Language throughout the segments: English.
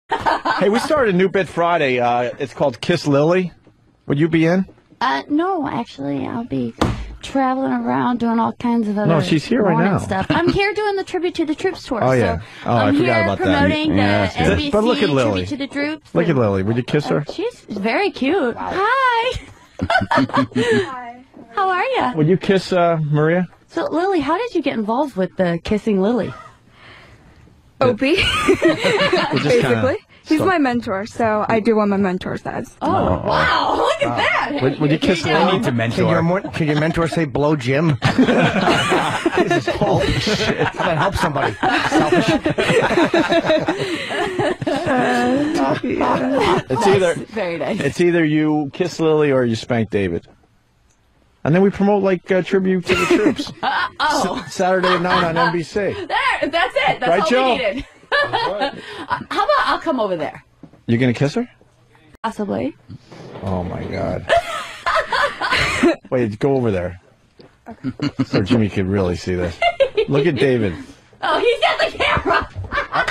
Hey, we started a new bit Friday. It's called Kiss Lily. Would you be in? No, actually, I'll be traveling around doing all kinds of other No, she's here right now. stuff. I'm here doing the Tribute to the Troops tour. Oh, yeah. So I I'm forgot here about promoting that. the NBC But look at Lily. Tribute to the Troops. Look at Lily. Would you kiss her? She's very cute. Hi. Hi. How are you? Would you kiss Maria? So, Lily, how did you get involved with the Kissing Lily? Opie, basically. He's my mentor, so I do what my mentor says. Oh, wow. Look at that. Would you kiss Lily? Need to mentor. Can your mentor say blow Jim? This is holy shit. How about help somebody? Selfish. It's either Very nice. it's either you kiss Lily or you spank David. And then we promote like tribute to the troops. Saturday at 9 on NBC. There, that's it. That's Right, all Joe? we needed. How about I'll come over there? You gonna kiss her? Possibly. Oh my God. Wait, go over there. So Jimmy could really see this. Look at David. Oh, he's got the camera.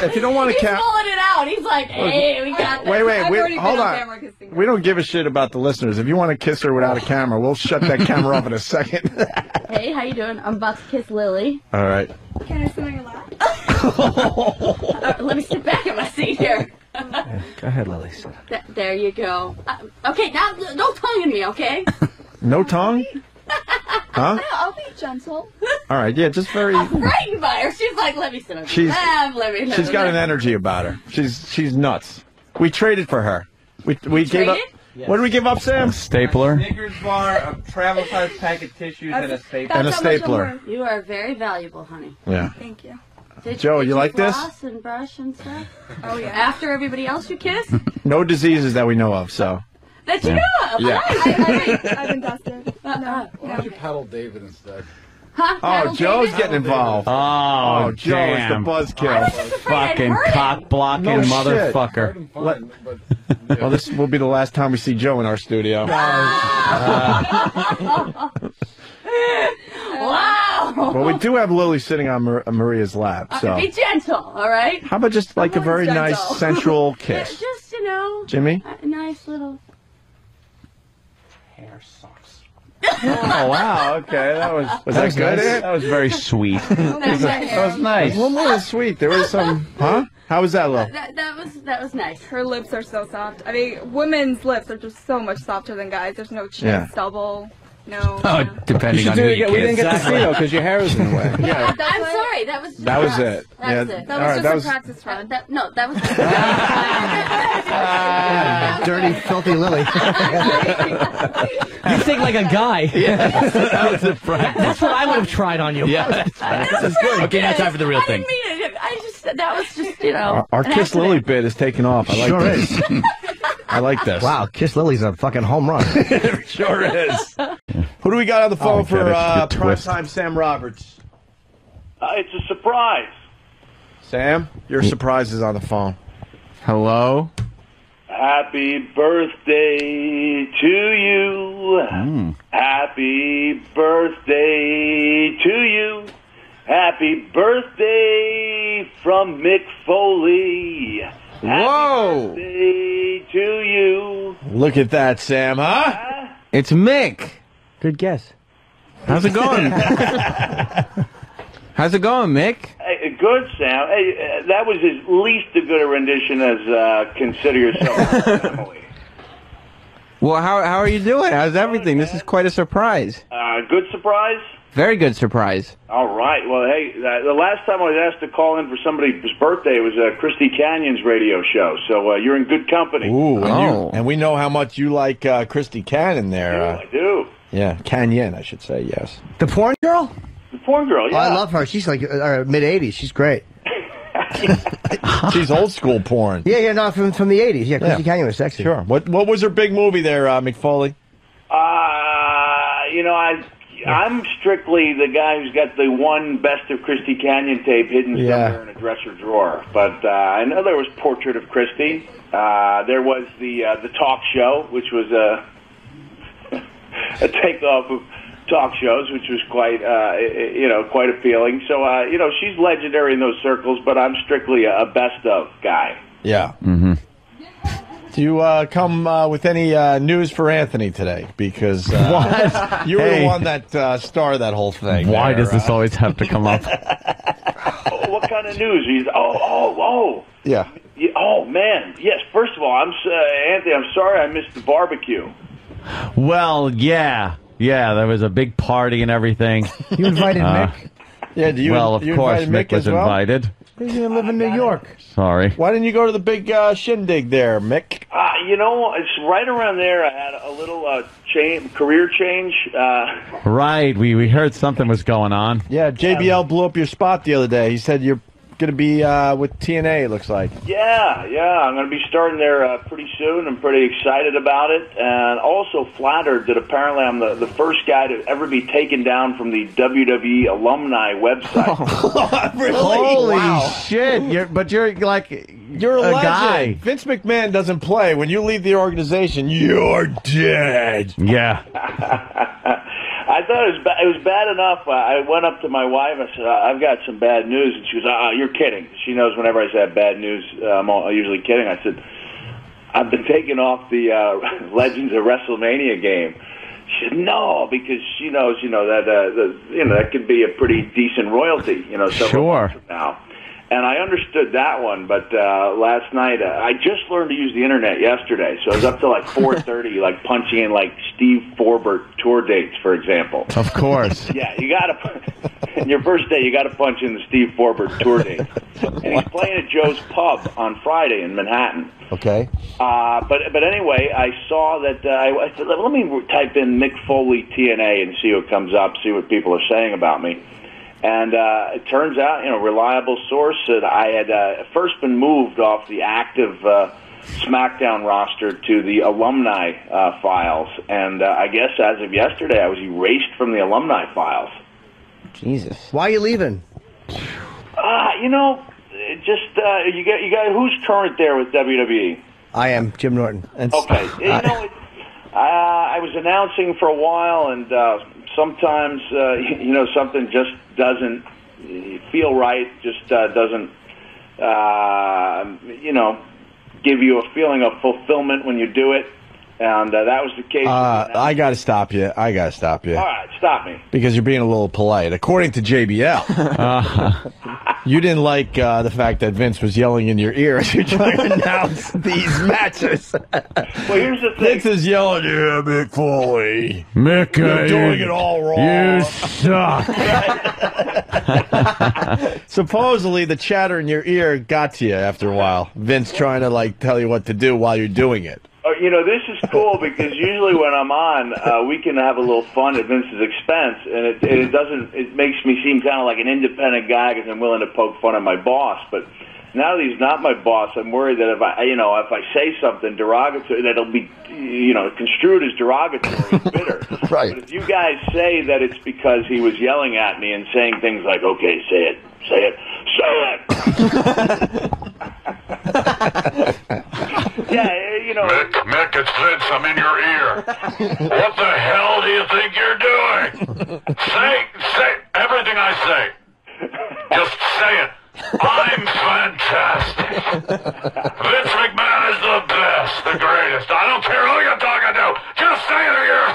If you don't want to He's count. pulling it out. He's like, hey, we got this. Wait, hold on. We don't give a shit about the listeners. If you want to kiss her without a camera, we'll shut that camera off in a second. Hey, how you doing? I'm about to kiss Lily. All right. Can I sit on your lap? Let me sit back in my seat here. Go ahead, Lily. There you go. Okay, now no tonguing me, okay? No tongue? Huh? I'll be gentle. All right, yeah, just very. I'm frightened by her. She's like, let me sit on She's She's got an energy about her. She's nuts. We traded for her. We gave up. Yes. What did we give up, Sam? Stapler. Snickers bar, a travel size pack of tissues, and a stapler. And a That's how much I'm stapler. worth. You are very valuable, honey. Yeah. Thank you. Joe, did you like this? Floss and brush and stuff? Oh, yeah. After everybody else you kiss? No diseases that we know of, so. That you know of. Yeah. I've been tested. No. Why don't you paddle David instead? Huh? Oh, Paddle Joe's David? getting involved. Oh, Joe is the damn. buzzkill. Fucking cock blocking No shit. motherfucker. Fine, but Well, this will be the last time we see Joe in our studio. Wow. Well, we do have Lily sitting on Maria's lap, so. Be gentle, all right? How about just like a very gentle. nice sensual kiss? Just, you know, Jimmy? a nice little... Hair sucks. Oh, wow, okay. That was that good? That was very sweet. That was nice. One more sweet. There was some, huh? How was that, Lo? That was nice. Her lips are so soft. I mean, women's lips are just so much softer than guys. There's no chin Yeah. stubble. No. Oh, depending on who you We didn't kiss. get to see though because your hair was in the way. Yeah. I'm sorry. That was just That was us. it. That Yeah. was it. That All right, was that just was- a practice run. No, that was. Dirty, filthy Lily. You think like a guy. That was a practice. That's what I would have tried on you. Yeah. This is good. Okay, now time for the real thing. I didn't mean it. I just that was just Our an Kiss accident. Lily bit is taking off. I like Sure this. is. I like this. Wow, Kiss Lily's a fucking home run. It sure is. Who do we got on the phone for get it. Primetime Sam Roberts? It's a surprise. Sam, your surprise is on the phone. Hello? Happy birthday to you. Happy birthday to you. Happy birthday from Mick Foley. Whoa! Happy birthday to you. Look at that, Sam, huh? It's Mick. Good guess. How's it going? How's it going, Mick? Hey, good, Sam. Hey, that was at least as good a rendition as Consider Yourself Emily. Well, how are you doing? How's everything? This is quite a surprise. Good surprise? Very good surprise. All right. Well, hey, the last time I was asked to call in for somebody's birthday was Christy Canyon's radio show, so you're in good company. Ooh, Oh. and we know how much you like Christy Canyon there. I do. Yeah, Canyon, I should say, yes. The porn girl? The porn girl, yeah. Oh, I love her. She's like mid-'80s. She's great. She's old school porn. Yeah, no, from the 80s. Yeah, Chrissy Canyon was sexy. Sure. What was her big movie there, Mick Foley? You know, I'm strictly the guy who's got the one Best of Christy Canyon tape hidden somewhere in a dresser drawer. But I know there was Portrait of Christy. There was the talk show, which was a takeoff of talk shows, which was quite appealing. So she's legendary in those circles. But I'm strictly a best of guy. Yeah. Mm-hmm. Do you come with any news for Anthony today? Because What? you were the one that started that whole thing. Why does this always have to come up? What kind of news? Yeah. Oh, man. Yes, first of all, Anthony, I'm sorry I missed the barbecue. Well, yeah. Yeah, there was a big party and everything. You invited Mick? Yeah, do you? Well, of you course, invited Mick was as well? invited. He's going to live in New York. Sorry. Why didn't you go to the big shindig there, Mick? It's right around there. I had a little career change. Right, we heard something was going on. Yeah, JBL blew up your spot the other day. He said you're going to be with TNA, it looks like. Yeah, I'm going to be starting there pretty soon. I'm pretty excited about it, and also flattered that apparently I'm the first guy to ever be taken down from the WWE alumni website. Really? Holy shit! You're You're a legend. guy. Vince McMahon doesn't play. When you leave the organization, you're dead. Yeah. I thought it was bad enough. I went up to my wife. I said, "I've got some bad news," and she goes, "You're kidding." She knows whenever I say bad news, I'm usually kidding. I said, "I've been taken off the Legends of WrestleMania game." She said, "No," because she knows, that could be a pretty decent royalty, several months from now. And I understood that one, but last night I just learned to use the internet yesterday, so I was up till like 4:30, punching in Steve Forbert tour dates, for example. Of course. Yeah, you gotta. In your first day, you got to punch in the Steve Forbert tour dates, and he's playing at Joe's Pub on Friday in Manhattan. Okay. But anyway, I saw that. I said, let me type in Mick Foley TNA and see what comes up, see what people are saying about me. And it turns out, reliable source, that I had first been moved off the active SmackDown roster to the alumni files. And I guess as of yesterday, I was erased from the alumni files. Jesus. Why are you leaving? You got who's current there with WWE? I am Jim Norton. Okay. I was announcing for a while, and sometimes, something just doesn't feel right, just doesn't, give you a feeling of fulfillment when you do it. And that was the case. I got to stop you. All right, stop me. Because you're being a little polite. According to JBL, you didn't like the fact that Vince was yelling in your ear as you're trying to announce these matches. Well, here's the thing. Vince is yelling, "Yeah, Mick Foley. Mick, You're doing it all wrong. You suck." Supposedly, the chatter in your ear got to you after a while. Vince trying to, tell you what to do while you're doing it. This is cool because usually when I'm on, we can have a little fun at Vince's expense, and it makes me seem kind of like an independent guy because I'm willing to poke fun at my boss. But now that he's not my boss, I'm worried that if I say something derogatory, that'll be, construed as derogatory and bitter. Right. But if you guys say that it's because he was yelling at me and saying things like, "Okay, say it, say it, say it." Yeah, Mick, it's Vince. I'm in your ear. What the hell do you think you're doing? Say everything I say. Just say it. I'm fantastic. Vince McMahon is the best, the greatest. I don't care who you're talking to. Just say it or you're...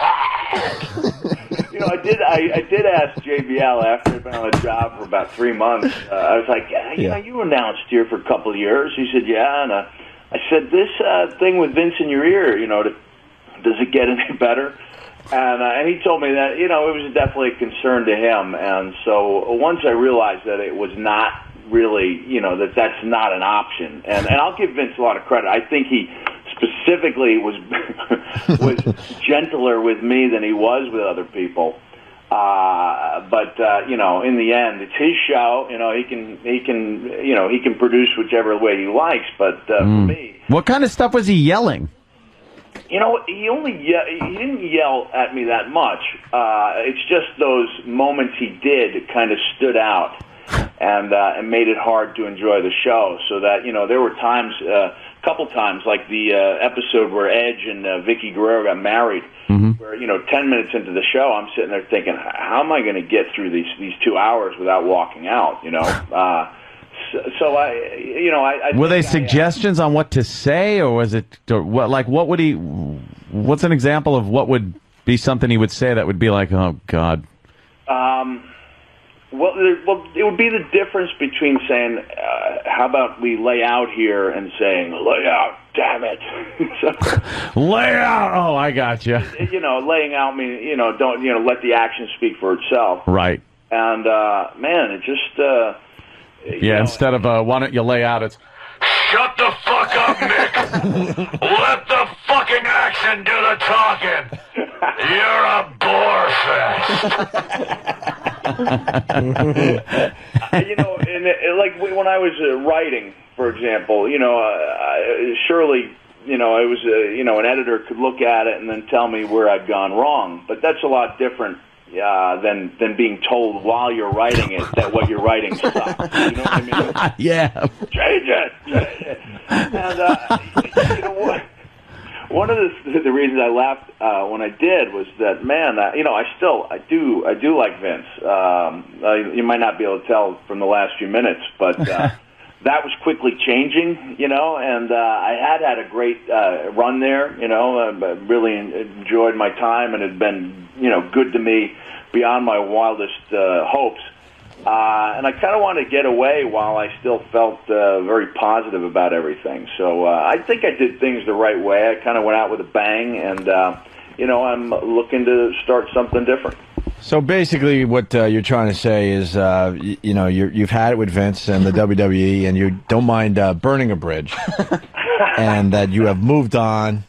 I did ask JBL after I'd been on the job for about 3 months. I was like, you announced here for a couple of years. He said, yeah, and I said, this thing with Vince in your ear, does it get any better? And he told me that, it was definitely a concern to him. And so once I realized that it was not really, that's not an option. And I'll give Vince a lot of credit. I think he specifically was gentler with me than he was with other people. But in the end, it's his show. He can produce whichever way he likes. But for me, what kind of stuff was he yelling? He didn't yell at me that much. It's just those moments he did kind of stood out and made it hard to enjoy the show. So that there were times, a couple times, like the episode where Edge and Vicky Guerrero got married. Where 10 minutes into the show, I'm sitting there thinking, how am I going to get through these 2 hours without walking out? So I Were they suggestions on what to say, or was it what? Like, what would he? What's an example of what would be something he would say that would be like, oh God? Well, it would be the difference between saying, how about we lay out here, and saying, lay out, damn it. So, lay out! Oh, I got you. Laying out means, don't, let the action speak for itself. Right. And, man, it just... instead of, why don't you lay out, it's... Shut the fuck up, Mick! Let the fucking action do the talking! You're a bore fest! Like when I was writing, for example, surely, I was, an editor could look at it and then tell me where I'd gone wrong. But that's a lot different than being told while you're writing it that what you're writing sucks. You know what I mean? Yeah. Change it. And what? One of the reasons I laughed when I did was that, man, I do like Vince. You might not be able to tell from the last few minutes, but that was quickly changing, and I had a great run there, I really enjoyed my time, and it had been, good to me beyond my wildest hopes. And I kind of wanted to get away while I still felt very positive about everything. So I think I did things the right way. I kind of went out with a bang, and, I'm looking to start something different. So basically what you're trying to say is, you've had it with Vince and the WWE, and you don't mind burning a bridge, and that you have moved on,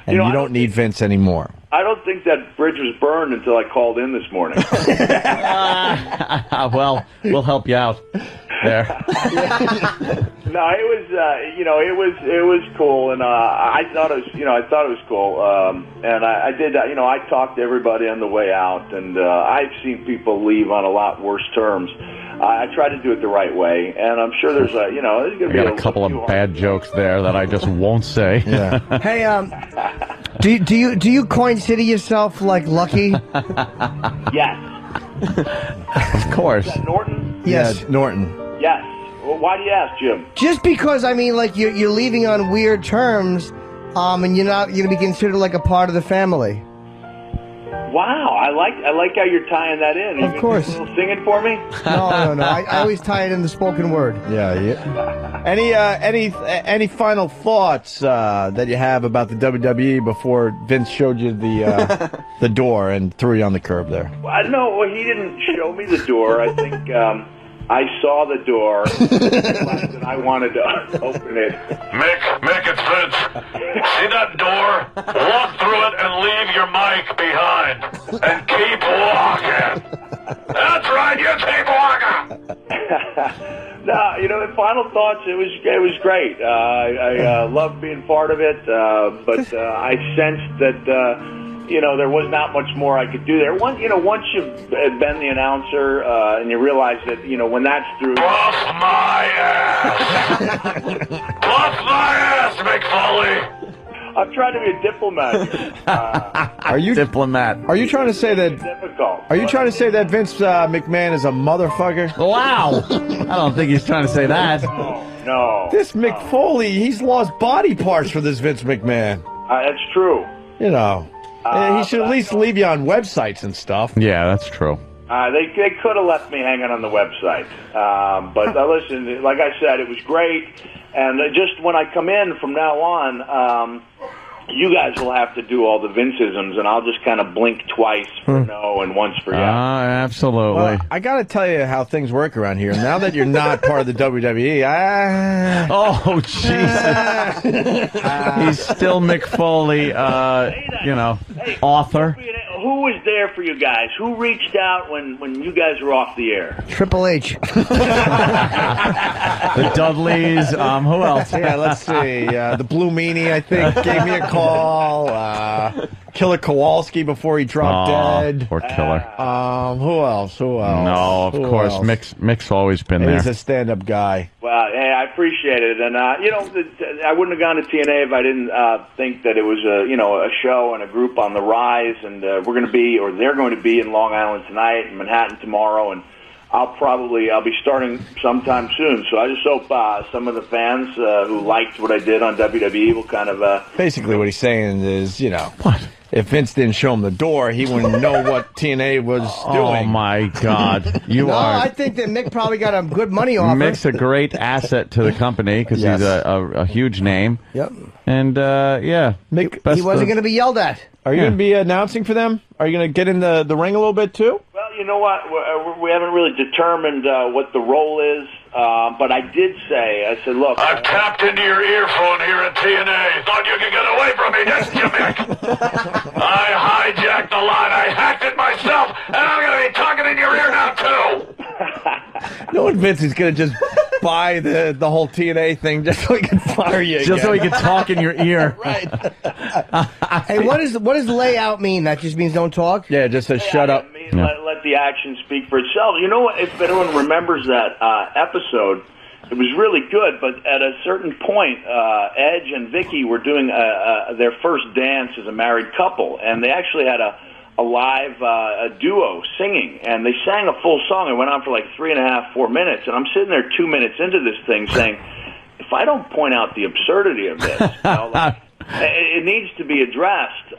and you don't need Vince anymore. I don't think that bridge was burned until I called in this morning. Well, we'll help you out there. No, it was cool, and I thought it was cool, and I did, I talked to everybody on the way out, and I've seen people leave on a lot worse terms. I tried to do it the right way, and I'm sure there's there's going to be a couple of bad jokes there that I just won't say. Yeah. Hey, do you coin city yourself like Lucky? Yes. Of course. Is that Norton? Yes. Yeah, Norton. Yes. Well, why do you ask, Jim? Just because, I mean, like, you're leaving on weird terms, and you're not going to be considered like a part of the family. Wow, I like how you're tying that in. Of course. You a little singing for me? No. I always tie it in the spoken word. Yeah. Any final thoughts that you have about the WWE before Vince showed you the door and threw you on the curb there? No, he didn't show me the door. I think I saw the door and I wanted to open it. Mick, it's Vince. See that door? Walk through it and leave your mic behind. And keep walking. That's right, you keep walking. No, final thoughts, it was great. I loved being part of it, but I sensed that, there was not much more I could do there. Once you've been the announcer, and you realize that, when that's through... Bust my ass! Bust my ass, Mick Foley! I'm trying to be a diplomat. Are you diplomat? Are you trying to say that? Difficult. Are you trying to say that Vince McMahon is a motherfucker? Wow! I don't think he's trying to say that. No. This Mick Foley, he's lost body parts for this Vince McMahon. That's true. He should at least leave you on websites and stuff. Yeah, that's true. They could have left me hanging on the website. But listen, like I said, it was great. And just when I come in from now on, you guys will have to do all the Vinceisms, and I'll just kind of blink twice for no and once for yes. Absolutely. Well, I got to tell you how things work around here. Now that you're not part of the WWE, oh, Jesus. He's still Mick Foley, author. Who was there for you guys? Who reached out when you guys were off the air? Triple H. The Dudleys. Who else? Yeah, let's see. The Blue Meanie, I think, gave me a call. Killer Kowalski before he dropped dead. Poor Killer. Who else? No, of course. Mick's always been there. He's a stand-up guy. Well, hey, I appreciate it, and I wouldn't have gone to TNA if I didn't think that it was a show and a group on the rise, and they're going to be in Long Island tonight and Manhattan tomorrow, and I'll be starting sometime soon. So I just hope some of the fans who liked what I did on WWE will kind of basically what he's saying is, what? If Vince didn't show him the door, he wouldn't know what TNA was doing. Oh my God, I think that Mick probably got a good money offer. Mick's a great asset to the company because he's a huge name. Yep. And Mick, he wasn't going to be yelled at. Are you going to be announcing for them? Are you going to get in the ring a little bit too? Well, you know what? We haven't really determined what the role is, but I did say, I said, look. I've tapped into your earphone here at TNA. Thought you could get away from me, didn't you, Mick? I hijacked the line. I hacked it myself, and I'm going to be talking in your ear now, too. No one Vince is going to just buy the whole TNA thing just so he can fire you again. Just so he can talk in your ear. Right. Hey, what does layout mean? That just means don't talk? Yeah, just says shut up. Let the action speak for itself. You know what? If anyone remembers that episode, it was really good, but at a certain point, Edge and Vicky were doing their first dance as a married couple, and they actually had a live duo singing, and they sang a full song. It went on for like 3.5, 4 minutes, and I'm sitting there 2 minutes into this thing saying, if I don't point out the absurdity of this, it needs to be addressed.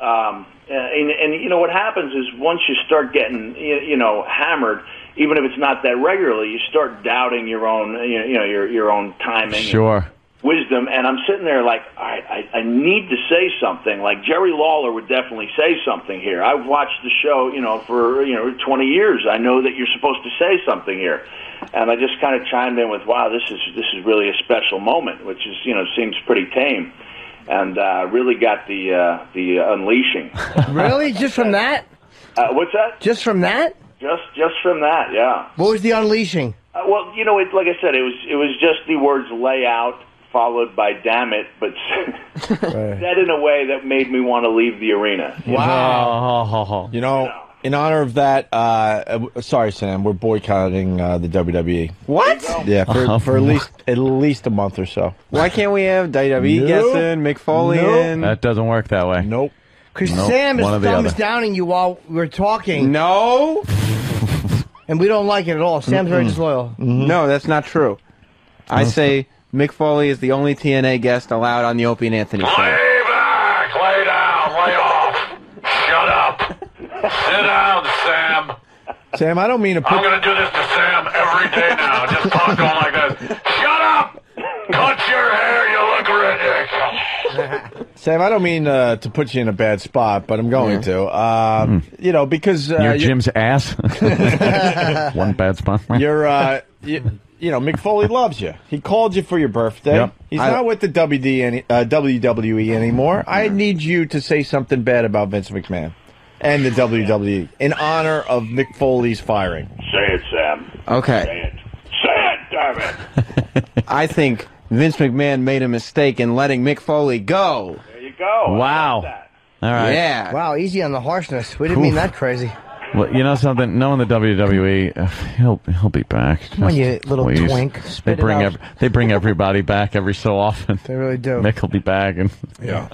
And you know what happens is once you start getting hammered, even if it's not that regularly, you start doubting your own your own timing. Sure. Wisdom, and I'm sitting there like, all right, I need to say something. Like Jerry Lawler would definitely say something here. I've watched the show, for 20 years. I know that you're supposed to say something here, and I just kind of chimed in with, wow, this is really a special moment, which is seems pretty tame, and really got the unleashing. Really, just from that? What's that? Just from that? Just from that, yeah. What was the unleashing? Well, like I said, it was just the words "lay out" followed by "damn it," but said in a way that made me want to leave the arena. Wow. In honor of that, sorry, Sam, we're boycotting the WWE. What? Yeah, for at least a month or so. Why can't we have WWE guessing, Mick Foley in? That doesn't work that way. Nope. Because Sam is thumbs downing you while we're talking. No. And we don't like it at all. Sam's very disloyal. No, that's not true. I say Mick Foley is the only TNA guest allowed on the Opie and Anthony show. Lay back, lay down, lay off. Shut up. Sit down, Sam. Sam, I don't mean to put... I'm going to do this to Sam every day now. Just talk to him like this. Shut up. Cut your hair, you look ridiculous. Sam, I don't mean to put you in a bad spot, but I'm going to. Because... Your Jim's ass? One bad spot. You're... Mick Foley loves you. He called you for your birthday. Yep. He's not with the WWE anymore. I need you to say something bad about Vince McMahon and the WWE in honor of Mick Foley's firing. Say it, Sam. Okay. Say it, damn it. I think Vince McMahon made a mistake in letting Mick Foley go. There you go. Wow. All right. Yeah. Wow, easy on the harshness. We didn't mean that crazy. Well, you know something? Knowing the WWE, he'll be back. Come on, you little twink. They bring everybody back every so often. They really do. Mick will be back, and yeah,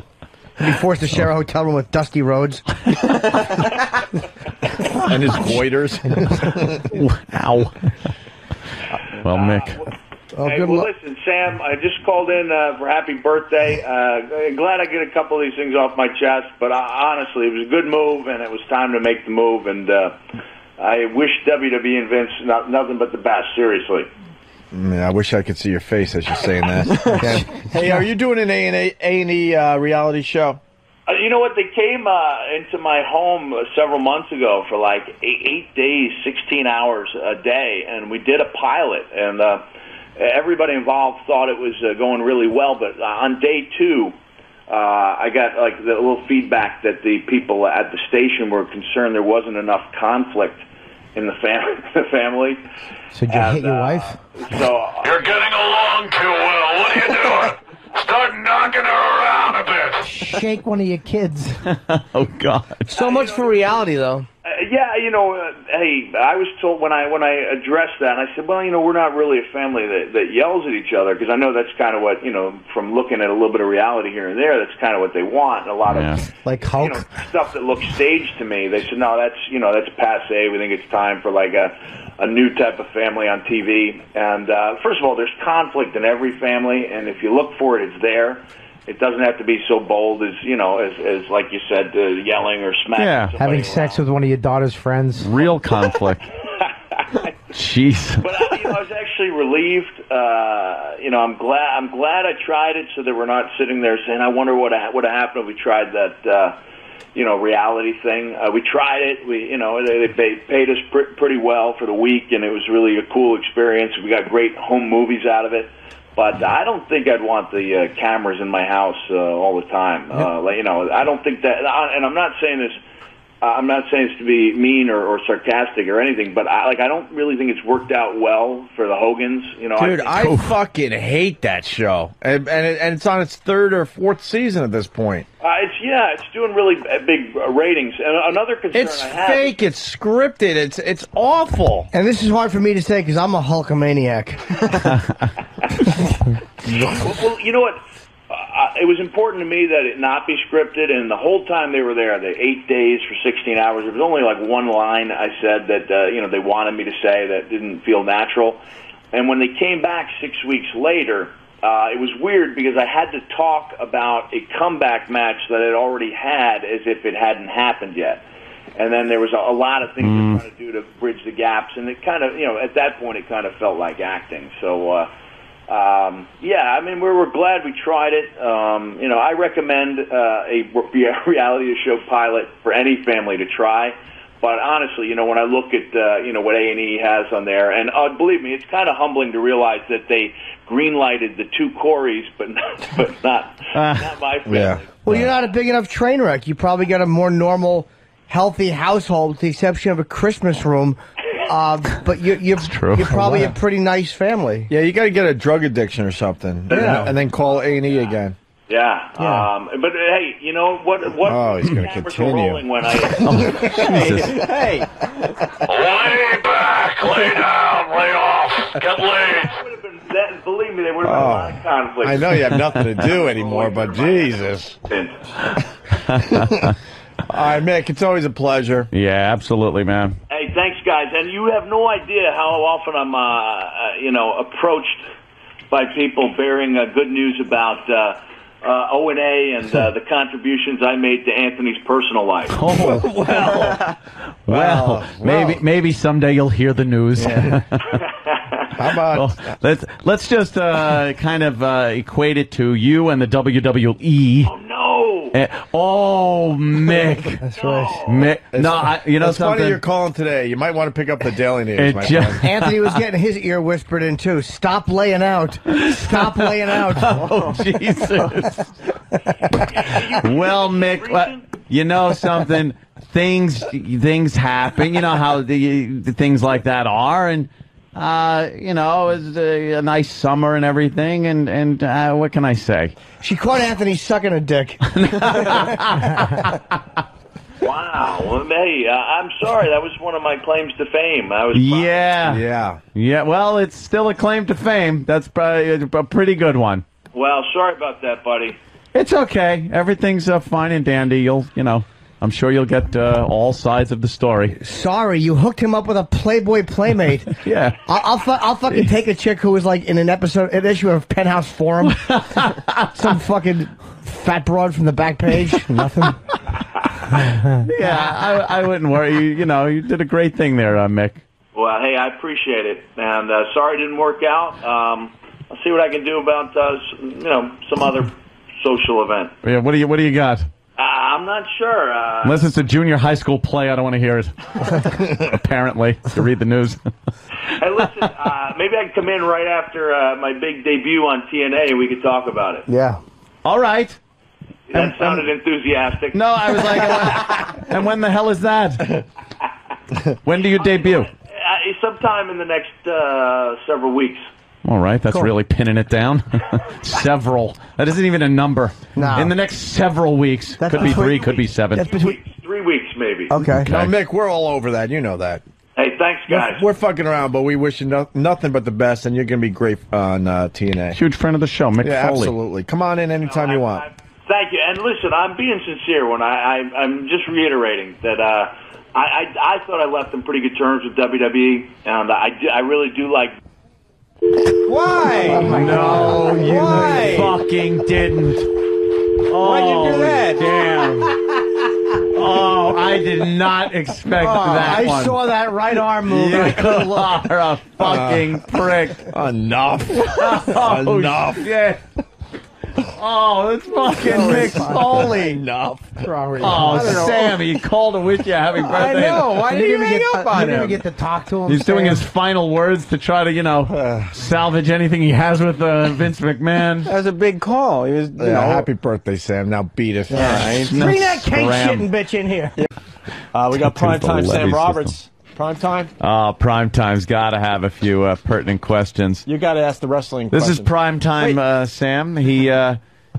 he'll be forced to share a hotel room with Dusty Rhodes and his goiters. Ow. Well, Mick. Listen, Sam, I just called in for happy birthday. Glad I get a couple of these things off my chest, but honestly, it was a good move, and it was time to make the move, and I wish WWE and Vince nothing but the best, seriously. Man, I wish I could see your face as you're saying that. Okay. Hey, are you doing an A&E reality show? You know what? They came into my home several months ago for like 8 days, 16 hours a day, and we did a pilot, and everybody involved thought it was going really well, but on day 2, I got like the little feedback that the people at the station were concerned there wasn't enough conflict in the family. So did you hit your wife? So you're getting along too well. What are you doing? Start knocking her around a bit. Shake one of your kids. Oh God! So much for reality, though. Yeah, hey, I was told when I addressed that, I said, well, we're not really a family that yells at each other, because I know that's kind of what, from looking at a little bit of reality here and there, that's kind of what they want. And a lot of like Hulk stuff that looks staged to me. They said, no, that's passe. We think it's time for like a a new type of family on TV. And first of all, there's conflict in every family, and if you look for it, it's there. It doesn't have to be so bold as, you know, as like you said, yelling or smacking. Yeah, having sex with one of your daughter's friends. Real conflict. Jeez. But you know, I was actually relieved. You know, I'm glad I tried it, so that we're not sitting there saying, "I wonder what would have happened if we tried that." You know, reality thing. We tried it. You know, they paid us pretty well for the week, and it was really a cool experience. We got great home movies out of it. But I don't think I'd want the cameras in my house all the time. You know, I don't think that. And I'm not saying this. I'm not saying this to be mean or sarcastic or anything, but I don't really think it's worked out well for the Hogans. You know, dude, I fucking hate that show, and it's on its 3rd or 4th season at this point. It's doing really big ratings. And another concern it's I have. Fake. It's scripted. It's awful. And this is hard for me to say because I'm a Hulkamaniac. Well, you know what? It was important to me that it not be scripted, and the whole time they were there, the 8 days for 16 hours, there was only like one line I said that you know, they wanted me to say that didn't feel natural. And when they came back 6 weeks later, it was weird because I had to talk about a comeback match that I'd already had as if it hadn't happened yet. And then there was a lot of things they're trying to do to bridge the gaps, and it kind of, you know, at that point it kind of felt like acting. So, yeah, I mean, we're glad we tried it. You know, I recommend a reality show pilot for any family to try. But honestly, you know, when I look at, you know, what A&E has on there, and believe me, it's kind of humbling to realize that they green-lighted the 2 Coreys, but not my family. Yeah. Well, you're not a big enough train wreck. You probably got a more normal, healthy household, with the exception of a Christmas room. But you're probably a pretty nice family. Yeah, you got to get a drug addiction or something, and then call A&E again. Yeah. But hey, you know what? Oh, he's going to continue. When I Jesus. Hey, lay back, lay down, lay off, get laid. Believe me, there would have been a lot of conflict. I know you have nothing to do anymore, but Jesus. All right, Mick, it's always a pleasure. Yeah, absolutely, man. Hey, thanks, guys. And you have no idea how often I'm, you know, approached by people bearing good news about O&A and the contributions I made to Anthony's personal life. Oh, well, maybe someday you'll hear the news. Yeah. How about let's just kind of equate it to you and the WWE. Oh no! Oh, Mick. That's right. Mick. You know it's something. Funny you're calling today. You might want to pick up the Daily News. My friend. Anthony was getting his ear whispered in too. Stop laying out. Stop laying out. Oh Jesus. Well, Mick, you know something. Things happen. You know how the things like that are, and you know, it's a nice summer and everything. And what can I say? She caught Anthony sucking a dick. Wow. Well, hey, I'm sorry. That was one of my claims to fame. I was yeah. Well, it's still a claim to fame. That's probably a pretty good one. Well, sorry about that, buddy. It's okay. Everything's fine and dandy. You know, I'm sure you'll get all sides of the story. Sorry, you hooked him up with a Playboy playmate. Yeah. I'll fucking take a chick who was like in an issue of Penthouse Forum. Some fucking fat broad from the back page. Nothing. Yeah, I wouldn't worry. You know, you did a great thing there, Mick. Well, hey, I appreciate it, and sorry it didn't work out. I'll see what I can do about you know, some other social event. Yeah, what do you got? I'm not sure. Unless it's a junior high school play, I don't want to hear it. Apparently, to read the news. Hey, listen, maybe I can come in right after my big debut on TNA and we could talk about it. Yeah. All right. That sounded enthusiastic. No, I was like, and when the hell is that? When do you debut? Sometime in the next several weeks. All right, that's really pinning it down. Several. That isn't even a number. No. In the next several weeks. That's could be 3, could be 7. That's between 3 weeks, maybe. Okay. No, Mick, we're all over that. You know that. Hey, thanks, guys. We're fucking around, but we wish you nothing but the best, and you're going to be great on TNA. Huge friend of the show, Mick Yeah, Foley. absolutely. Come on in anytime you want. Thank you. And listen, I'm being sincere when I'm just reiterating that I thought I left on pretty good terms with WWE, and I really do like. Why? No, you fucking didn't. Why'd you do that? Damn. Oh, I did not expect that one. I saw that right arm move. And I couldn't look. You're a fucking prick. Enough. Oh, Enough. Shit. Oh, it's fucking Mick Foley. Enough. Oh, Sam, he called to wish you a happy birthday. I know. Why did you hang up on him? didn't even get to talk to him. He's doing his final words to try to, salvage anything he has with Vince McMahon. That was a big call. He was, you know. Happy birthday, Sam. Now beat us. Bring that cake shitting bitch in here. We got Primetime Sam Roberts. Primetime? Primetime's got to have a few pertinent questions. You got to ask the wrestling This questions. is Primetime Sam.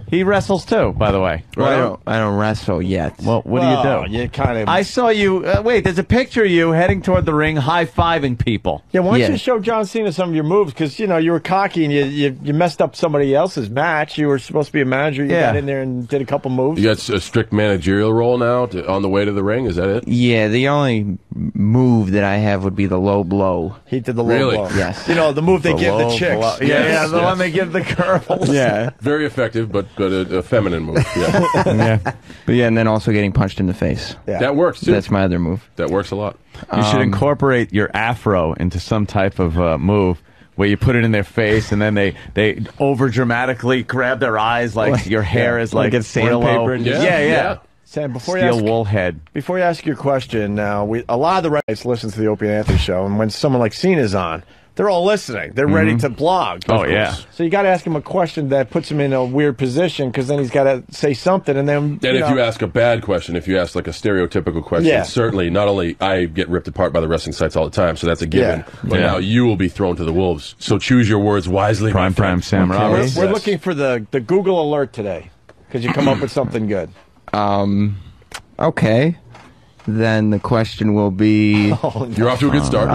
He wrestles too, by the way. Well, I don't wrestle yet. Well, what do you do? You kind of. I saw you. Wait, there's a picture of you heading toward the ring, high-fiving people. Yeah, why don't you show John Cena some of your moves? Because, you were cocky and you messed up somebody else's match. You were supposed to be a manager. You got in there and did a couple moves. You got a strict managerial role now on the way to the ring? Is that it? Yeah, the only move that I have would be the low blow. He did the low blow. Yes. The move they give the chicks. Yeah, the one they give the girls. Yeah. Very effective, but a feminine move. Yeah. But and then also getting punched in the face. Yeah. That works, too. That's my other move. That works a lot. You should incorporate your afro into some type of move where you put it in their face and then they over dramatically grab their eyes like your hair is like it's sandpaper. Yeah. Sam, before Wool head. Before you ask your question, now a lot of the Reddites listen to the Opie and Anthony show, and when someone like Cena's on, they're all listening. They're ready to blog. Oh, yeah. So you got to ask him a question that puts him in a weird position, because then he's got to say something, and then. And if you ask a bad question, if you ask like a stereotypical question, certainly not only I get ripped apart by the wrestling sites all the time, so that's a given. But now you will be thrown to the wolves. So choose your words wisely. Primetime Sam Roberts. We're looking for the Google alert today, because you come up with something good. Okay. Then the question will be... You're off to a good start.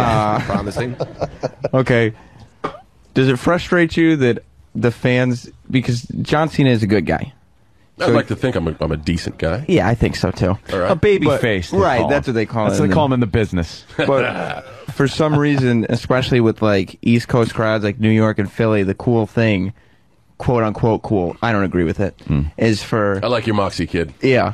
Promising. Okay. Does it frustrate you that the fans... Because John Cena is a good guy. I'd like to think I'm a decent guy. Yeah, I think so, too. All right. A baby face. Right, that's what they call it. That's what they call him in the business. But for some reason, especially with, like, East Coast crowds like New York and Philly, the cool thing, quote-unquote cool, I don't agree with it, is for... I like your moxy, kid. Yeah.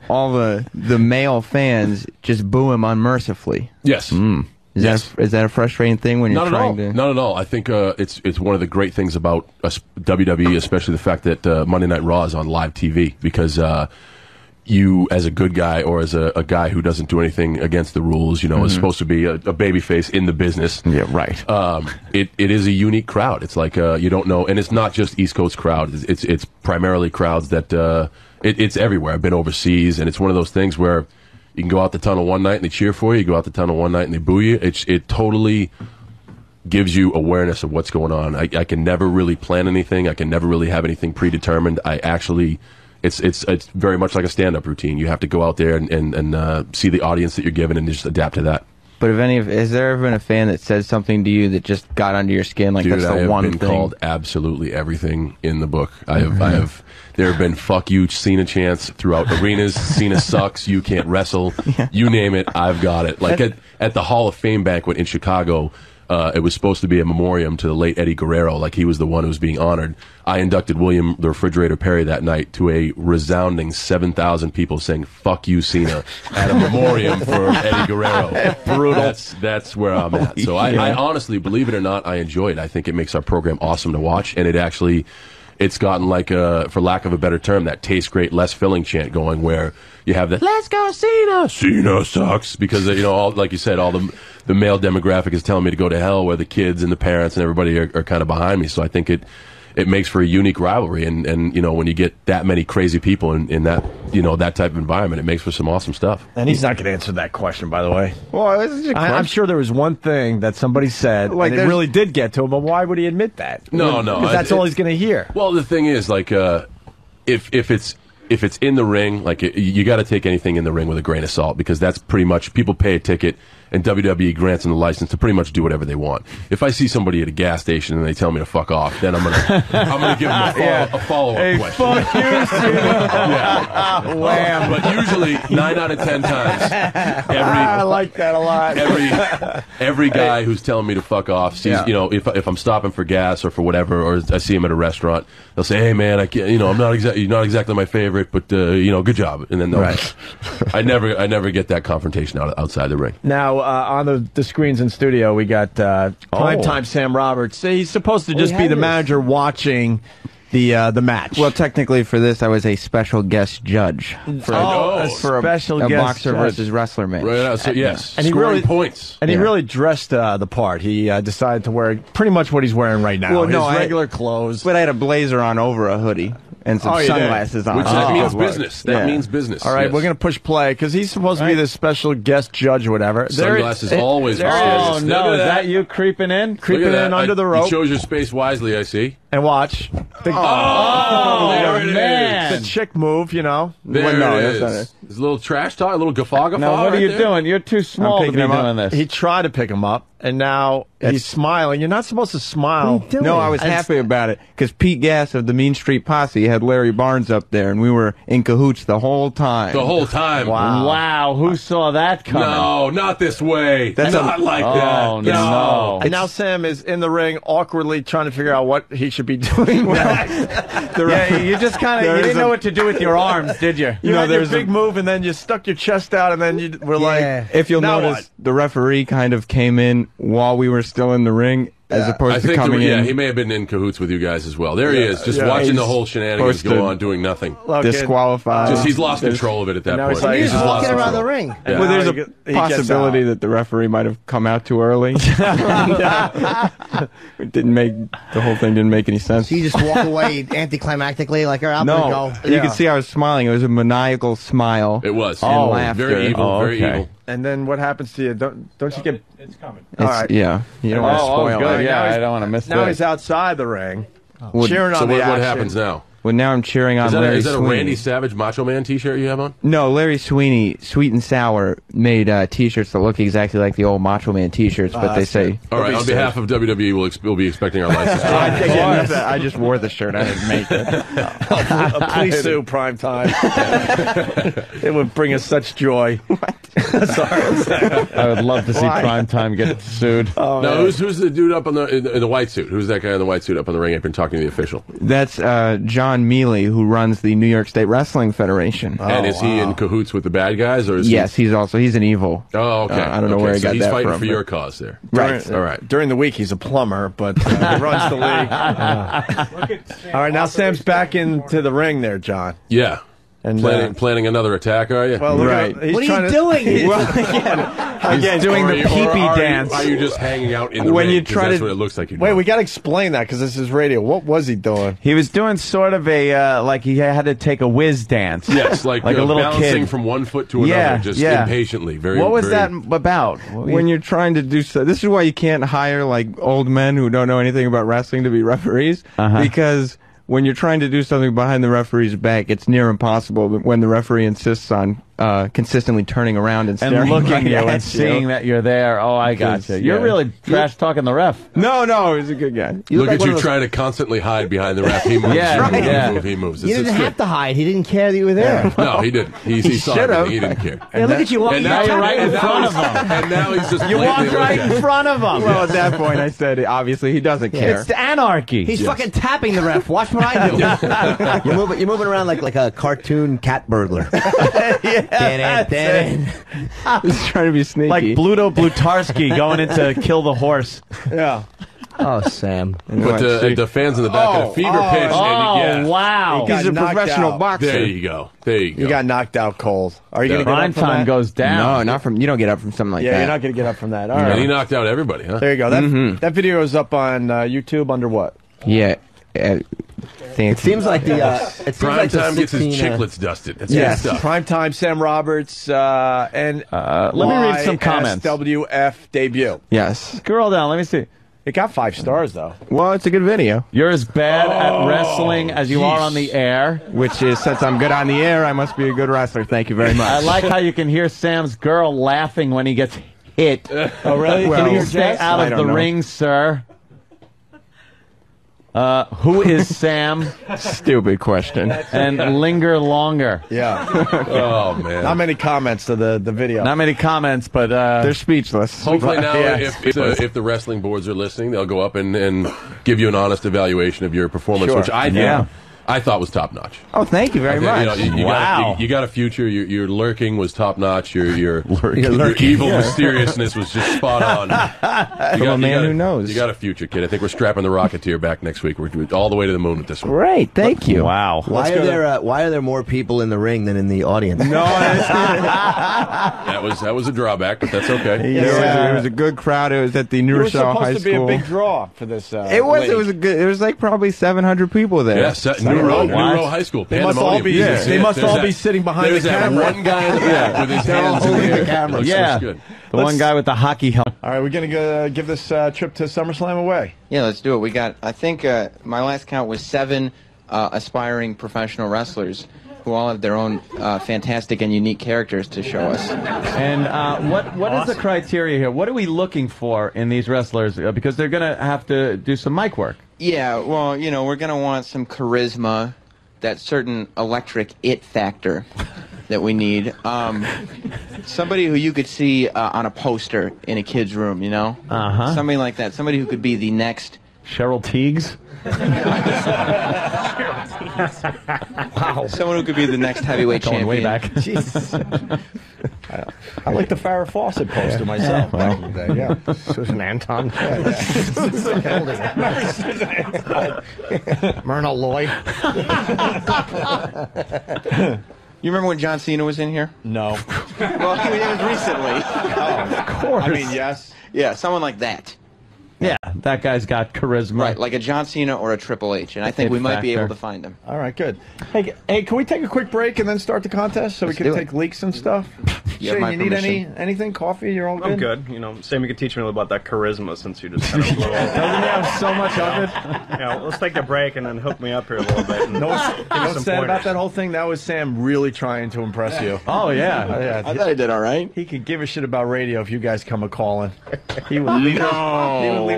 All the male fans just boo him unmercifully. Yes. Is that a frustrating thing when you're trying to... Not at all. I think it's one of the great things about WWE, especially the fact that Monday Night Raw is on live TV, because you, as a good guy or as a guy who doesn't do anything against the rules, is supposed to be a babyface in the business. Yeah, right. It is a unique crowd. It's like you don't know, and it's not just East Coast crowd. It's primarily crowds that it's everywhere. I've been overseas, and it's one of those things where you can go out the tunnel one night and they cheer for you. You go out the tunnel one night and they boo you. It totally gives you awareness of what's going on. I can never really plan anything. I can never really have anything predetermined. I actually, it's very much like a stand-up routine. You have to go out there and see the audience that you're given and just adapt to that. But has there ever been a fan that said something to you that just got under your skin? Like, dude, that's the one thing. I have been called absolutely everything in the book. There have been fuck you Cena chants throughout arenas. Cena sucks. You can't wrestle. Yeah. You name it, I've got it. Like at the Hall of Fame banquet in Chicago, it was supposed to be a memoriam to the late Eddie Guerrero. Like, he was the one who was being honored. I inducted William the Refrigerator Perry that night to a resounding 7,000 people saying "fuck you, Cena" at a memoriam for Eddie Guerrero. Brutal. That's where I'm at. So I honestly, believe it or not, I enjoy it. I think it makes our program awesome to watch, and it's gotten like for lack of a better term, that tastes great, less filling chant going, where you have the "let's go Cena." Cena sucks, because all, like you said, all the male demographic is telling me to go to hell, where the kids and the parents and everybody are kind of behind me. So I think it makes for a unique rivalry, and when you get that many crazy people in that that type of environment, it makes for some awesome stuff. And he's not going to answer that question, by the way. Well, I'm sure there was one thing that somebody said, and it really did get to him. But why would he admit that? No, because that's all he's going to hear. Well, the thing is, like, if if it's in the ring, like you got to take anything in the ring with a grain of salt, because that's pretty much, people pay a ticket and WWE grants them the license to pretty much do whatever they want. If I see somebody at a gas station and they tell me to fuck off, then I'm gonna give them a follow-up question. Fuck you, yeah. Wham. But usually 9 out of 10 times, I like that a lot. every guy who's telling me to fuck off sees, you know, if I'm stopping for gas or for whatever, or I see him at a restaurant, they'll say, "Hey man, I can't, you know, you're not exactly my favorite, but you know, good job." And then they'll, I never get that confrontation outside the ring. Now, on the screens in studio, we got Primetime Sam Roberts. He's supposed to just be the manager watching the match. Well, technically for this, I was a special guest judge. For a special a guest boxer judge. versus wrestler match. Right, so yes, and he scoring really points. And he really dressed the part. He decided to wear pretty much what he's wearing right now. Well, no, his regular clothes. But I had a blazer on over a hoodie and some sunglasses on. Which that means business. That means business. All right, we're going to push play because he's supposed to be the special guest judge or whatever. Sunglasses always. Oh, no, is that you creeping in? Creeping in under the rope. You chose your space wisely, I see. And watch. There it man. is. It's a chick move, you know. There it is. There's a little trash talk, a little guffaw. Now, what are you doing? You're too small to be doing this. He tried to pick him up, and now he's smiling. You're not supposed to smile. No, I was happy about it because Pete Gass of the Mean Street Posse had Larry Barnes up there, and we were in cahoots the whole time. The whole time. Wow. Who saw that coming? No, not this way. That's not like that. Oh, no. And now Sam is in the ring awkwardly trying to figure out what he should be doing next. Yeah, you just kind of, you didn't know what to do with your arms, did you? You had your big move, and then you stuck your chest out, and then you were like, if you'll now notice, what? the referee kind of came in while we were still in the ring, as opposed to coming in. Yeah, he may have been in cahoots with you guys as well. There he is, just watching the whole shenanigans go on, doing nothing. Disqualified. He's lost control of it at that point. He's just walking around the ring. Yeah. Well, there's a possibility that the referee might have come out too early. It didn't make the whole thing didn't make any sense. So you just walk away anticlimactically, like, I'm gonna go. You can see I was smiling. It was a maniacal smile. It was. And laughter. Very evil. Very evil. And then what happens to you? Don't you get? It's coming. All right. Yeah. You don't want to spoil good. it. Yeah, I don't want to miss that. Now he's outside the ring, Would- cheering So on the what action. happens now? Well, now I'm cheering on Is that, Larry is that a Sweeney. Randy Savage Macho Man T-shirt you have on? No, Larry Sweeney, Sweet and Sour, made T-shirts that look exactly like the old Macho Man T-shirts, but they say... All right, on behalf of WWE, we'll be expecting our license. I just wore the shirt. I didn't make it. Please sue Primetime. It would bring us such joy. Sorry. I would love to see Primetime get sued. Now, who's the dude up on in the white suit? Who's that guy in the white suit up on the ring apron talking to the official? That's John Mealy, who runs the New York State Wrestling Federation. And is he in cahoots with the bad guys, or is Yes, he's an evil. Oh, okay. I don't know where he got he's that fighting from, for but- your cause there. Right. All right. During the week, he's a plumber, but he runs the league. All right, now Sam's back into the ring there, John. Yeah. And planning another attack, are you? Well, Right. What are you doing? Again, doing the pee-pee dance. Are you just hanging out in the When ring? you 'Cause try that's to- what it looks like you're Wait, doing. we got to explain that because this is radio. What was he doing? He was doing sort of a, like he had to take a whiz dance. Yes, like a little balancing kid. from one foot to another, just impatiently. What was that about? When you're trying to do so, this is why you can't hire like old men who don't know anything about wrestling to be referees, because when you're trying to do something behind the referee's back, it's near impossible. But when the referee insists on consistently turning around and staring looking right at you at and seeing that you're there. Oh, I got you. You're yeah. really trash talking the ref. No, he's a good guy. Look at you trying to constantly hide behind the ref. He moves. He moves. You didn't have to hide. He didn't care that you were there. No, he didn't. He saw everything. He didn't care. Yeah, look at you walking. And now you're right in front of him. And now he's just You walk right in front of him. Well, at that point, I said obviously he doesn't care. It's anarchy. He's fucking tapping the ref. Watch what I do. You're moving around like a cartoon cat burglar. He's trying to be sneaky, like Bluto Blutarski going in to kill the horse. Yeah. Oh, Sam. But the fans in the back at a fever pitch. And Wow. He's a professional out. boxer. There you go. There you go. You got knocked out cold. Are you going to get up Prime from time that? goes down. No, not from. You don't get up from something like that. Yeah, you're not going to get up from that. All And right. he knocked out everybody, huh? There you go. That video is up on YouTube under what? Yeah. It seems like the Prime time gets his chiclets dusted. That's good stuff. Primetime Sam Roberts and let me read some comments. YSWF debut. Yes. Scroll down. Let me see. It got 5 stars, though. Well, it's a good video. You're as bad at wrestling as you are on the air. Which is, since I'm good on the air, I must be a good wrestler. Thank you very much. I like how you can hear Sam's girl laughing when he gets hit. Oh, really? Well, Can you stay out of the ring, sir? Who is Sam? Stupid question. And linger longer. Yeah. Oh, man. Not many comments to the video. Not many comments, but they're speechless. Hopefully now, Yeah, if the wrestling boards are listening, they'll go up and give you an honest evaluation of your performance, which I thought was top notch. Oh, thank you very much. You got a future. Your lurking was top notch. Your evil mysteriousness was just spot on. From a man who knows. You got a future, kid. I think we're strapping the Rocketeer back next week. We're all the way to the moon with this one. Great, thank you. Wow. Why are there more people in the ring than in the audience? No, that was a drawback, but that's okay. It was a good crowd. It was at the New Rochelle High School. It was supposed to be a big draw for this. It was. It was a good. It was like probably 700 people there. Yeah, New Row High School. They must all be. They must all be sitting behind the camera. One guy in the back with his hands in the air. Camera. Yeah, the one guy with the hockey helmet. All right, we're gonna give this trip to SummerSlam away. Yeah, let's do it. We got, I think, my last count was 7 aspiring professional wrestlers who all have their own fantastic and unique characters to show us. And what is the criteria here? What are we looking for in these wrestlers? Because they're going to have to do some mic work. Yeah, well, you know, we're going to want some charisma, that certain electric it factor that we need. Somebody who you could see on a poster in a kid's room, you know? Uh-huh. Somebody like that. Somebody who could be the next... Cheryl Teagues? Wow. Someone who could be the next heavyweight champion. Way back. Jesus. I like the Farrah Fawcett poster myself. Back in the day, yeah. Susan Anton. Myrna Loy. You remember when John Cena was in here? No. Well, he was recently. Oh, of course. I mean, yes. Yeah, someone like that. Yeah, that guy's got charisma. Right, like a John Cena or a Triple H, and I think we might be able to find him. All right, good. Hey, can we take a quick break and then start the contest so we can take leaks and stuff? Shane, you need anything? Coffee? You're all good? I'm good. You know, Sam, you can teach me a little about that charisma since you just kind of blew Doesn't he have so much of it? Yeah, let's take a break and then hook me up here a little bit. And what's sad about that whole thing? That was Sam really trying to impress you. Oh, yeah. I thought I did all right. He could give a shit about radio if you guys come a-calling. He would leave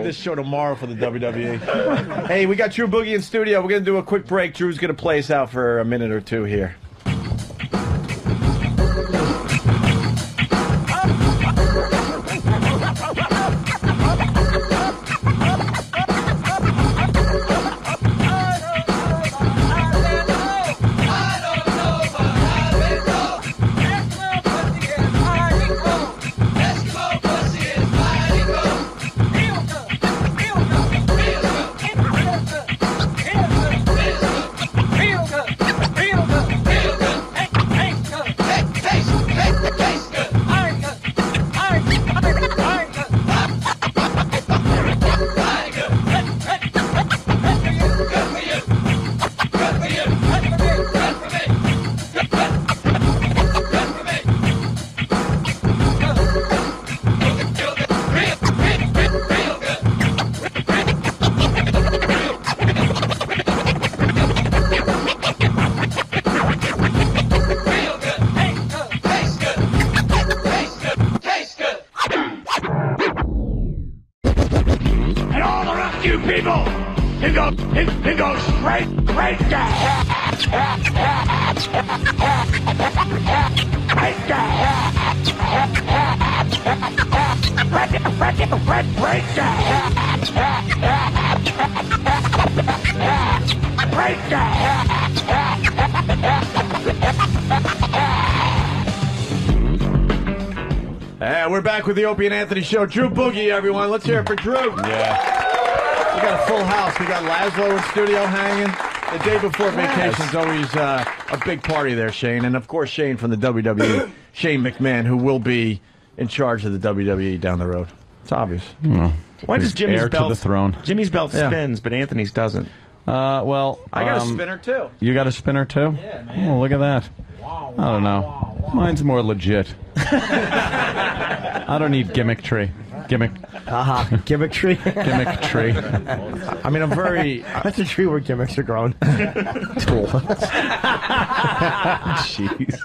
this show tomorrow for the WWE. Hey, we got Dru Boogie in studio. We're going to do a quick break. Drew's going to play us out for a minute or two here. We're back with the Opie and Anthony show. Dru Boogie, everyone. Let's hear it for Dru. Yeah. We got a full house. We got Laszlo in studio hanging. The day before vacation's always a big party there, Shane. And, of course, Shane from the WWE, Shane McMahon, who will be in charge of the WWE down the road. It's obvious. Why does Jimmy's heir belt to the throne? Jimmy's belt spins, but Anthony's doesn't. Well, I got a spinner, too. You got a spinner, too? Yeah, man. Oh, look at that. I don't know. Mine's more legit. I don't need gimmick. Gimmick tree. Gimmick tree. I mean, I'm very. That's a tree where gimmicks are grown. Tool. Jeez.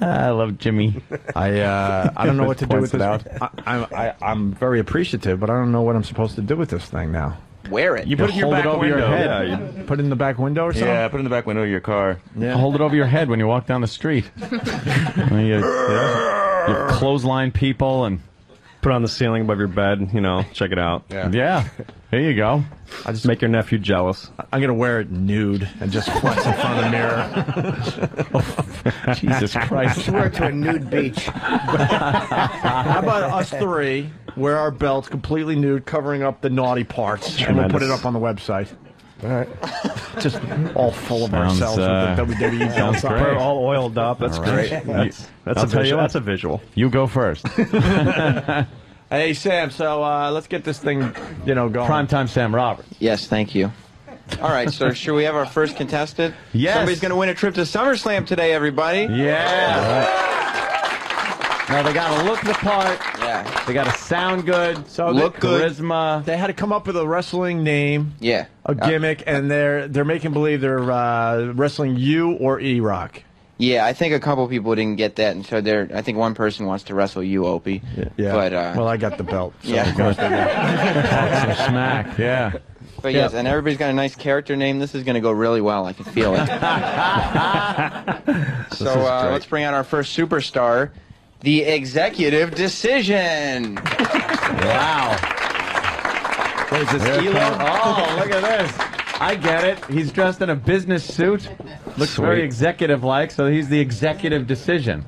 I love Jimmy. I don't know what to do with Points this. I'm very appreciative, but I don't know what I'm supposed to do with this thing now. Wear it. You put it in your hold back it over window. your head. Yeah, you put it in the back window or something. Yeah, put it in the back window of your car. Yeah. Hold it over your head when you walk down the street. you clothesline people and Put it on the ceiling above your bed, you know, check it out. yeah. There you go. I just make your nephew jealous. I'm gonna wear it nude and just flex in front of the mirror. Jesus Christ. Just wear it to a nude beach. How about us three wear our belts completely nude, covering up the naughty parts, and we'll put it up on the website. All right. Just all full of Sounds, ourselves with the WWE sounds belts. great. We're all oiled up. That's great. That's a visual. That's a visual. You go first. Hey, Sam, so let's get this thing, going. Primetime Sam Roberts. Yes, thank you. All right, so should we have our first contestant? Yes. Somebody's going to win a trip to SummerSlam today, everybody. Yeah. Now they got to look the part. Yeah. They got to sound good. So Look good. Charisma. They had to come up with a wrestling name, Yeah. a gimmick, and they're making believe they're wrestling you or E-Rock. Yeah, I think a couple people didn't get that, and so I think one person wants to wrestle you, Opie. Yeah. But well, I got the belt. So yeah. of course they got Some smack. Yeah. But yes, and everybody's got a nice character name. This is going to go really well. I can feel it. So let's bring out our first superstar, the Executive Decision. Wow. What is this, Kilo? Kilo? Oh, look at this. I get it. He's dressed in a business suit. Looks very executive-like, so he's the Executive Decision.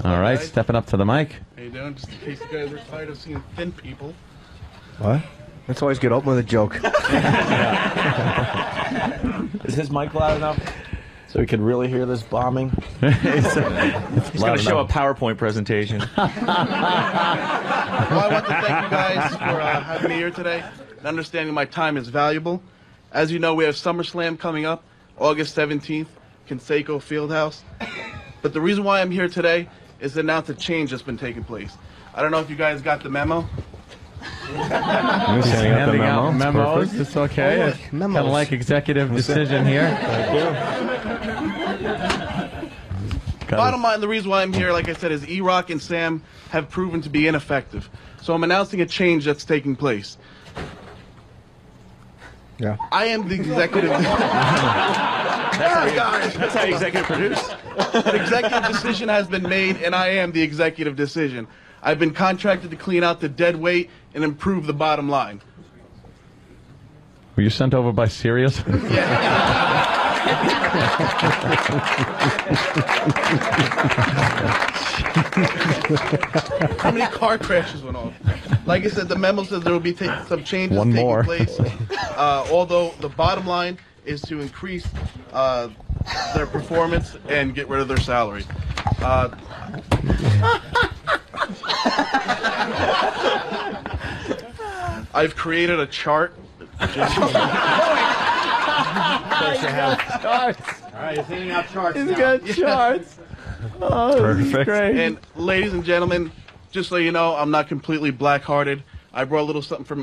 All right, stepping up to the mic. How you doing? Just in case you guys are tired of seeing thin people. What? That's always good. Open with a joke. Is his mic loud enough so we can really hear this bombing? He's going to show a PowerPoint presentation. Well, I want to thank you guys for having me here today and understanding my time is valuable. As you know, we have SummerSlam coming up, August 17th, Conseco Fieldhouse. But the reason why I'm here today is to announce a change that's been taking place. I don't know if you guys got the memo. He's handing out memos. It's okay. Kind of like Executive Decision here. Bottom line, the reason why I'm here, like I said, is E-Rock and Sam have proven to be ineffective. So I'm announcing a change that's taking place. Yeah. I am the executive. That's how you executive produce. An executive decision has been made, and I am the executive decision. I've been contracted to clean out the dead weight and improve the bottom line. Were you sent over by Sirius? How many car crashes went off? Like I said, the memo says there will be some changes One taking more. place. Although the bottom line is to increase their performance and get rid of their salary. I've created a chart. Charts. All right, he's handing out charts. He's now. got charts. Oh, Perfect. Great. And ladies and gentlemen, just so you know, I'm not completely black-hearted. I brought a little something from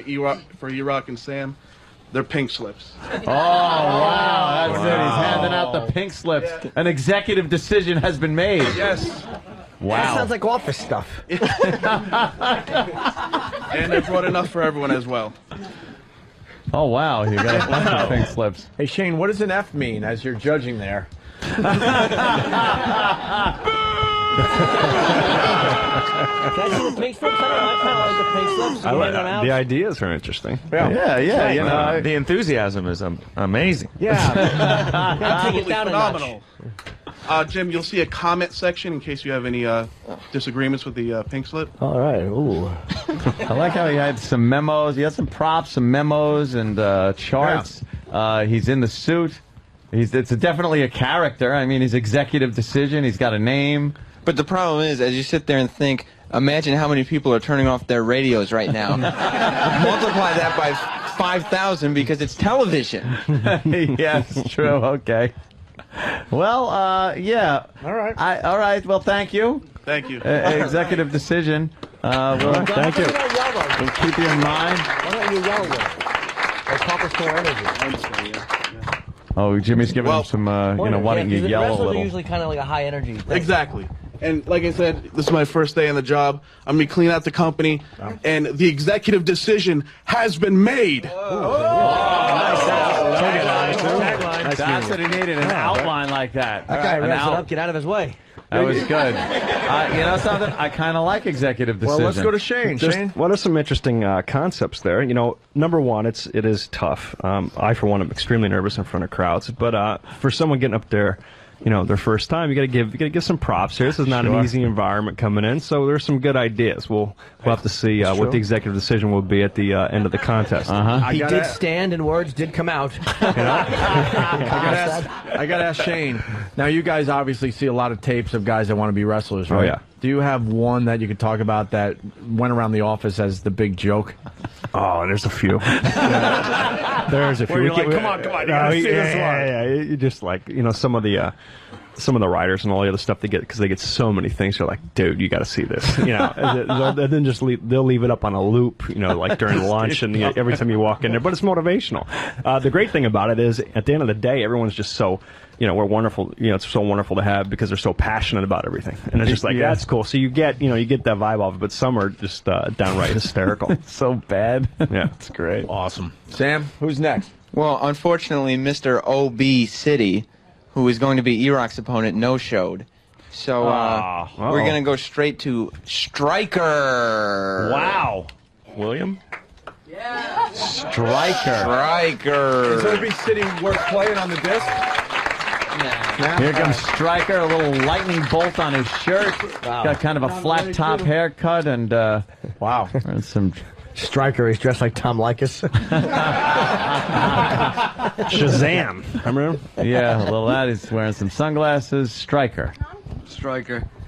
for E-Rock and Sam. They're pink slips. Oh, wow. That's it. He's handing out the pink slips. Yeah. An executive decision has been made. Yes. Wow. That sounds like office stuff. And I brought enough for everyone as well. Oh, wow. You got a bunch of pink slips. Hey, Shane, what does an F mean as you're judging there? Can I see the pink slips? I kind of like the pink slips. The ideas are interesting. Yeah. You know, the enthusiasm is amazing. Yeah. Take it down a notch. Phenomenal. Jim, you'll see a comment section in case you have any disagreements with the pink slip. All right. Ooh. I like how he had some memos. He had some props, some memos, and charts. Yeah. He's in the suit. It's definitely a character. I mean, his executive decision. He's got a name. But the problem is, as you sit there and think, imagine how many people are turning off their radios right now. Multiply that by 5,000 because it's television. Yes, true. Okay. Well, yeah. All right. All right. Well, thank you. Thank you. Executive decision. Well, thank you. on. We'll keep you in mind. Why don't you yell with? Or talk us more energy. Oh, Jimmy's giving him some, why don't you yell a little? Are usually kind of like a high energy thing. Exactly. And like I said, this is my first day on the job. I'm going to clean out the company, and the executive decision has been made. That's what he needed, an outline like that. That guy revs it up, get out of his way. That was good. You know something? I kind of like executive decision. Well, let's go to Shane. Shane? What are some interesting concepts there? You know, number one, it is tough. I, for one, am extremely nervous in front of crowds. But for someone getting up there, you know, their first time, you got to give some props here. This is not an easy environment coming in, so there's some good ideas. We'll have to see what the executive decision will be at the end of the contest. He did stand, and words did come out. I got to ask Shane. Now, you guys obviously see a lot of tapes of guys that want to be wrestlers, right? Oh, yeah. Do you have one that you could talk about that went around the office as the big joke? Oh, there's a few. There's a few. Where you're like, come on, you gotta see this one. Yeah, you just like, you know, some of the writers and all the other stuff they get, because they get so many things. You're like, dude, you got to see this. You know, and then just they'll leave it up on a loop. You know, like during lunch and every time you walk in there. But it's motivational. The great thing about it is, at the end of the day, everyone's just so. You know, we're wonderful. You know, it's so wonderful to have because they're so passionate about everything, and it's just like that's cool. So you get that vibe off it, but some are just downright hysterical. It's so bad. Yeah, it's great. Awesome. Sam, who's next? Well, unfortunately, Mr. OB City, who is going to be E-Rock's opponent, no-showed. So we're going to go straight to Striker. Wow. William? Yeah. Striker. Is OB City worth playing on the disc? Here comes Striker, a little lightning bolt on his shirt. Wow. Got kind of a flat top haircut and wow, and some Striker. He's dressed like Tom Likas. Shazam. Remember him? Yeah, well, that is wearing some sunglasses. Striker.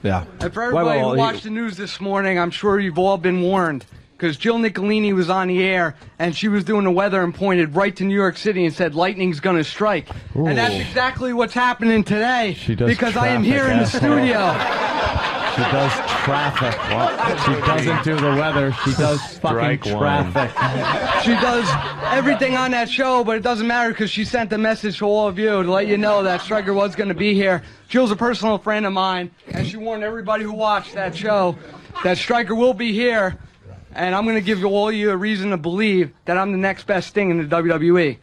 Yeah. And for everybody who watched the news this morning, I'm sure you've all been warned. Because Jill Nicolini was on the air, and she was doing the weather and pointed right to New York City and said, lightning's going to strike. Ooh. And that's exactly what's happening today. She does because I am here in the studio. She does traffic. She doesn't do the weather. She does fucking traffic. She does everything on that show, but it doesn't matter because she sent a message to all of you to let you know that Striker was going to be here. Jill's a personal friend of mine, and she warned everybody who watched that show that Striker will be here. And I'm going to give you all a reason to believe that I'm the next best thing in the WWE.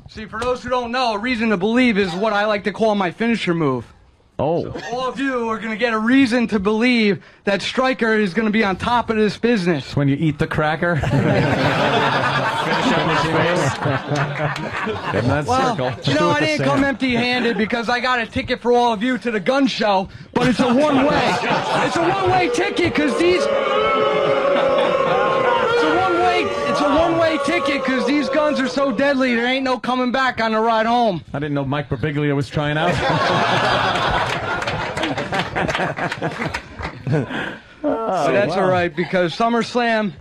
See, for those who don't know, a reason to believe is what I like to call my finisher move. Oh. So all of you are going to get a reason to believe that Striker is going to be on top of this business. It's when you eat the cracker. Finish up his face. In that circle. You know, I didn't come empty-handed because I got a ticket for all of you to the gun show, but it's a one-way. It's a one-way ticket because these... It's a one-way ticket because these guns are so deadly, there ain't no coming back on the ride home. I didn't know Mike Birbiglia was trying out. So that's all right, because SummerSlam,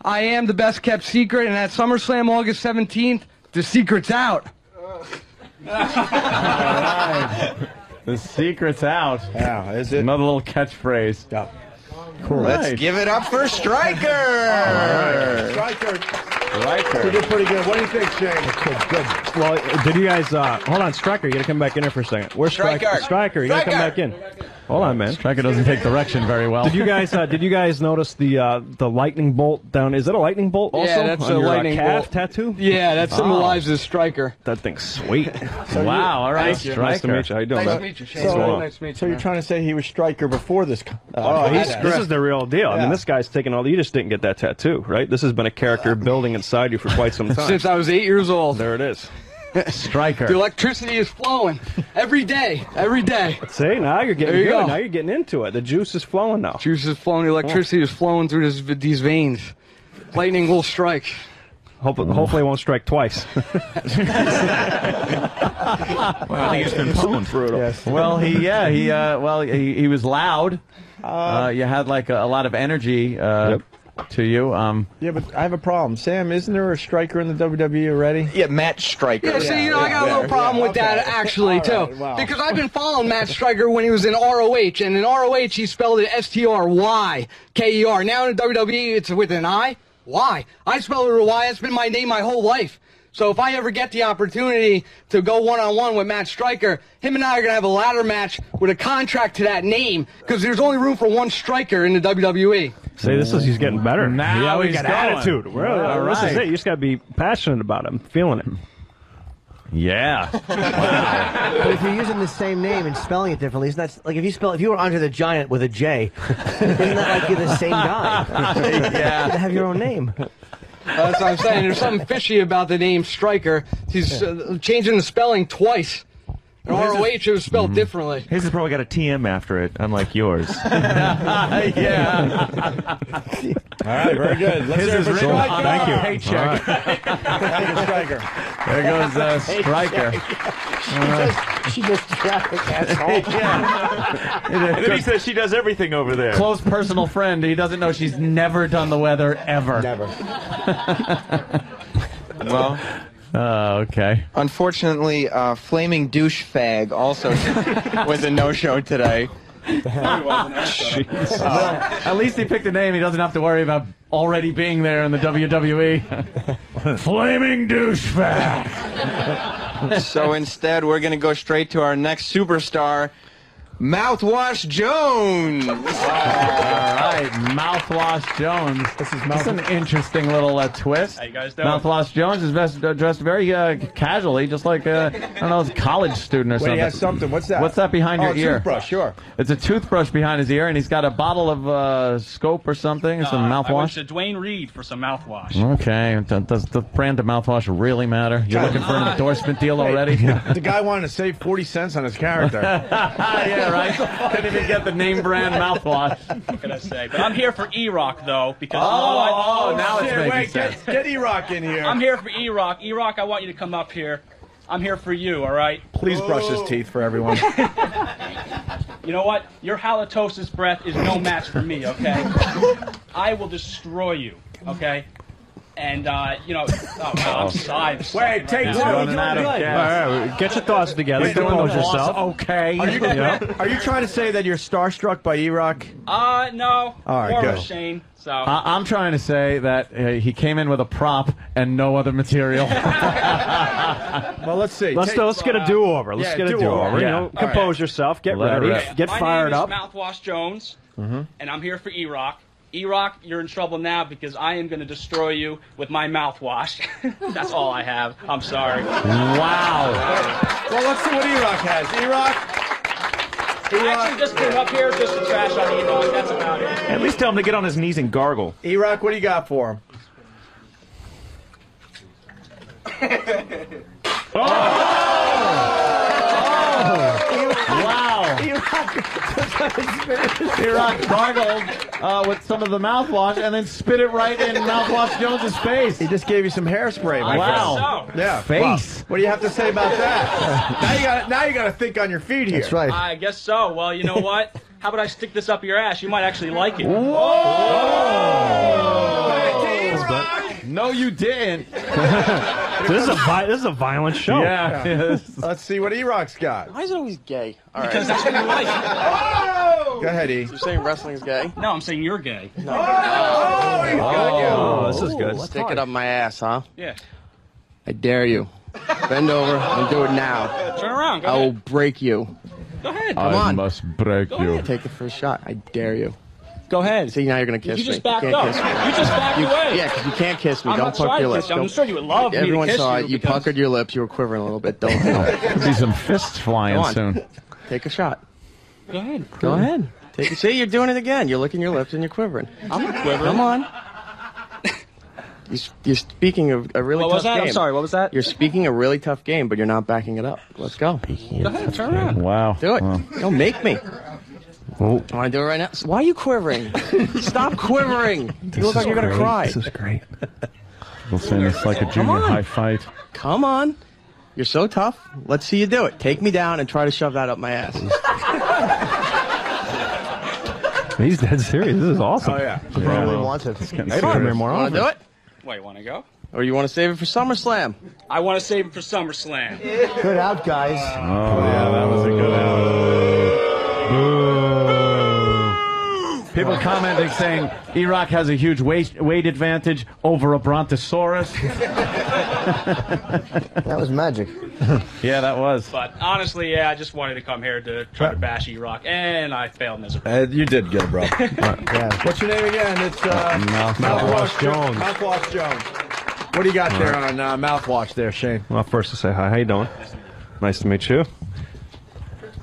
I am the best-kept secret, and at SummerSlam August 17th, the secret's out. All right. The secret's out. Yeah, is it? Another little catchphrase. Yeah. Cool. Let's give it up for Striker. Striker. You did pretty good. What do you think, Shane? Good. Well, did you guys, hold on, Striker, you gotta come back in here for a second. Where's Striker? Striker, you gotta come back in. Hold on, man. Striker doesn't take direction very well. Did you guys notice the lightning bolt down? Is that a lightning bolt also? Yeah, that's on a your, lightning calf bolt tattoo? Yeah, that symbolizes Striker. That thing's sweet. Wow, all right, Striker. Nice to meet you. How you doing, Nice man? to meet you, Shane. Nice to meet you. So you're trying to say he was Striker before this? This is the real deal. I mean, this guy's taking all. You just didn't get that tattoo, right? This has been a character building inside you for quite some time. Since I was 8 years old. There it is. Striker. The electricity is flowing every day. Every day. See, now you're getting There you good. go. Now you're getting into it. The juice is flowing now. Juice is flowing. The electricity is flowing through these veins. Lightning will strike. Hopefully it won't strike twice. Well, I think it's been pwned. Brutal. Yes. Well, he was loud. You had like a lot of energy to you. Yeah, but I have a problem. Sam, isn't there a Striker in the WWE already? Yeah, Matt Striker. Yeah, see, I got a little problem with that, actually, too. Wow. Because I've been following Matt Striker when he was in ROH, and in ROH he spelled it S-T-R-Y-K-E-R. Now in WWE it's with an I. Why? I spell it with a Y. It's been my name my whole life. So if I ever get the opportunity to go one-on-one with Matt Striker, him and I are going to have a ladder match with a contract to that name, because there's only room for one striker in the WWE. See, he's getting better. Now we he's got going. attitude. All This is right. it. You just got to be passionate about him, feeling it. Yeah. But if you're using the same name and spelling it differently, isn't that like if you were Andre the Giant with a J, isn't that like you're the same guy? Yeah. You have your own name. That's what I'm saying. There's something fishy about the name Striker. He's changing the spelling twice. And ROH, it was spelled differently. His has probably got a TM after it, unlike yours. Yeah. All right, very good. Let's hear it for Striker. Thank you. Paycheck. Thank you, Striker. There goes Striker. She just traffic asshole. And then he says she does everything over there. Close personal friend. He doesn't know she's never done the weather ever. Never. Well, okay. unfortunately, Flaming Douchefag also was a no-show today. At least he picked a name. He doesn't have to worry about already being there in the WWE. Flaming douchebag. So instead, we're going to go straight to our next superstar, Mouthwash Jones. All right, Mouthwash Jones. This is an interesting little twist. How you guys doing? Mouthwash Jones is dressed very casually, just like I don't know, a college student or Wait, something. he has something. What's that? What's that behind your ear? Toothbrush, sure. It's a toothbrush behind his ear, and he's got a bottle of Scope or something, some I went mouthwash. to Dwayne Reed for some mouthwash. Okay, does the brand of mouthwash really matter? You're looking for an endorsement deal already? The guy wanted to save 40 cents on his character. Yeah, right. Couldn't even get the name brand mouthwash. What can I say? But I'm here for E-Rock, though, because you know Oh, what? now it's Shit, making wait, sense. get E-Rock in here. I'm here for E-Rock. E-Rock, I want you to come up here. I'm here for you, all right? Please brush his teeth for everyone. You know what? Your halitosis breath is no match for me, okay? I will destroy you, okay? And, you know, I'm sorry. Wait, take right two. now. Running out of All gas. right, get your thoughts together. Wait, doing Compose the boss, yourself. Okay. Are you trying to say that you're starstruck by E-Rock? No. All right, more good. of a Shane, so. I'm trying to say that he came in with a prop and no other material. Well, let's see. Let's get a do-over. Let's get a do-over. Yeah. You know, compose yourself. Get Let it ready. rip. Get fired up. My name is Mouthwash Jones, and I'm here for E-Rock. E-Rock, you're in trouble now because I am going to destroy you with my mouthwash. That's all I have. I'm sorry. Wow. Well, let's see what E-Rock has. E-Rock? I actually just came up here just to trash on E-Rock. That's about it. At least tell him to get on his knees and gargle. E-Rock, what do you got for him? Wow. E-Rock gargled with some of the mouthwash and then spit it right in Mouthwash Jones's face. He just gave you some hairspray. My Wow. friend. Yeah. Face. Well, what do you have to say about that? now you got to think on your feet here. That's right. I guess so. Well, you know what? How about I stick this up your ass? You might actually like it. No, you didn't. This is a violent show. Yeah. Let's see what E-Rock's got. Why is it always gay? All right. Because that's what you like. Go ahead, E. You're saying wrestling is gay? No, I'm saying you're gay. Oh, this is good. Stick it up my ass, huh? Yeah. I dare you. Bend over and do it now. Turn around. Go I will ahead. break you. Go ahead. Come on. must break you. Take the first shot. I dare you. Go ahead. See, now you're going to kiss You me. just backed can't up. kiss me. You just backed away. Yeah, because you can't kiss me. I'm Don't not pucker trying your to lips. kiss you. I'm Don't- sure you would love me to Everyone kiss saw you it. You because- puckered your lips. You were quivering a little bit. Don't. There'll be some fists flying Come on. soon. Take a shot. Go ahead. Go ahead. Take it. See, you're doing it again. You're licking your lips and you're quivering. I'm not quivering. Come on. You're speaking of a really What tough was that? game. I'm sorry. What was that? You're speaking a really tough game, but you're not backing it up. Let's go. Go ahead. Turn around. Wow. Do it. Wow. Don't make me. Oh. Want to do it right now? Why are you quivering? Stop quivering. You look like you're going to cry. This is great. We'll say it's like a junior on. high fight. Come on. You're so tough. Let's see you do it. Take me down and try to shove that up my ass. He's dead serious. This is awesome. Oh, yeah. Probably wants it. Hey, come here more Want often. to do it? Wait, want to go? Or you want to save it for SummerSlam? I want to save it for SummerSlam. Good out, guys. Oh, yeah, that was a good People commenting saying E-Rock has a huge weight advantage over a brontosaurus. That was magic. Yeah, that was. But honestly, yeah, I just wanted to come here to try to bash E-Rock, and I failed miserably. You did good, bro. Yeah. What's your name again? It's Mouthwash Jones. Mouthwash Jones. What do you got there on Mouthwash there, Shane? Well, first to say hi. How you doing? Nice to meet you.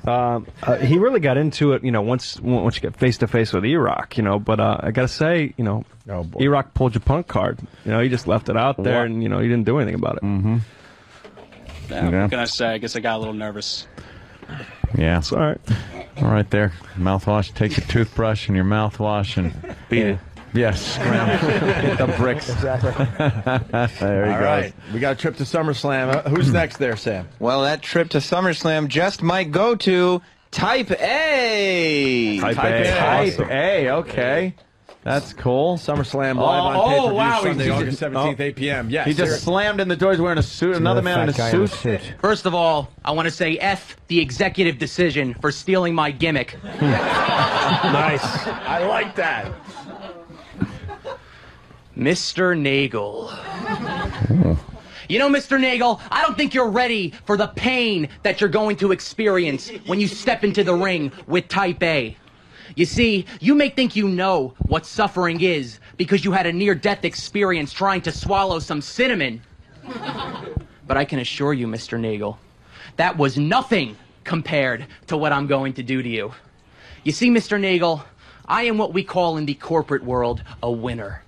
He really got into it, once you get face to face with E-Rock, but I gotta say, E-Rock pulled your punk card. He just left it out there, and he didn't do anything about it. Mm-hmm. Yeah, what can I say? I guess I got a little nervous. Yeah, it's all right. All right, there, mouthwash. Take your toothbrush and your mouthwash and beat it. Yes, hit the bricks. Exactly. There he All goes. right, we got a trip to SummerSlam. Who's next there, Sam? Well, that trip to SummerSlam just might go to Type A. Type A. Okay. That's cool. SummerSlam live on pay-per-view wow. Sunday, August 17th, 8 p.m. Yes. He just slammed in the door. He's wearing a suit. Another man in a suit. First of all, I want to say F the executive decision for stealing my gimmick. Nice. I like that. Mr. Nagel. Mr. Nagel, I don't think you're ready for the pain that you're going to experience when you step into the ring with Type A. You see, you may think you know what suffering is because you had a near-death experience trying to swallow some cinnamon. But I can assure you, Mr. Nagel, that was nothing compared to what I'm going to do to you. You see, Mr. Nagel, I am what we call in the corporate world a winner,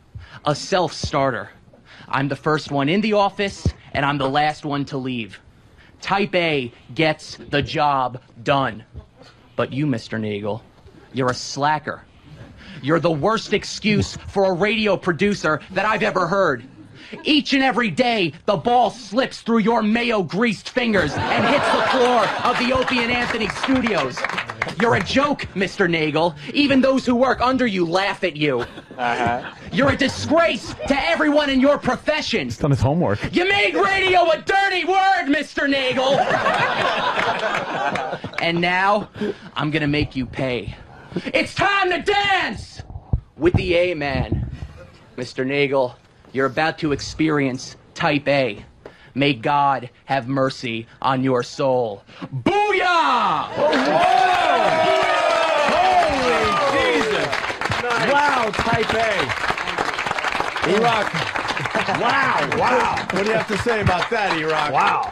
a self-starter. I'm the first one in the office, and I'm the last one to leave. Type A gets the job done. But you, Mr. Nagel, you're a slacker. You're the worst excuse for a radio producer that I've ever heard. Each and every day, the ball slips through your mayo-greased fingers and hits the floor of the Opie and Anthony studios. You're a joke, Mr. Nagel. Even those who work under you laugh at you. You're a disgrace to everyone in your profession. He's done his homework. You made radio a dirty word, Mr. Nagel. And now, I'm gonna make you pay. It's time to dance with the A-Man. Mr. Nagel, you're about to experience Type A. May God have mercy on your soul. Booyah! Holy Jesus! Nice. Wow, Type A. E-Rock. Wow. What do you have to say about that, E-Rock? Wow.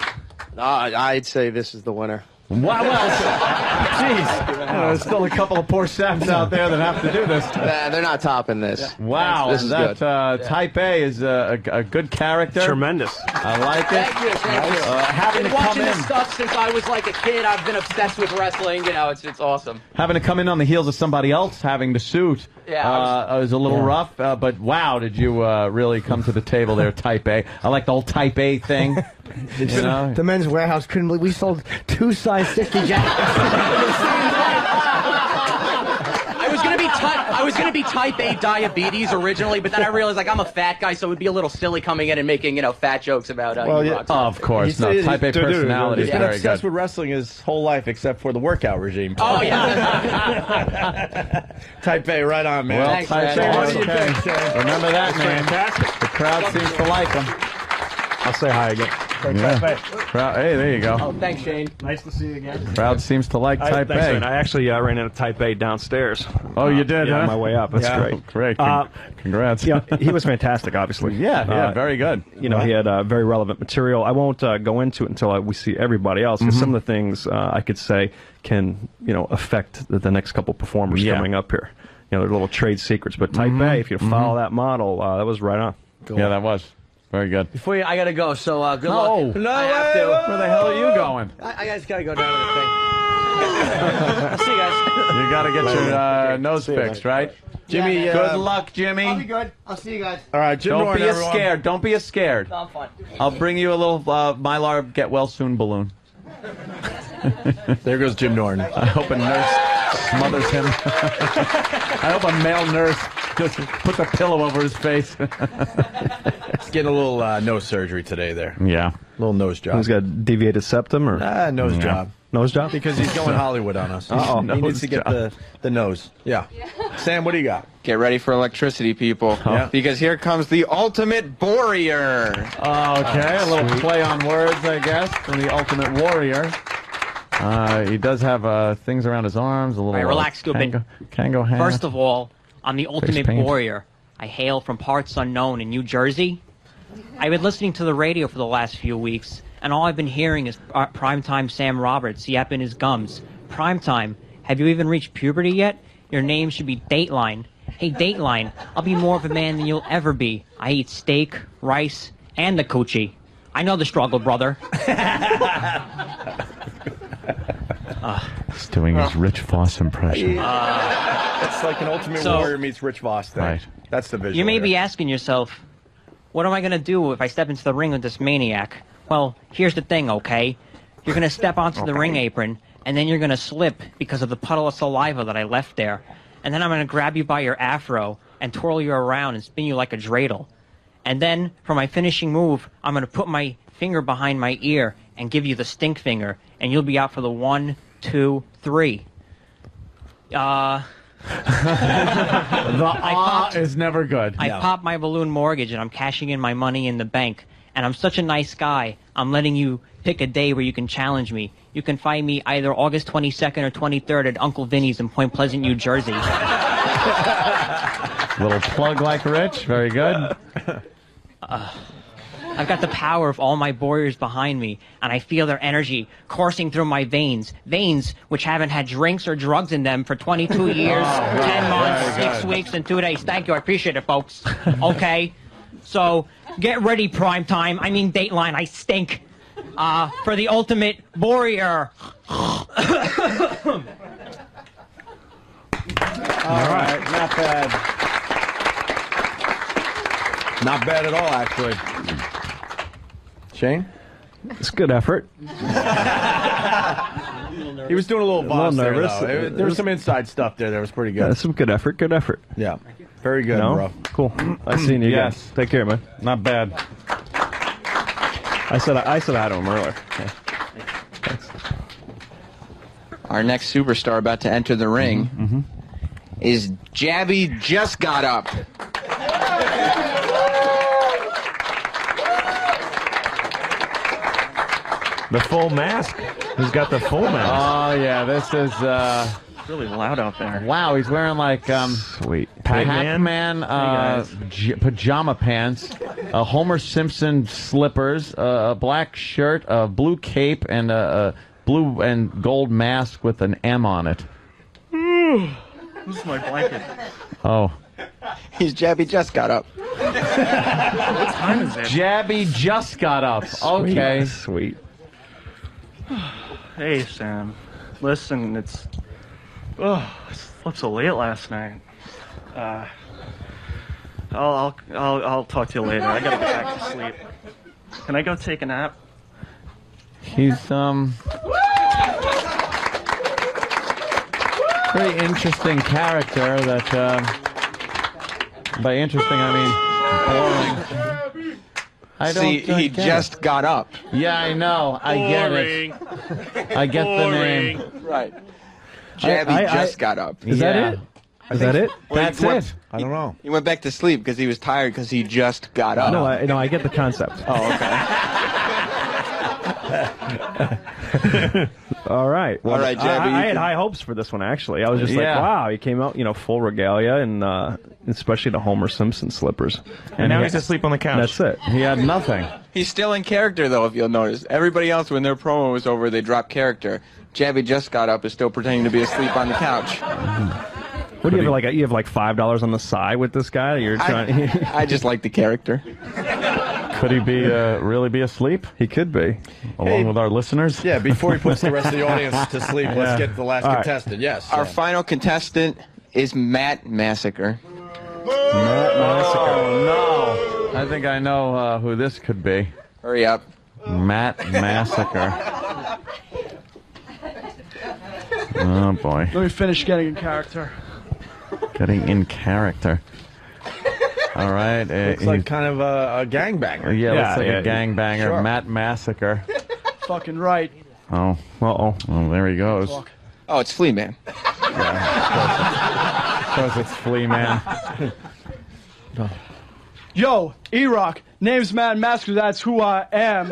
I'd say this is the winner. Wow, jeez. There's still a couple of poor saps out there that have to do this. They're not topping this. Wow, This is good. Type A is a good character. Tremendous. I like it. Thank you. Having I've to been come watching in. this stuff since I was like a kid. I've been obsessed with wrestling. It's awesome. Having to come in on the heels of somebody else having the suit was a little rough, but wow, did you really come to the table there, Type A. I like the whole Type A thing. The Men's Warehouse couldn't believe we sold 2 size 60 jackets. I was gonna be Type A diabetes originally, but then I realized I'm a fat guy, so it would be a little silly coming in and making fat jokes about. Of course, Type A personality is He's been very obsessed good. with wrestling his whole life, except for the workout regime. Oh yeah. Type A, right on, man. Well, Thanks, Type man. A, What do you okay. think, Shane? Remember that name. Fantastic. The crowd seems to like him. I'll say hi again. Yeah. Hey, there you go. Oh, thanks, Shane. Nice to see you again. Crowd seems to like Type Thanks, A. man. I actually ran into Type A downstairs. Oh, you did, yeah, huh? on my way up. That's great. Great. Congrats. Yeah, he was fantastic, obviously. Yeah, very good. He had very relevant material. I won't go into it until we see everybody else, because some of the things I could say can, affect the next couple performers coming up here. They're little trade secrets. But Type A, if you follow that model, that was right on. Yeah, that was. Very good. Before I gotta go, so good luck. No, I have to. Where the hell are you going? I just gotta go down to the thing. I'll see you guys. You got to get your nose fixed, right? Jimmy, good luck, Jimmy. I'll be good. I'll see you guys. All right, Jim Don't Norton, be everyone. scared. Don't be scared. No, I'm fine. I'll bring you a little Mylar get well soon balloon. There goes Jim Norton. I hope a nurse smothers him. I hope a male nurse just puts a pillow over his face. He's getting a little nose surgery today there. Yeah. Little nose job. He's got a deviated septum, or Nose job. Nose job? Because he's going Hollywood on us. Uh-oh. He needs to get the nose. Yeah. Sam, what do you got? Get ready for electricity, people. Yeah. Because here comes the ultimate warrior. Okay, a little play on words, I guess, from the Ultimate Warrior. He does have things around his arms, a little. All right, relax, Scoobin. Kango hand. First of all, I'm the ultimate paint. warrior. I hail from parts unknown in New Jersey. I've been listening to the radio for the last few weeks, and all I've been hearing is Primetime Sam Roberts yapping his gums. Primetime, have you even reached puberty yet? Your name should be Dateline. Hey, Dateline, I'll be more of a man than you'll ever be. I eat steak, rice, and the coochie. I know the struggle, brother. He's doing his Rich Voss impression. It's like an Ultimate Warrior meets Rich Voss thing. Right. That's the visual. You may here. be asking yourself, what am I going to do if I step into the ring with this maniac? Well, here's the thing, okay? You're going to step onto the ring apron, and then you're going to slip because of the puddle of saliva that I left there. And then I'm going to grab you by your afro and twirl you around and spin you like a dreidel. And then, for my finishing move, I'm going to put my finger behind my ear and give you the stink finger, and you'll be out for the 1, 2, 3. The is never good. I popped my balloon mortgage, and I'm cashing in my money in the bank. And I'm such a nice guy, I'm letting you pick a day where you can challenge me. You can find me either August 22nd or 23rd at Uncle Vinny's in Point Pleasant, New Jersey. Little plug like Rich. Very good. I've got the power of all my warriors behind me, and I feel their energy coursing through my veins. Veins which haven't had drinks or drugs in them for 22 years, 10 months, 6 weeks, and 2 days. Thank you. I appreciate it, folks. Okay? So, get ready, Primetime. I mean, Dateline. I stink. For the ultimate warrior. All right. Not bad. Not bad at all, actually. Shane? It's good effort. He was doing a little boss there, nervous. though. There was some inside stuff there that was pretty good. Yeah, some good effort. Good effort. Yeah. Very good, No? bro. Cool. I've seen you. Yes. Guys. Take care, man. Not bad. I said hi to him earlier. Yeah. Thanks. Our next superstar about to enter the ring is Jabby Just Got Up. The full mask. He's got the full mask. Oh, yeah. This is... It's really loud out there. Wow, he's wearing like Sweet. Pac-Man pajama pants, Homer Simpson slippers, a black shirt, a blue cape, and a blue and gold mask with an M on it. This is my blanket. Oh. He's Jabby Just Got Up. What time is it? Jabby just got up. Okay. Sweet. Hey, Sam. Listen, it's... Oh, I slept so late last night. I'll talk to you later. I gotta get back to sleep. Can I go take a nap? He's very interesting character that by interesting I mean boring. I don't See, he get just it. got up. Yeah, I know. I get it. I get the name. Right. Jabby just got up. Is that it? Is that it? That's it. I don't know. He went back to sleep because he was tired because he just got up. No, I get the concept. Oh, okay. All right. Well, All right, Jabby. I had high hopes for this one, actually. I was just like, wow, he came out, full regalia, and especially the Homer Simpson slippers. And now he's asleep on the couch. That's it. He had nothing. He's still in character, though, if you'll notice. Everybody else, when their promo was over, they dropped character. Jabby just got up, is still pretending to be asleep on the couch. What do you have, you have like $5 on the side with this guy? You're trying. I just like the character. Could he be really be asleep? He could be, along with our listeners. Yeah, before he puts the rest of the audience to sleep, let's get the last contestant. Yes. Our final contestant is Matt Massacre. Matt Massacre. Oh, no. I think I know who this could be. Hurry up. Matt Massacre. Oh, boy. Let me finish getting in character. Getting in character. All right. Looks like kind of a gangbanger. Yeah, looks like a gangbanger. Sure. Matt Massacre. Fucking right. Oh. Uh-oh. Oh, there he goes. Oh, it's Flea Man. Of course it's Flea Man. Yo, E-Rock, name's Mad Masker, that's who I am.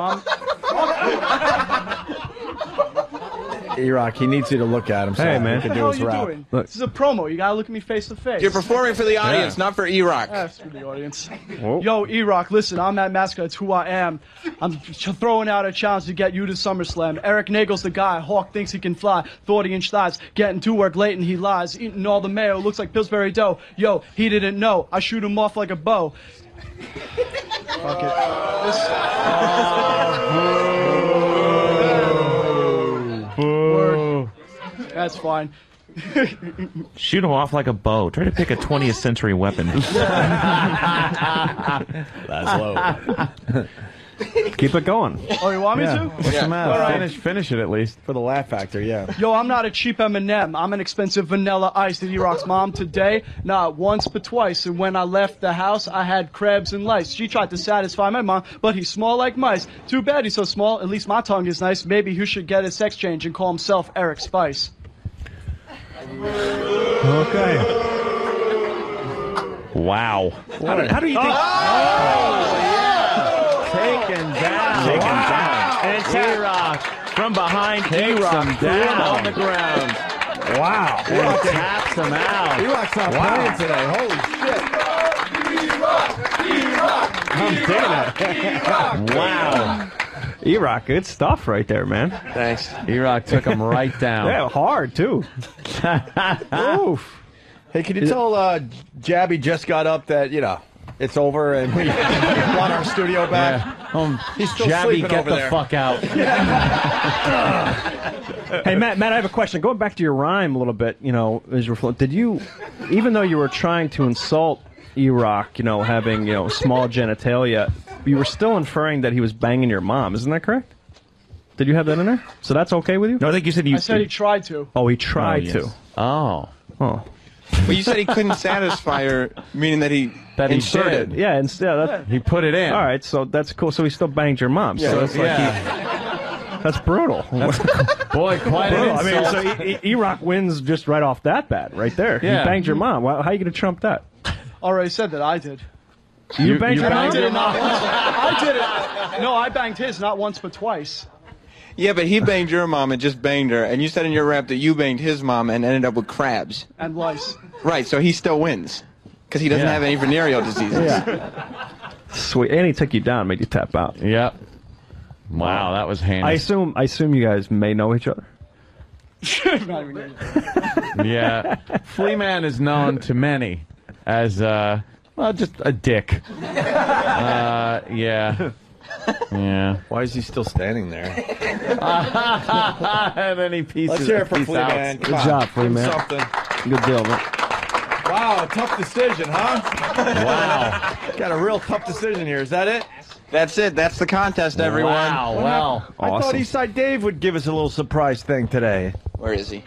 E-Rock, he needs you to look at him. So Hey, he man. can What the do hell his are you rap. doing? This is a promo. You gotta look at me face to face. You're performing for the audience, not for E-Rock. That's for the audience. Whoa. Yo, E-Rock, listen, I'm Mad Masker, that's who I am. I'm throwing out a challenge to get you to SummerSlam. Eric Nagel's the guy. Hawk thinks he can fly. 40-inch thighs. Getting to work late and he lies. Eating all the mayo. Looks like Pillsbury dough. Yo, he didn't know. I shoot him off like a bow. Fuck it. Word. That's fine. Shoot him off like a bow. Try to pick a 20th century weapon. That's low. Keep it going. Oh, you want me to? What's the matter? All right. Finish it at least. For the laugh factor, yeah. Yo, I'm not a cheap M&M. I'm an expensive vanilla ice. Did E-Rock's mom today? Not once but twice. And when I left the house, I had crabs and lice. She tried to satisfy my mom, but he's small like mice. Too bad he's so small. At least my tongue is nice. Maybe he should get a sex change and call himself Eric Spice. Okay. Wow. How do you think? Taken down. And it's E-Rock from behind. E-Rock down on the ground. Wow. E-Rock taps him out. E-Rock's not playing today. Holy shit. I'm digging it. Wow. E-Rock, good stuff right there, man. Thanks. E-Rock took him right down. Yeah, hard, too. Oof. Hey, can you tell Jabby just got up that, you know, it's over and we want our studio back? Yeah. He's still Jabby, sleeping get over the there. fuck out. Hey, Matt, I have a question. Going back to your rhyme a little bit, you know, as you're did you, even though you were trying to insult E-Rock, you know, having, you know, small genitalia, you were still inferring that he was banging your mom. Isn't that correct? Did you have that in there? So that's okay with you? No, I think you said you... I said he tried to. Oh, he tried yes. to. Oh. Oh. But you said he couldn't satisfy her, meaning that he inserted. Yeah, instead he put it in. All right, so that's cool. So he still banged your mom. Yeah, so it's like that's brutal. Boy, quite an I mean, insult. so E-Rock wins just right off that bat, right there. Yeah. He banged your mom. How are you going to trump that? Already said that I did. You banged your mom? I did it not once. I did it. No, I banged his not once but twice. Yeah, but he banged your mom and just banged her, and you said in your rap that you banged his mom and ended up with crabs. And lice. Right, so he still wins. Because he doesn't have any venereal diseases. Yeah. Sweet. And he took you down, made you tap out. Yep. Wow, that was handy. I assume you guys may know each other. Yeah. Flea Man is known to many as, well, just a dick. Yeah. Yeah. Why is he still standing there? And then he pieces. Let's hear it for peace Flea out. Man. Good job, Flea Give him Man. something. Good deal, man. Wow, a tough decision, huh? Wow. Got a real tough decision here. Is that it? That's it. That's the contest, everyone. Wow, well. I thought Eastside Dave would give us a little surprise thing today. Where is he?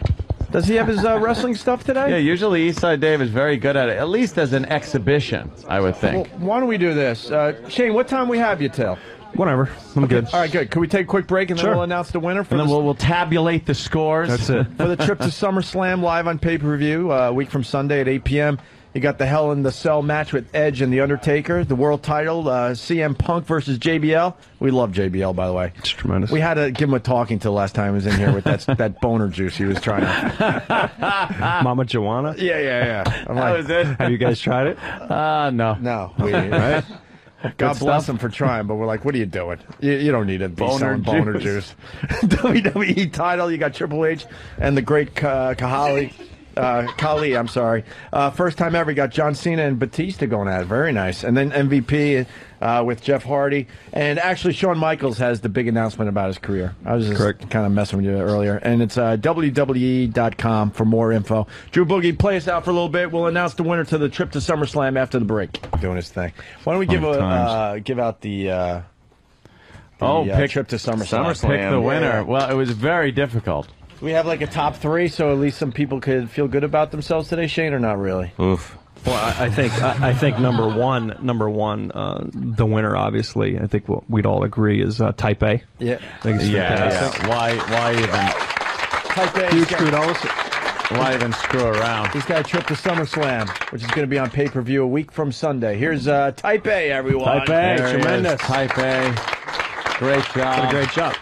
Does he have his wrestling stuff today? Yeah, usually Eastside Dave is very good at it, at least as an exhibition, I would think. Well, why don't we do this? Shane, what time we have you till? Whatever. I'm good. All right, good. Can we take a quick break and then Sure. we'll announce the winner? For And then the, we'll tabulate the scores. That's it. for the trip to SummerSlam live on pay-per-view, a week from Sunday at 8 p.m. You got the Hell in the Cell match with Edge and The Undertaker, the world title, CM Punk versus JBL. We love JBL, by the way. It's tremendous. We had to give him a talking to last time he was in here with that boner juice he was trying to. Mama Joanna? Yeah. I'm That was it. Have you guys tried it? No. No, right? God bless him for trying, but we're like, what are you doing? You don't need to be selling boner juice. WWE title, you got Triple H and the great Khali. I'm sorry. First time ever, you got John Cena and Batista going at it. Very nice. And then MVP with Jeff Hardy. And actually, Shawn Michaels has the big announcement about his career. I was just kind of messing with you earlier. And it's WWE.com for more info. Dru Boogie, play us out for a little bit. We'll announce the winner to the trip to SummerSlam after the break. Doing his thing. Why don't we give out the trip to SummerSlam? Pick the winner. Well, it was very difficult. We have like a top three, so at least some people could feel good about themselves today, Shane, or not really? Oof. Well, I think number one, the winner, obviously, I think we'd all agree is Type A. Yeah. I think it's fantastic. Why even? Type A. Huge kudos. Why even screw around? He's got a trip to Summerslam, which is going to be on pay-per-view a week from Sunday. Here's Type A, everyone. Type A, tremendous. Type A, great job. Did a great job.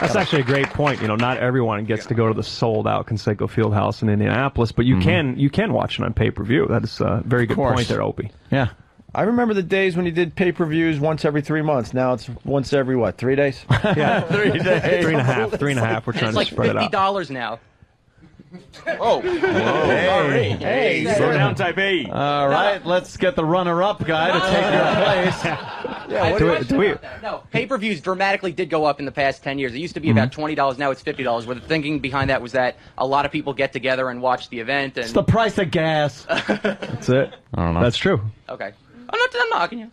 That's actually a great point. You know, not everyone gets to go to the sold-out Conseco Fieldhouse in Indianapolis, but you can watch it on pay-per-view. That is a very good point there, Opie. Yeah. I remember the days when you did pay-per-views once every 3 months. Now it's once every, what, 3 days? Yeah. 3 days. 3.5. 3.5. We're trying to spread it out. It's like $50 now. Oh. Hey. Slow down, Type A. All right, let's get the runner-up guy to take your place. No, pay-per-views dramatically did go up in the past 10 years. It used to be about $20, now it's $50. Where the thinking behind that was that a lot of people get together and watch the event. And It's the price of gas. That's it. I don't know. That's true. Okay. I'm knocking you.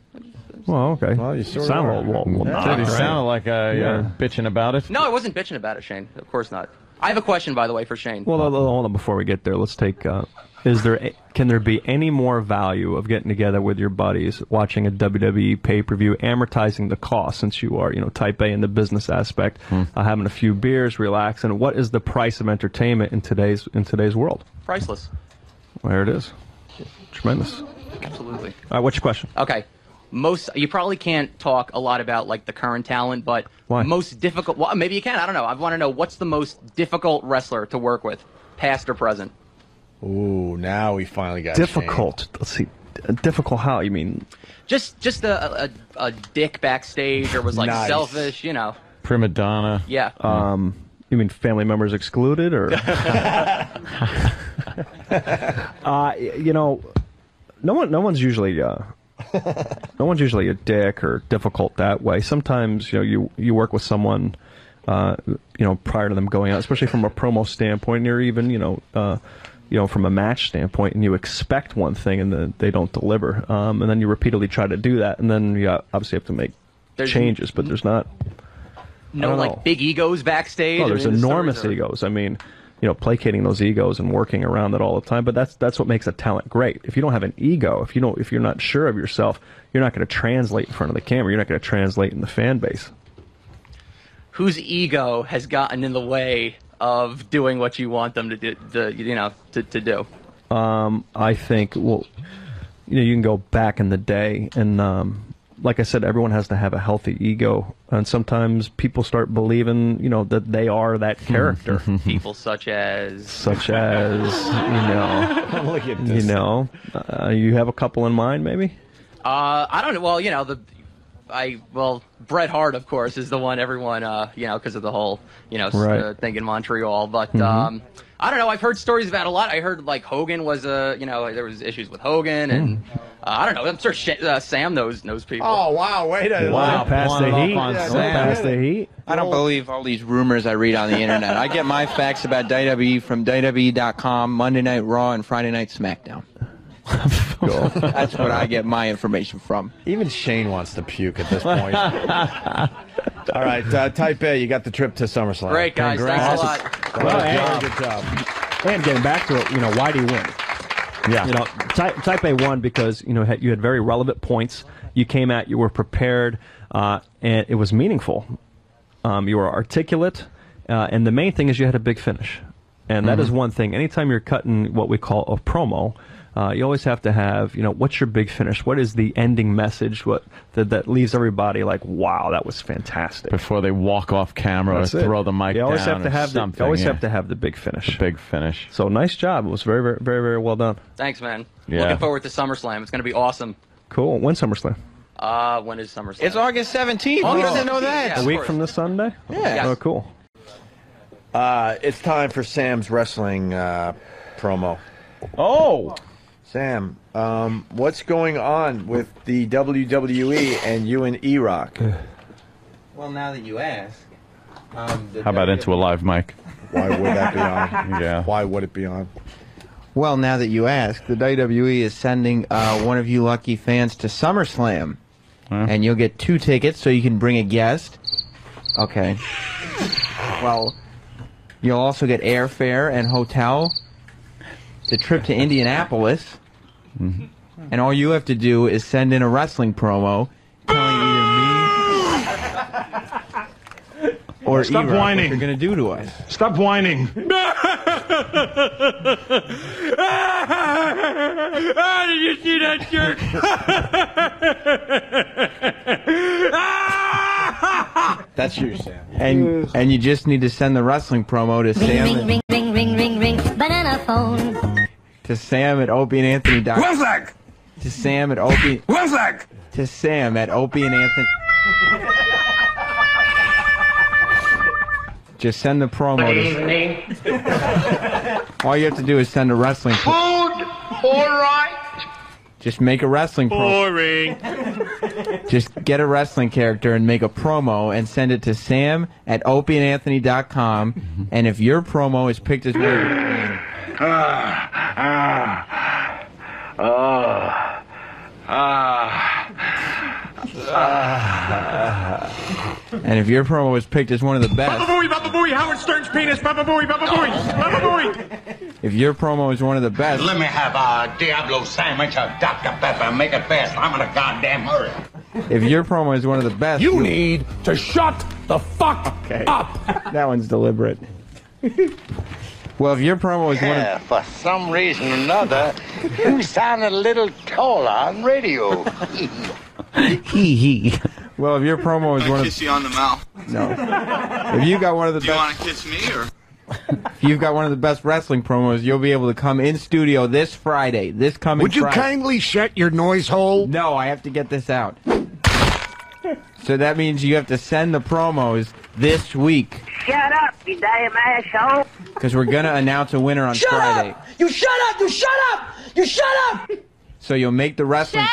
Well, okay. Well, you sort sound of a little Did he sound like you're bitching about it? No, I wasn't bitching about it, Shane. Of course not. I have a question, by the way, for Shane. Well, hold on. Before we get there, let's take. Can there be any more value of getting together with your buddies, watching a WWE pay-per-view, amortizing the cost, since you are, Type A in the business aspect, having a few beers, relaxing? What is the price of entertainment in today's world? Priceless. Well, there it is. Tremendous. Absolutely. All right, what's your question? Okay. You probably can't talk a lot about like the current talent, but Why? most difficult. Well, maybe you can. I don't know. I want to know what's the most difficult wrestler to work with, past or present. Ooh, now we finally got difficult. Let's see. Difficult how? You mean? Just a dick backstage, or was like Nice. selfish, Prima donna. Yeah. You mean family members excluded, or? No one's usually. No one's usually a dick or difficult that way. Sometimes, you work with someone, prior to them going out, especially from a promo standpoint, or even, from a match standpoint, and you expect one thing and then they don't deliver. And then you repeatedly try to do that, and then you obviously have to make changes, but there's not. No, like big egos backstage. Oh, there's enormous egos. I mean, placating those egos and working around it all the time. But that's what makes a talent great. If you don't have an ego, if you're not sure of yourself, you're not going to translate in front of the camera. You're not going to translate in the fan base. Whose ego has gotten in the way of doing what you want them to do? To do. I think. Well, you can go back in the day, and like I said, everyone has to have a healthy ego, and sometimes people start believing, that they are that character. People such as Look at this. You have a couple in mind, maybe? I don't know. Well, Bret Hart, of course, is the one everyone, because of the whole, Right. thing in Montreal. But I don't know. I've heard stories about a lot. I heard like Hogan was, there was issues with Hogan, and I don't know. I'm sure Sam knows people. Oh wow! Pass the heat. Pass the heat. I don't believe all these rumors I read on the internet. I get my facts about WWE from WWE.com, Monday Night Raw, and Friday Night SmackDown. That's what I get my information from. Even Shane wants to puke at this point. All right, Type A, you got the trip to SummerSlam. Great, guys. Thanks a lot. Good job. And getting back to it, why do you win? Yeah. Type A won because, you had very relevant points. You came out, you were prepared, and it was meaningful. You were articulate, and the main thing is you had a big finish. And that is one thing. Anytime you're cutting what we call a promo, you always have to have, what's your big finish? What is the ending message? What that leaves everybody like, wow, that was fantastic. Before they walk off camera or throw the mic down. You always have to have something. You always have to have the big finish. The big finish. So nice job. It was very, very, very, very well done. Thanks, man. Yeah. Looking forward to SummerSlam. It's going to be awesome. Cool. When's SummerSlam? When is SummerSlam? It's August 17th. Who doesn't know that? A week from this Sunday? Yeah. Oh, cool. It's time for Sam's wrestling promo. Oh! Sam, what's going on with the WWE and you and E-Rock? Well, now that you ask. How about into a live mic? Why would that be on? Yeah. Why would it be on? Well, now that you ask, the WWE is sending one of you lucky fans to SummerSlam. And you'll get 2 tickets so you can bring a guest. Okay. Well, you'll also get airfare and hotel. The trip to Indianapolis. And all you have to do is send in a wrestling promo telling either me or Stop E-Rock whining. what you're going to do to us. Stop whining. Did you see that jerk? That's you, Sam. And you just need to send the wrestling promo to Sam. Ring, ring, ring, ring, ring, banana phone. To Sam at OpieandAnthony.com. One sec. To Sam at Opie. One sec. To Sam at Opie and Anthony. Just send the promo. All you have to do is send a wrestling. Food, all right. Just make a wrestling promo. Boring. Just get a wrestling character and make a promo and send it to Sam at OpieandAnthony.com. And if your promo is picked as one. And if your promo was picked as one of the best. Baba Booey, Howard Stern's penis. Baba Booey, Baba Booey, Baba Booey. If your promo is one of the best. Let me have a Diablo sandwich of Dr. Pepper. Make it fast. I'm in a goddamn hurry. If your promo is one of the best. You need to shut the fuck up. That one's deliberate. Well, if your promo is one of. For some reason or another, you sounded a little taller on radio. Hee. Well, if your promo is one of. Kiss you on the mouth. No. If you got one of the Do you best. want to kiss me or? If you've got one of the best wrestling promos, you'll be able to come in studio this Friday. This coming Would you Friday. kindly shut your noise hole? No, I have to get this out. So that means you have to send the promos this week. Shut up, you damn asshole. Because we're going to announce a winner on Friday. You shut up! You shut up! You shut up! So you'll make the wrestling.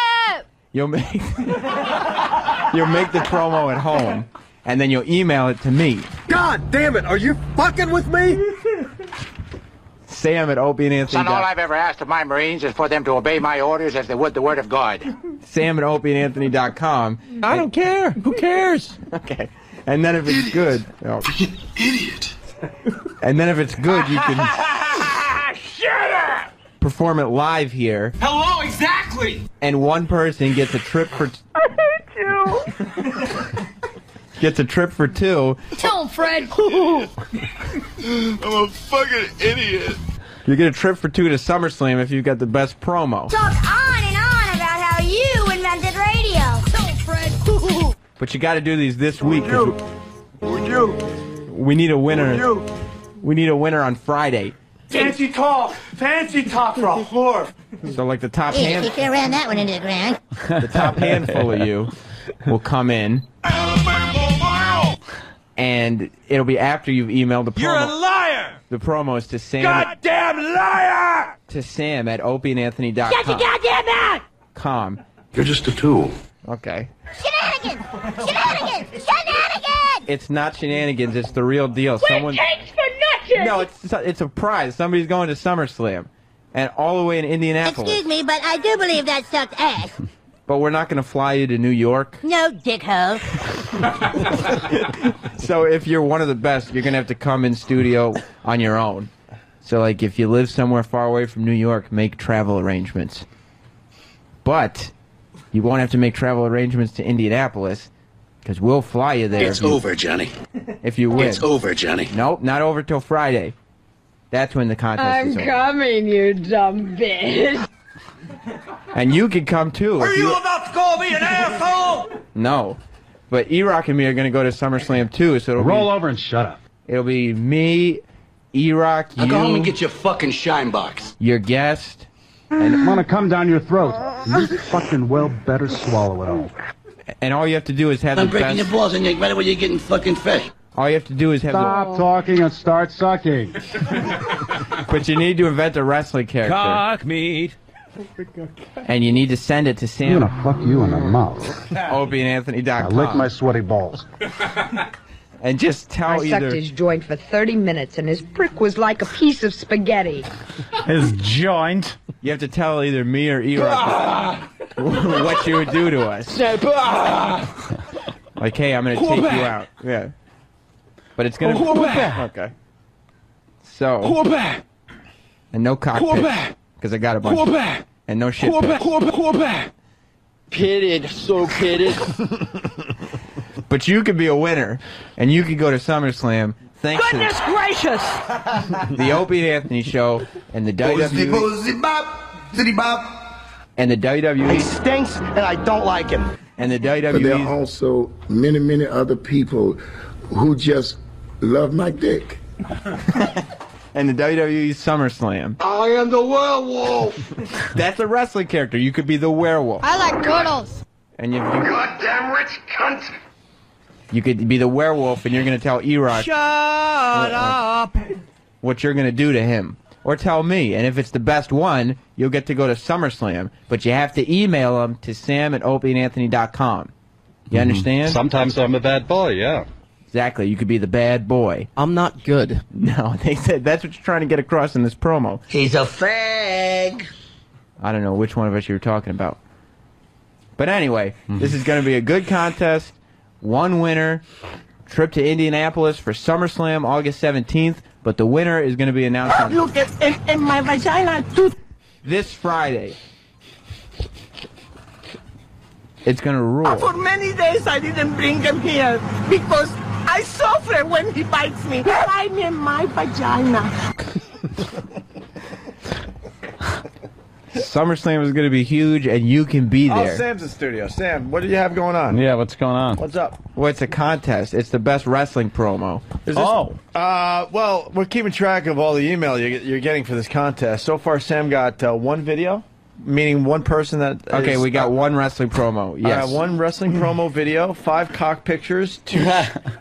You'll make you'll make the promo at home, and then you'll email it to me. God damn it! Are you fucking with me? Sam at OpieandAnthony. Son, all I've ever asked of my Marines is for them to obey my orders as they would the word of God. Sam at OpieandAnthony.com. I don't care. Who cares? Okay. And then if it's good. Oh. Idiot. And then if it's good, you can Shut up! perform it live here. Hello, exactly. And one person gets a trip for. I hate you. Gets a trip for two. Tell him, Fred. I'm a fucking idiot. You get a trip for two to SummerSlam if you've got the best promo. Talk on and on about how you invented radio. Tell him, Fred. But you got to do these this week. We need a winner. We need a winner on Friday. Fancy talk for a whore. So like the top Yeah, you hand, can ram that one into the ground. the top handful of you will come in, and it'll be after you've emailed the promo. You're a liar! The promos to Sam. Goddamn liar! To Sam at OpieandAnthony.com. Shut your goddamn mouth! You're just a tool. Okay. Shenanigans! Shenanigans! Shenanigans! It's not shenanigans. It's the real deal. Takes for nothing! No, it's a prize. Somebody's going to SummerSlam, and all the way in Indianapolis. Excuse me, but I do believe that sucked ass. But we're not going to fly you to New York. No, dickhole. So if you're one of the best, you're going to have to come in studio on your own. So like if you live somewhere far away from New York, make travel arrangements. But you won't have to make travel arrangements to Indianapolis because we'll fly you there. It's over, Johnny. If you win. It's over, Johnny. Nope, not over till Friday. That's when the contest is over. coming, you dumb bitch. And you can come too. Are if you about to call me an asshole? No. But E-Rock and me are going to go to SummerSlam too, so it'll Roll be, over and shut up. It'll be me, E-Rock, you, Go home and get your fucking shine box. your guest, I'm gonna come down your throat. You fucking well better swallow it all. and all you have to do is have I'm the breaking best. your balls and you're right away you're getting fucking fish. All you have to do is have Stop talking and start sucking. But you need to invent a wrestling character. Cock meat. And you need to send it to I'm Sam. gonna fuck you in the mouth. OpieandAnthony.com. Now lick my sweaty balls. And just tell I sucked either. his joint for 30 minutes, and his prick was like a piece of spaghetti. His joint. You have to tell either me or E-Rock what you would do to us. Like, hey, I'm going to take you out. Yeah. But it's going to... Okay. So... And no cockpit. Because I got a bunch. And no shit. Pitted, so pitted. But you could be a winner, and you could go to SummerSlam thanks Goodness gracious! to the Opie and Anthony show and the WWE. And the WWE. He stinks, and I don't like him. And the But there are WWE. also many, many other people who just love my dick. And the WWE SummerSlam. I am the werewolf. That's a wrestling character. You could be the werewolf. I like turtles. And you Goddamn rich cunt. You could be the werewolf, and you're going to tell E-Rock Shut up! what you're going to do to him. Or tell me. And if it's the best one, you'll get to go to SummerSlam. But you have to email them to sam@opieandanthony.com. You understand? Sometimes I'm a bad boy, yeah. Exactly. You could be the bad boy. I'm not good. No, they said that's what you're trying to get across in this promo. He's a fag. I don't know which one of us you were talking about. But anyway, this is going to be a good contest. One winner. Trip to Indianapolis for SummerSlam August 17th. But the winner is going to be announced on Look at in my vagina too. this Friday. It's going to rule. For many days I didn't bring him here because I suffer when he bites me. I'm in my vagina. SummerSlam is going to be huge, and you can be there. Oh, Sam's in studio. Sam, what do you have going on? Yeah, what's going on? What's up? Well, it's a contest. It's the best wrestling promo. Well, we're keeping track of all the email you're getting for this contest. So far, Sam got one video, meaning one person that. Okay, we got one wrestling promo. Yes, one wrestling promo video, 5 cock pictures,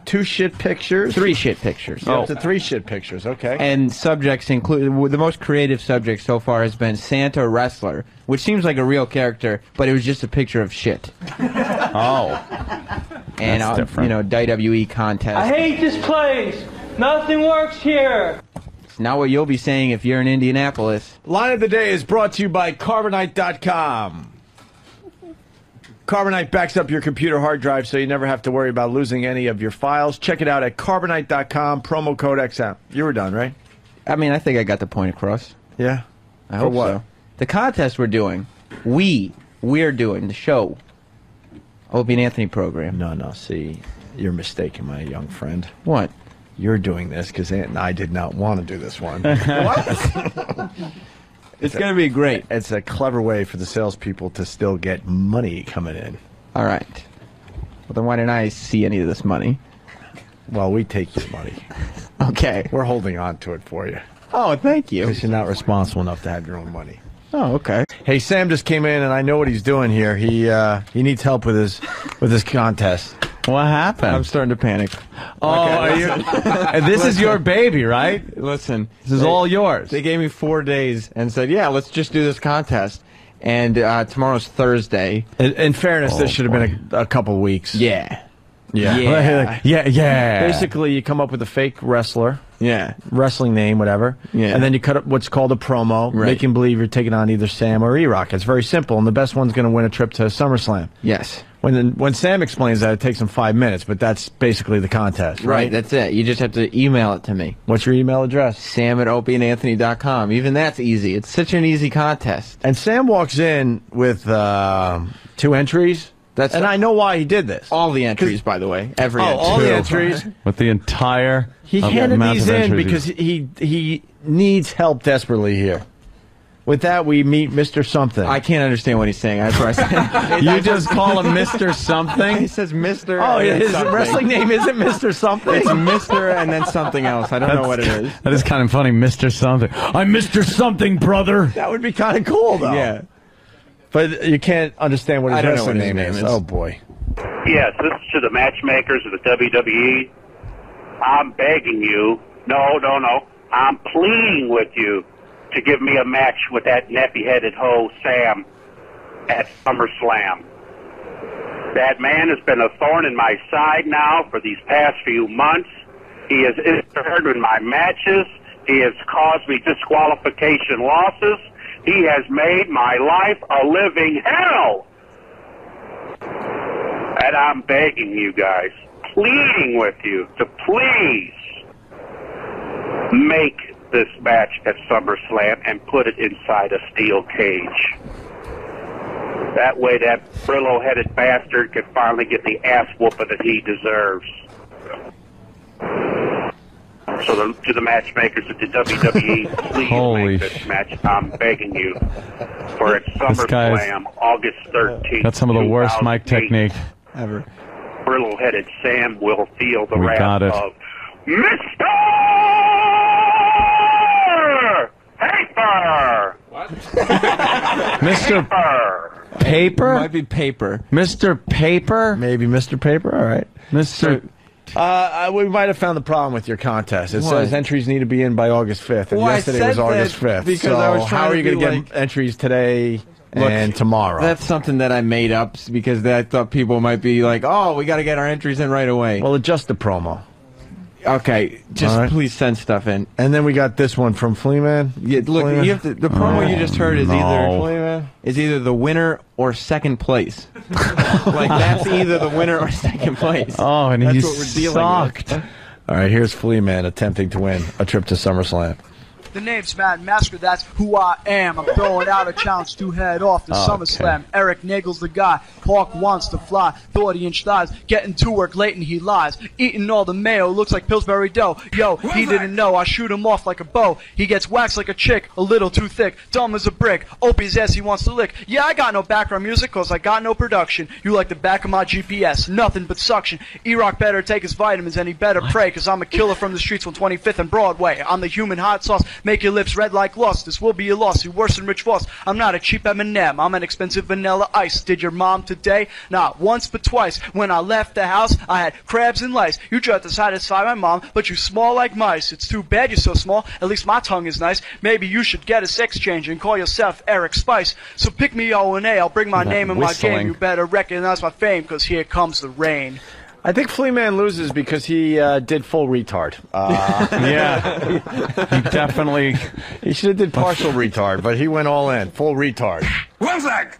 two shit pictures, 3 shit pictures. Up to 3 shit pictures. Okay. And subjects include the most creative subject so far has been Santa Wrestler, which seems like a real character, but it was just a picture of shit. And you know, WWE Contest. I hate this place. Nothing works here. It's not what you'll be saying if you're in Indianapolis. Line of the day is brought to you by Carbonite.com. Carbonite backs up your computer hard drive so you never have to worry about losing any of your files. Check it out at Carbonite.com, promo code XM. You were done, right? I mean, I think I got the point across. Yeah? I hope what? so. The contest we're doing, we're doing the show. Opie and Anthony program. No, see, you're mistaken, my young friend. What? You're doing this because Ant and I did not want to do this one. What? It's going to be great. It's a clever way for the salespeople to still get money coming in. All right. Well, then why didn't I see any of this money? Well, we take your money. Okay. We're holding on to it for you. Oh, thank you. Because you're not responsible enough to have your own money. Oh, okay. Hey, Sam just came in, and I know what he's doing here. He needs help with his contest. What happened? I'm starting to panic. Oh, Okay, this is your baby, right? Listen, this is all yours. They gave me 4 days and said, yeah, let's just do this contest. And tomorrow's Thursday. In fairness, this should have been a couple weeks. Yeah. Yeah. Basically, you come up with a fake wrestler. Yeah. Wrestling name, whatever. Yeah. And then you cut up what's called a promo, Right. making believe you're taking on either Sam or E-Rock. It's very simple, and the best one's going to win a trip to SummerSlam. Yes. When Sam explains that, it takes him 5 minutes, but that's basically the contest, right? That's it. You just have to email it to me. What's your email address? Sam@opieandanthony.com. Even that's easy. It's such an easy contest. And Sam walks in with 2 entries. And I know why he did this. All the entries, by the way. Every entry. All the entries. With the entire He handed these in because he needs help desperately here. With that, we meet Mr. Something. I can't understand what he's saying. That's why I said. You just call him Mr. Something? He says Mr. Oh, and then his something. wrestling name isn't Mr. Something. It's Mr. and then something else. I don't know what it is. That is kind of funny, Mr. Something. I'm Mr. Something, brother. That would be kind of cool, though. Yeah. But you can't understand what his I don't know wrestling what his name name is. is. Oh, boy. Yes, this is to the matchmakers of the WWE. I'm begging you, no, I'm pleading with you to give me a match with that nappy-headed hoe, Sam, at SummerSlam. That man has been a thorn in my side now for these past few months. He has interfered in my matches. He has caused me disqualification losses. He has made my life a living hell. And I'm begging you guys, pleading with you to please make this match at SummerSlam and put it inside a steel cage. That way that Brillo-headed bastard can finally get the ass whooping that he deserves. So to the matchmakers at the WWE, please make this match. I'm begging you. For its SummerSlam, August 13th. That's some of the worst mic technique ever. Brillo-headed Sam will feel the We wrath got it. of Mr. Paper! What? Mr. Paper? Might be Paper. Mr. Paper? Maybe Mr. Paper. All right. Mr. We might have found the problem with your contest. It What? says entries need to be in by August 5th, and Well, I yesterday was said August that 5th. because so I was trying how are to you going be to like- get entries today and tomorrow? That's something that I made up because I thought people might be like, oh, we got to get our entries in right away. Well, adjust the promo. Okay, just All right. please send stuff in. And then we got this one from Fleaman. Yeah, look, Fleaman? you have to, the promo you just heard is either the winner or second place. Like that's either the winner or second place. Oh, and that's he what we're dealing sucked. with. All right, here's Fleaman attempting to win a trip to SummerSlam. The name's Matt Masker, that's who I am. I'm throwing out a challenge to head off to SummerSlam. Eric Nagel's the guy. Hawk wants to fly. 30-inch thighs. Getting to work late and he lies. Eating all the mayo. Looks like Pillsbury dough. Yo, he didn't know. I shoot him off like a bow. He gets waxed like a chick. A little too thick. Dumb as a brick. Opie's ass he wants to lick. Yeah, I got no background music cause I got no production. You like the back of my GPS. Nothing but suction. E-Rock better take his vitamins and he better pray cause I'm a killer from the streets on 25th and Broadway. I'm the human hot sauce. Make your lips red like lost. This will be a loss. You worse than Rich Voss. I'm not a cheap M&M. I'm an expensive vanilla ice. Did your mom today? Not once but twice. When I left the house, I had crabs and lice. You tried to satisfy my mom, but you small like mice. It's too bad you're so small. At least my tongue is nice. Maybe you should get a sex change and call yourself Eric Spice. So pick me O&A. I'll bring my name and my game. You better recognize my fame, cause here comes the rain. I think Fleaman loses because he did full retard. Yeah, he definitely. He should have did partial retard, but he went all in, full retard. One sec.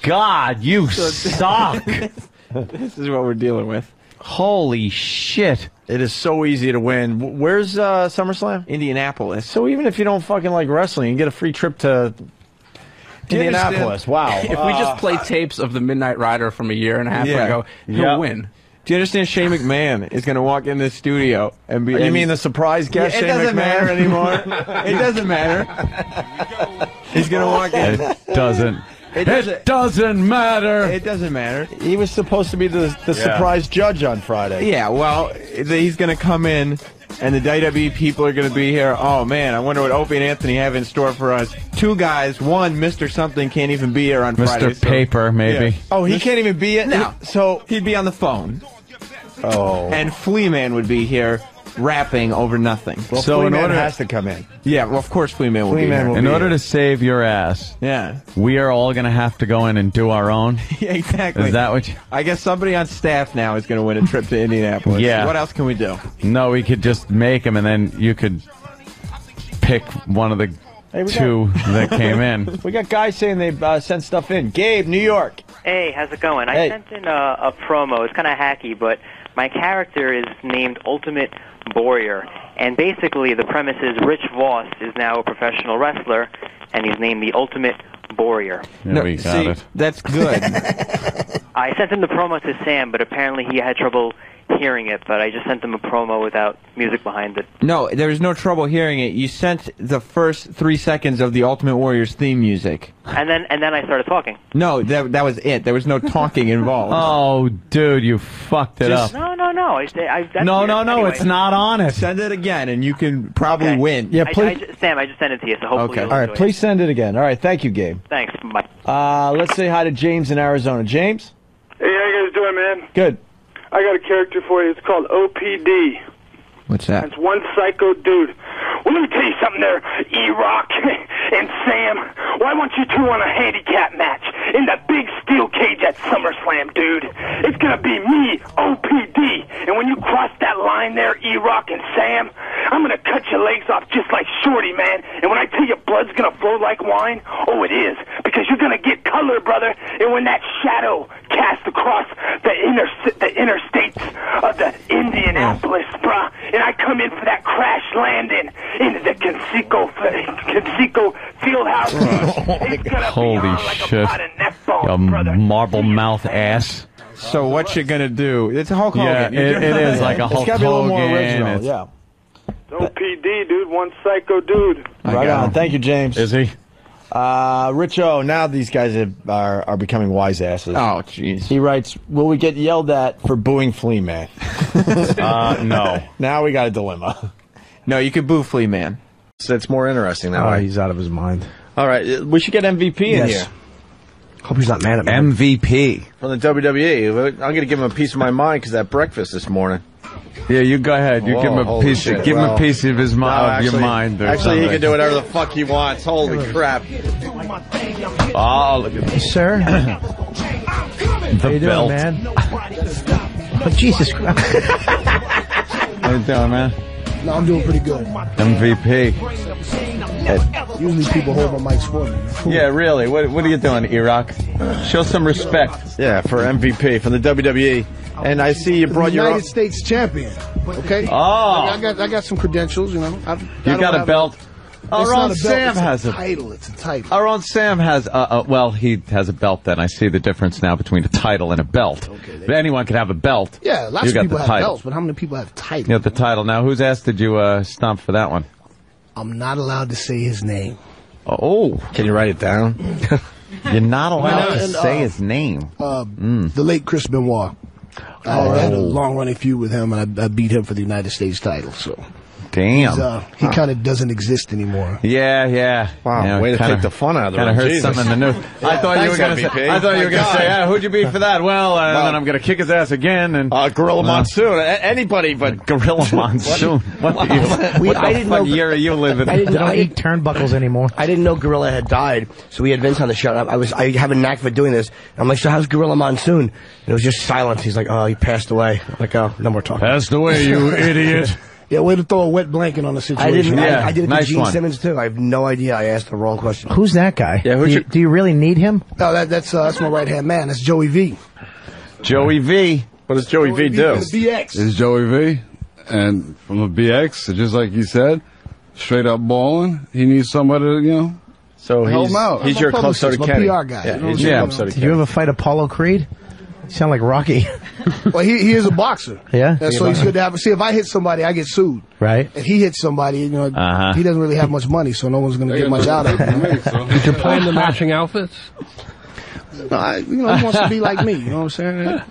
God, you suck. This is what we're dealing with. Holy shit. It is so easy to win. Where's SummerSlam? Indianapolis. So even if you don't fucking like wrestling, you can get a free trip to Indianapolis. Wow. If we just play tapes of the Midnight Rider from a year and a half ago, he'll win. Do you understand Shane McMahon is going to walk in this studio and be... You mean the surprise guest, Shane It doesn't McMahon? matter anymore. It doesn't matter. He's going to walk in. It doesn't. It doesn't matter. It doesn't matter. He was supposed to be the surprise judge on Friday. Yeah, well, he's going to come in, and the WWE people are going to be here. Oh, man, I wonder what Opie and Anthony have in store for us. Two guys, one, Mr. Something, can't even be here on Friday. Mr. Paper, maybe. Yeah. Oh, he can't even be it? No. So he'd be on the phone. Oh. And Fleaman would be here rapping over nothing. Well, So in Fleaman order- has to come in. Yeah, well, of course Fleaman will be Fleaman here. will In be order here. to save your ass, Yeah. we are all going to have to go in and do our own. Yeah, exactly. Is that what you... I guess somebody on staff now is going to win a trip to Indianapolis. Yeah. What else can we do? No, we could just make them, and then you could pick one of the Hey, we two that came in. We got guys saying they've sent stuff in. Gabe, New York. Hey, how's it going? I sent in a promo. It's kind of hacky, but my character is named Ultimate Warrior. And basically, the premise is Rich Voss is now a professional wrestler, and he's named the Ultimate Warrior. Yeah, we got it. That's good. I sent him the promo to Sam, but apparently he had trouble hearing it, but I just sent him a promo without music behind it. No, there was no trouble hearing it. You sent the first 3 seconds of the Ultimate Warrior's theme music. And then I started talking. No, that was it. There was no talking involved. Oh, dude, you fucked it up. No. That's No, weird. Anyway. it's not on it. Send it again, and you can probably win. Yeah, please. Sam, I just sent it to you, so hopefully you'll All right, enjoy please send it again. All right, thank you, Gabe. it. Thanks. Bye. Let's say hi to James in Arizona. James? Hey, how you guys doing, man? Good. I got a character for you. It's called OPD. What's that? It's one psycho dude. Well, let me tell you something there, E-Rock and Sam. Why want you two on a handicap match in the big steel cage at SummerSlam, dude? It's gonna be me, OPD. And when you cross that line there, E-Rock and Sam, I'm gonna cut your legs off just like Shorty, man. And when I tell you blood's gonna flow like wine, oh, it is. Because you're gonna get color, brother. And when that shadow cast across the interstates of the Indianapolis, bruh. And I come in for that crash landing into the Conseco Fieldhouse. It's gonna Holy be on like shit. a pot of neck bones, You brother. marble mouth ass. So what you gonna do? It's Hulk Hogan. Yeah, it is like a Hulk It's gotta be a little more Hogan. original. It's- Yeah. OPD, dude. One psycho dude. Right on. Thank you, James. Is he? Richo, now these guys are becoming wise asses. Oh, jeez. He writes, will we get yelled at for booing Flea Man? No. Now we got a dilemma. No, you could boo Flea Man. So it's more interesting that way. He's out of his mind. All right, we should get MVP in here. Hope he's not mad at me. MVP. From the WWE. I'm going to give him a piece of my mind because that breakfast this morning. Yeah, you go ahead. You Whoa, give him a holy piece. shit. Give him Well, a piece of his no, your mind. Or actually, he something. can do whatever the fuck he wants. Holy crap! Oh, look at this. Sir? The How you belt. doing, man? Oh, Jesus Christ. How you doing, man? No, I'm doing pretty good. MVP. Usually people hold my mics for me. Yeah, really. What are you doing, Iraq? Show some respect. Yeah, for MVP from the WWE. And I see you brought The your United States champion. Okay. Oh. I got some credentials. You know. You got a belt. Our It's not own a belt, Sam it's has a a title. It's a title. Our own Sam has well, he has a belt. Then I see the difference now between a title and a belt. But anyone can have a belt. Yeah, lots you of got people the have title. belts, but how many people have titles? You got the title. Now, whose ass did you stomp for that one? I'm not allowed to say his name. Oh, can you write it down? You're not allowed to And, say his name. The late Chris Benoit. I had a long-running feud with him, and I beat him for the United States title. So, damn, he kind of doesn't exist anymore. Yeah. Wow, You know, way to kinda- take the fun out of it. Kind of hurt Jesus. something in the news. I thought you were going to say. I thought you were going to say, who'd you beat for that? Well, and then I'm going to kick his ass again. And Gorilla Monsoon. Anybody but Gorilla Monsoon. What the fuck year are you living? They don't eat turnbuckles anymore. I didn't know Gorilla had died, so we had Vince on the show. I have a knack for doing this. I'm like, so how's Gorilla Monsoon? And it was just silence. He's like, oh, he passed away. I'm like, oh, no more talking. Passed away, you idiot. Yeah, way to throw a wet blanket on the situation. I didn't. I did it nice to Gene one. Simmons too. I have no idea. I asked the wrong question. Who's that guy? Yeah, do you really need him? No, that's my right hand man. That's Joey V. Joey V. What does Joey V do? BX. It's Joey V. And from the BX, just like you said, straight up balling. He needs somebody to, So help him out. he's your Club Soda my Kenny. PR guy. Yeah, You know he's what your I'm Club saying? Soda Did Kenny. you ever fight Apollo Creed? You sound like Rocky. Well, he is a boxer. Yeah? So he's good to have. See, if I hit somebody, I get sued. Right. If he hits somebody, he doesn't really have much money, so no one's going to get much out of him. Did you plan the matching outfits? No, he wants to be like me. You know what I'm saying?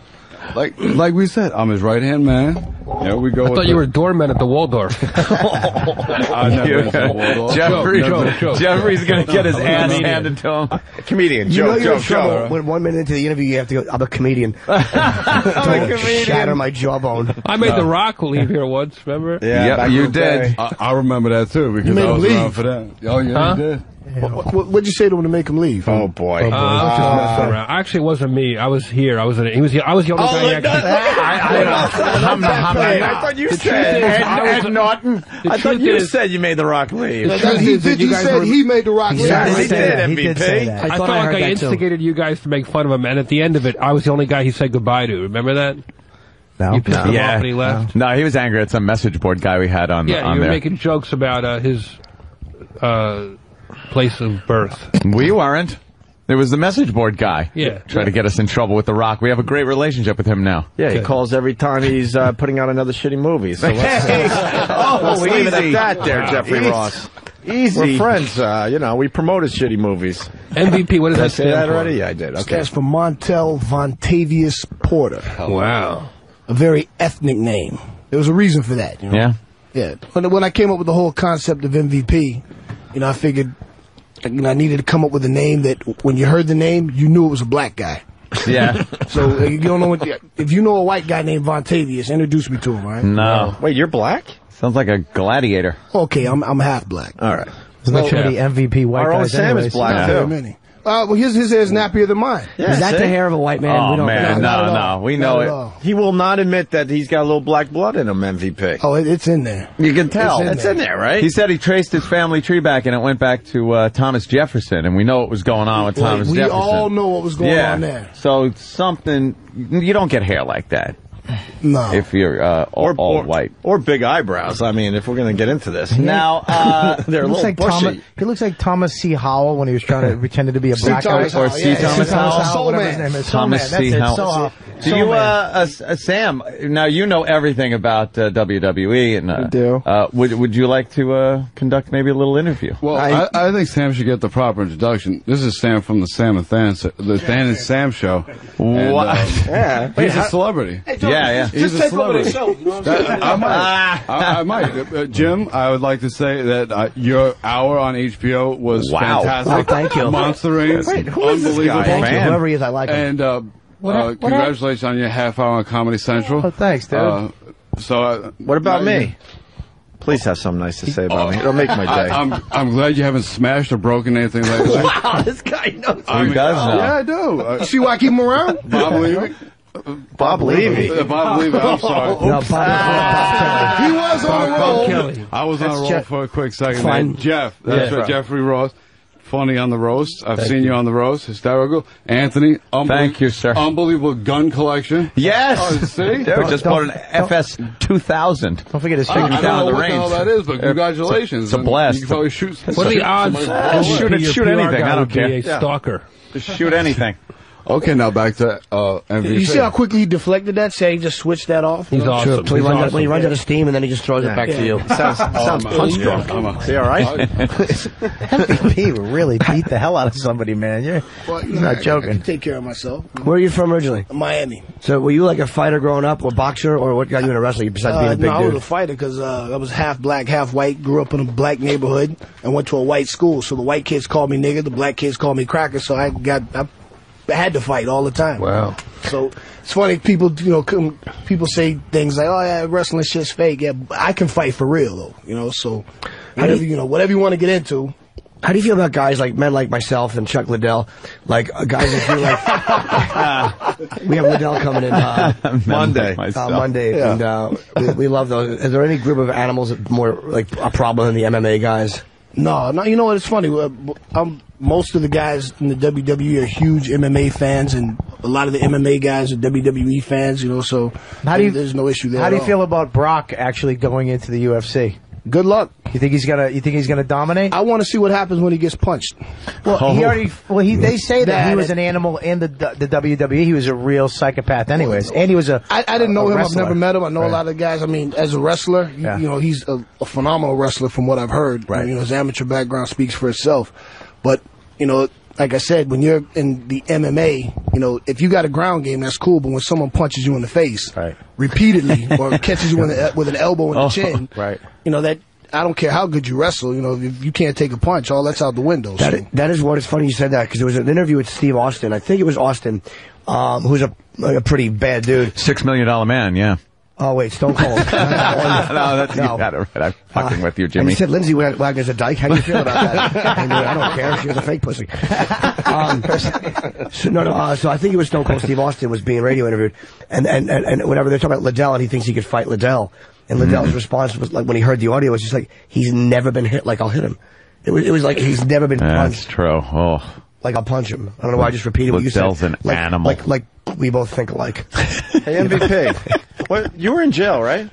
Like we said, I'm his right hand man. Yeah, we go. I thought you were a doorman at the Waldorf. I never went to the Waldorf. Jeffrey's going to get his ass handed to him. Comedian. You know you're in Joe. trouble when 1 minute into the interview you have to go, I'm a comedian. I'm a comedian. Shatter my jawbone. I made The Rock leave here once, remember? Yeah, back you in the day. did. I remember that too because You made I him was leave. around for that. Oh yeah, he did. What'd you say to him to make him leave? Oh boy. Just messing around. Actually, it wasn't me. I was here. I was the only guy. I thought you said Ed Norton. I thought you said you made The Rock leave. He said he made the Rock leave. Yeah, he did, He did say MVP. that. I felt like I instigated you guys to make fun of him, and at the end of it, I was the only guy he said goodbye to. Remember that? No. You pissed him off and he left? No, he was angry at some message board guy we had on Yeah, you were there. making jokes about his place of birth. We weren't. It was the message board guy. Yeah. Trying to get us in trouble with The Rock. We have a great relationship with him now. Yeah, he calls every time he's putting out another shitty movie. So let's leave it at that there, Jeffrey Ross. Easy. We're friends. We promote his shitty movies. MVP, what does Did I that say stand that for? already? Yeah, I did. Okay. Stands for Montel Vontavious Porter. Wow. A very ethnic name. There was a reason for that. Yeah. Yeah. When I came up with the whole concept of MVP, I figured I needed to come up with a name that when you heard the name, you knew it was a black guy. Yeah. So you don't know if you know a white guy named Vontavious, introduce me to him, all right? No. Wait, you're black? Sounds like a gladiator. Okay, I'm half black. All right. There's not too many MVP white Our own guys Sam anyways. is black, Not too. very many. Well, his hair is nappier than mine. Is that the hair of a white man? Oh, We don't man, know. no, we know it. He will not admit that he's got a little black blood in him, MVP. Oh, it's in there. You can tell. It's It's in there, right? He said he traced his family tree back, and it went back to Thomas Jefferson, and we know what was going on with Thomas We Jefferson. all know what was going on there. So something, you don't get hair like that. No. If you're all white. Or big eyebrows. I mean, if we're going to get into this. Now, they're a little bushy. He looks like Thomas C. Howell when he was trying to pretend to be a black guy. Or C. Thomas Howell. Whatever his name is. Thomas C. Howell. Do you, Sam, now you know everything about WWE. And, I do. Would you like to conduct maybe a little interview? Well, I think Sam should get the proper introduction. This is Sam from the Sam and Sam show. And, Yeah. He's a celebrity. Hey, just take over the show. You know what I'm saying? I might. Jim, I would like to say that your hour on HBO was fantastic. Oh, thank you. Monster Reigns. Wait, who is this Unbelievable. guy? Thank you. Whoever he is, I like him. And congratulations on your half hour on Comedy Central. Oh, thanks, dude. What about me? Please have something nice to say about me. It'll make my day. I'm glad you haven't smashed or broken anything like that. Wow, this guy knows. He does know. Yeah, I do. You see why I keep him around? Bob Levy. Bob Levy. Bob Levy, I'm sorry. No, Bob He was on the roll. I was on a roll for a quick second. Fine. Jeff, that's right. Jeffrey Ross. Funny on the roast. I've seen you on the roast. Hysterical. Anthony, thank you, sir. Unbelievable gun collection. Yes. Oh, see? Dude, just bought an FS 2000. Don't forget his I fingers don't down know the what range. the hell that is, but congratulations. It's a blast. You can probably shoot. What are the odds? Shoot anything. I don't care. A stalker. Just shoot anything. Okay, now back to MVP. You see how quickly he deflected that? Say he just switched that off? He's awesome. So when he runs out of steam, and then he just throws it back to you. Sounds punch drunk. Is he all right? MVP really beat the hell out of somebody, man. He's not I joking. can take care of myself. Where are you from originally? Miami. So were you like a fighter growing up, or boxer, or what got you into wrestling besides being a big no, I dude? was a fighter because I was half black, half white. Grew up in a black neighborhood and went to a white school. So the white kids called me nigga, the black kids called me cracker. So I had to fight all the time. Wow. So it's funny, people people say things like, "Oh yeah, wrestling shit's fake." Yeah, but I can fight for real though. So whatever you want to get into. How do you feel about guys like men like myself and Chuck Liddell, like guys that feel like we have Liddell coming in Monday, and we love those. Is there any group of animals that more like a problem than the MMA guys? No, you know what? It's funny. Most of the guys in the WWE are huge MMA fans, and a lot of the MMA guys are WWE fans. So there's no issue there. How do you feel about Brock actually going into the UFC? Good luck. You think he's gonna dominate? I want to see what happens when he gets punched. Well, they say that he was an animal in the WWE. He was a real psychopath, anyways, and he was a. I didn't know him. wrestler. I've never met him. I know a lot of guys. I mean, as a wrestler, he's a phenomenal wrestler from what I've heard. Right. His amateur background speaks for itself. But like I said, when you're in the MMA, if you got a ground game, that's cool. But when someone punches you in the face repeatedly or catches you with an elbow in the chin, that I don't care how good you wrestle. If you can't take a punch, all that's out the window. That is what it's funny you said that, because there was an interview with Steve Austin. I think it was Austin, who's a pretty bad dude. $6 million man, yeah. Oh wait, Stone Cold. You got it right. I'm fucking with you, Jimmy. And he said Lindsay Wagner's a dyke. How do you feel about that? I don't care. She was a fake pussy. So I think it was Stone Cold Steve Austin was being radio interviewed, and whenever they're talking about Liddell, and he thinks he could fight Liddell, and Liddell's response was like, when he heard the audio, was just like, he's never been hit like I'll hit him. It was like he's never been punched. That's true. Oh. Like I'll punch him. I don't know why I just repeated what you said. Liddell's an animal. Like we both think alike. Hey, MVP. What? You were in jail, right?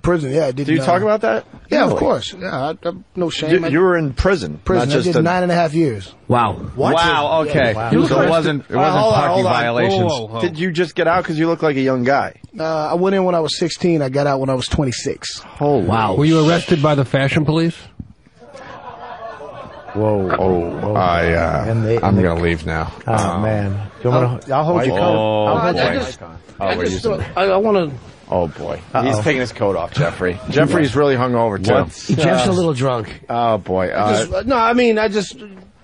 Prison, yeah. Did you talk about that? Yeah, of course. Yeah, no shame. You were in prison. Prison. I did 9.5 years. Wow. What? Wow. Okay. Yeah, wow. So it wasn't parking violations. Whoa. Did you just get out because you look like a young guy? I went in when I was 16. I got out when I was 26. Oh wow. Were you arrested by the fashion police? Whoa. I'm going to leave now. Oh, man. I'll hold your coat. I want to... Oh, boy. He's taking his coat off, Jeffrey. Jeffrey's really hungover, too. Jeff's a little drunk. Oh, boy.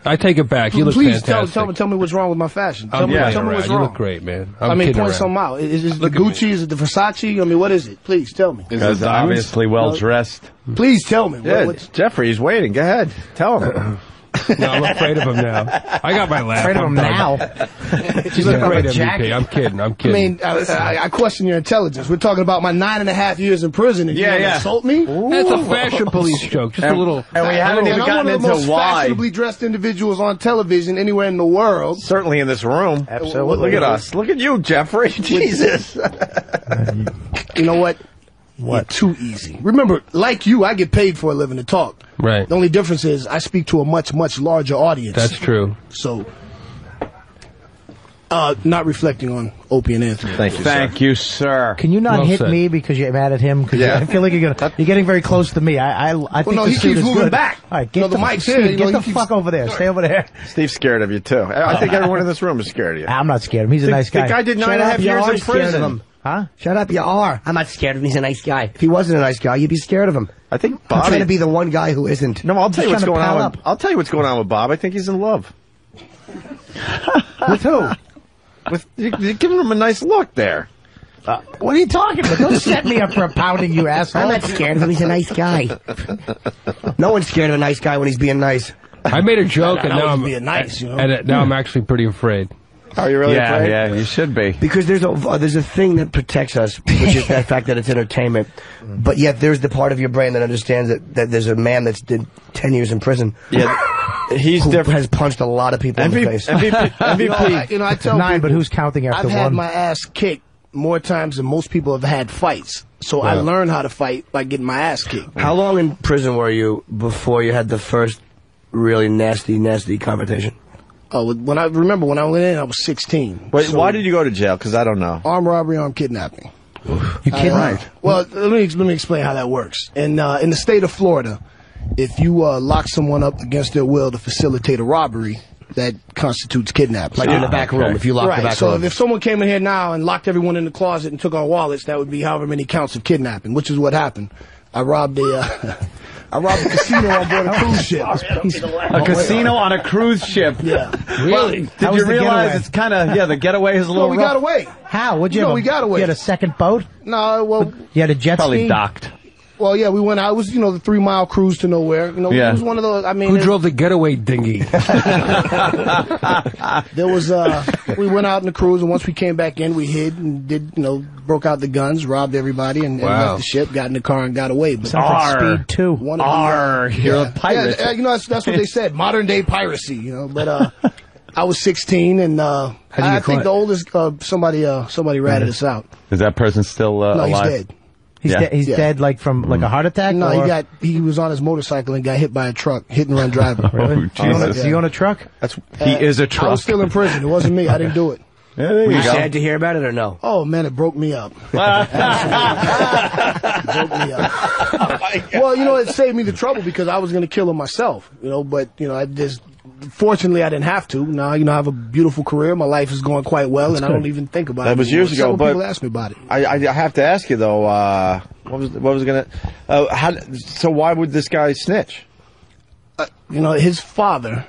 I take it back. You look fantastic. Tell me what's wrong with my fashion. Tell me what's wrong. You look great, man. Point something out. Is it the Gucci? Is it the Versace? I mean, what is it? Please tell me. Because obviously well dressed. Please tell me. Yeah, Jeffrey, he's waiting. Go ahead. Tell him. No, I'm afraid of him now. I got my laugh. Afraid of him now. She's afraid of MVP. I'm kidding. I'm I kidding. mean, I question your intelligence. We're talking about my 9.5 years in prison, and you want to insult me? That's a fashion police joke. Just a little. And we haven't even I'm gotten one of the into most why. fashionably dressed individuals on television anywhere in the world. Certainly in this room. Absolutely. Look at us. Look at you, Jeffrey. Jesus. You know what? You're too easy. Remember, like you, I get paid for a living to talk. Right. The only difference is I speak to a much, much larger audience. That's true. So, not reflecting on Opie and Anthony. Thank you, sir. Can you not Well hit said. me because you're mad at him? Because Yeah. I feel like you're getting very close to me. I think no, the he suit keeps is moving good. back. All right, get No, the the mic's Steve, here, you know, get the he keeps- fuck over there. Stay over there. Steve's scared of you, too. I think everyone in this room is scared of you. I'm not scared of him. He's a nice guy. The guy did Shut 9.5 up, you years are in scared of prison. him. Huh? Shut up, you are. I'm not scared of him. He's a nice guy. If he wasn't a nice guy, you'd be scared of him. I think I'm Bobby... trying to be the one guy who isn't. No, I'll tell you what's trying to going pal on. up. I'll tell you what's going on with Bob. I think he's in love. With who? With you're giving him a nice look there. What are you talking about? Don't set me up for pounding, you asshole. I'm not scared of him. He's a nice guy. No one's scared of a nice guy when he's being nice. I made a joke, and now I'm being nice, you know. and now I'm actually pretty afraid. Are you really afraid? Yeah, you should be. Because there's a thing that protects us, which is the fact that it's entertainment. But yet there's the part of your brain that understands that there's a man that's did 10 years in prison. Yeah, he's who different. has punched a lot of people in the face. MVP. I tell 9, people, but who's counting after I've had one? my ass kicked more times than most people have had fights. So I learned how to fight by getting my ass kicked. How long in prison were you before you had the first really nasty confrontation? Oh, when I went in, I was 16. Wait, So, why did you go to jail? Because I don't know. armed robbery, armed kidnapping? You kidding? Right. Well, let me explain how that works. In the state of Florida, if you lock someone up against their will to facilitate a robbery, that constitutes kidnapping. Like in the back room, if you lock the back so room. if someone came in here now and locked everyone in the closet and took our wallets, that would be however many counts of kidnapping, which is what happened. I robbed a casino on board a cruise ship. A casino on a cruise ship. Yeah. Really? Did you realize it's kind of, the getaway is a little we rough? got away. How? What'd you No, have? we got away. You had a second boat? No, well, You had a jet Probably ski? docked. well, yeah, we went out. It was, the 3-mile cruise to nowhere. Yeah. It was one of those. I mean, Who drove the getaway dinghy? there was we went out in the cruise, and once we came back in, we hid and did, broke out the guns, robbed everybody, and left the ship, got in the car, and got away. But Sounds like Speed 2. You're a pirate. Yeah, that's what they said. Modern day piracy, But I was 16, and I think the oldest somebody ratted us out. Is that person still No, alive? he's dead. He's dead like from like a heart attack? No, or? he was on his motorcycle and got hit by a truck, hit and run driving. Really? Jesus. Is he on a truck? He is a I truck. was still in prison. It wasn't me. I didn't do it. Yeah, there Were you you go. sad to hear about it or no? Oh man, it broke me up. It broke me up. Well, it saved me the trouble because I was going to kill him myself. But I just. Fortunately, I didn't have to. Now, I have a beautiful career. My life is going quite well, and I don't even think about it. That was years ago, Several but people ask me about it. I have to ask you though. What was gonna? So why would this guy snitch? His father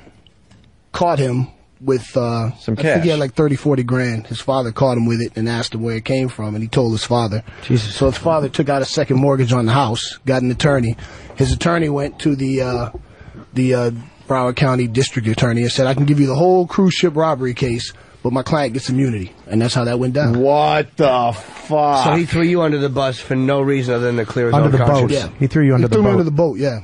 caught him with some cash. I think he had like 30, 40 grand. His father caught him with it and asked him where it came from, and he told his father. Jesus. So his father took out a second mortgage on the house, got an attorney. His attorney went to the Broward County District Attorney and said, I can give you the whole cruise ship robbery case, but my client gets immunity. And that's how that went down. What the fuck? So he threw you under the bus for no reason other than to clear his Under own the boat. conscience. Yeah. He threw you under the threw me boat. under the boat, yeah.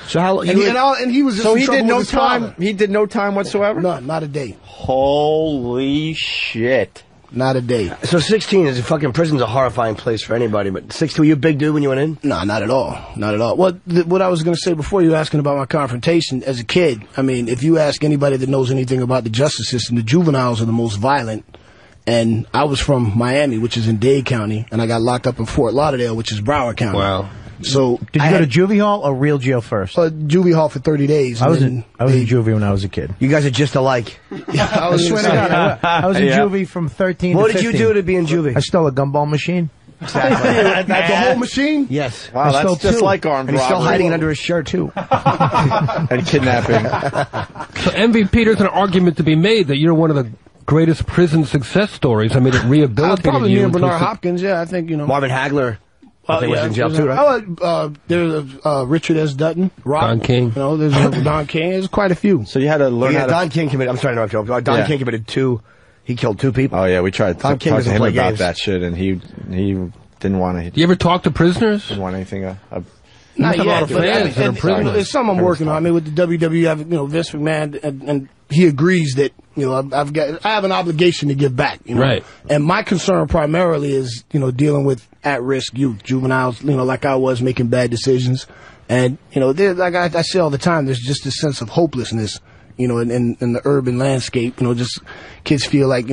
So how And he was just So in he trouble did no with his time. father. He did no time whatsoever. No, not a day. Holy shit! Not a day. So 16 is fucking prison's a horrifying place for anybody. But 16, were you a big dude when you went in? No, not at all. Not at all. What I was going to say before, you were asking about my confrontation as a kid. I mean, if you ask anybody that knows anything about the justice system, the juveniles are the most violent. And I was from Miami, which is in Dade County, and I got locked up in Fort Lauderdale, which is Broward County. Wow. So Did you go to juvie hall or real jail first? Juvie hall for 30 days. I was in juvie when I was a kid. You guys are just alike. I was swear to God, I was in juvie from 13 What to did 15. you do to be in juvie? I stole a gumball machine. Exactly. the whole machine? Yes. Wow, that's just like armed And he's still robbery. hiding it under his shirt, too. And kidnapping. So MVP, there's an argument to be made that you're one of the greatest prison success stories. I mean, it rehabilitated Probably you. me and into Bernard some- Hopkins, yeah, I think, Marvin Hagler. I think was in jail too, right? There's Richard S. Dutton, Rock, Don King. You know, there's Don King. There's quite a few. So you had to learn how to... Don King committed... I'm sorry to interrupt you. Don King committed 2... He killed 2 people. Oh, yeah, we tried to Don talk King to him about games. that shit, and he didn't want to... You ever talk to prisoners? Didn't want anything... Not a lot yet, of but fans that are prisoners. it's something I'm working on. I mean, with the WWE, I have, Vince McMahon, and he agrees that, I have an obligation to give back, Right. And my concern primarily is, dealing with at-risk youth, juveniles, like I was, making bad decisions. And, like I say all the time, there's just this sense of hopelessness, in the urban landscape, just kids feel like,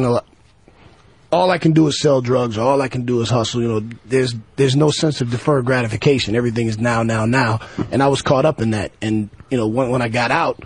all I can do is sell drugs, or all I can do is hustle. There's no sense of deferred gratification. Everything is now. And I was caught up in that. And, when I got out,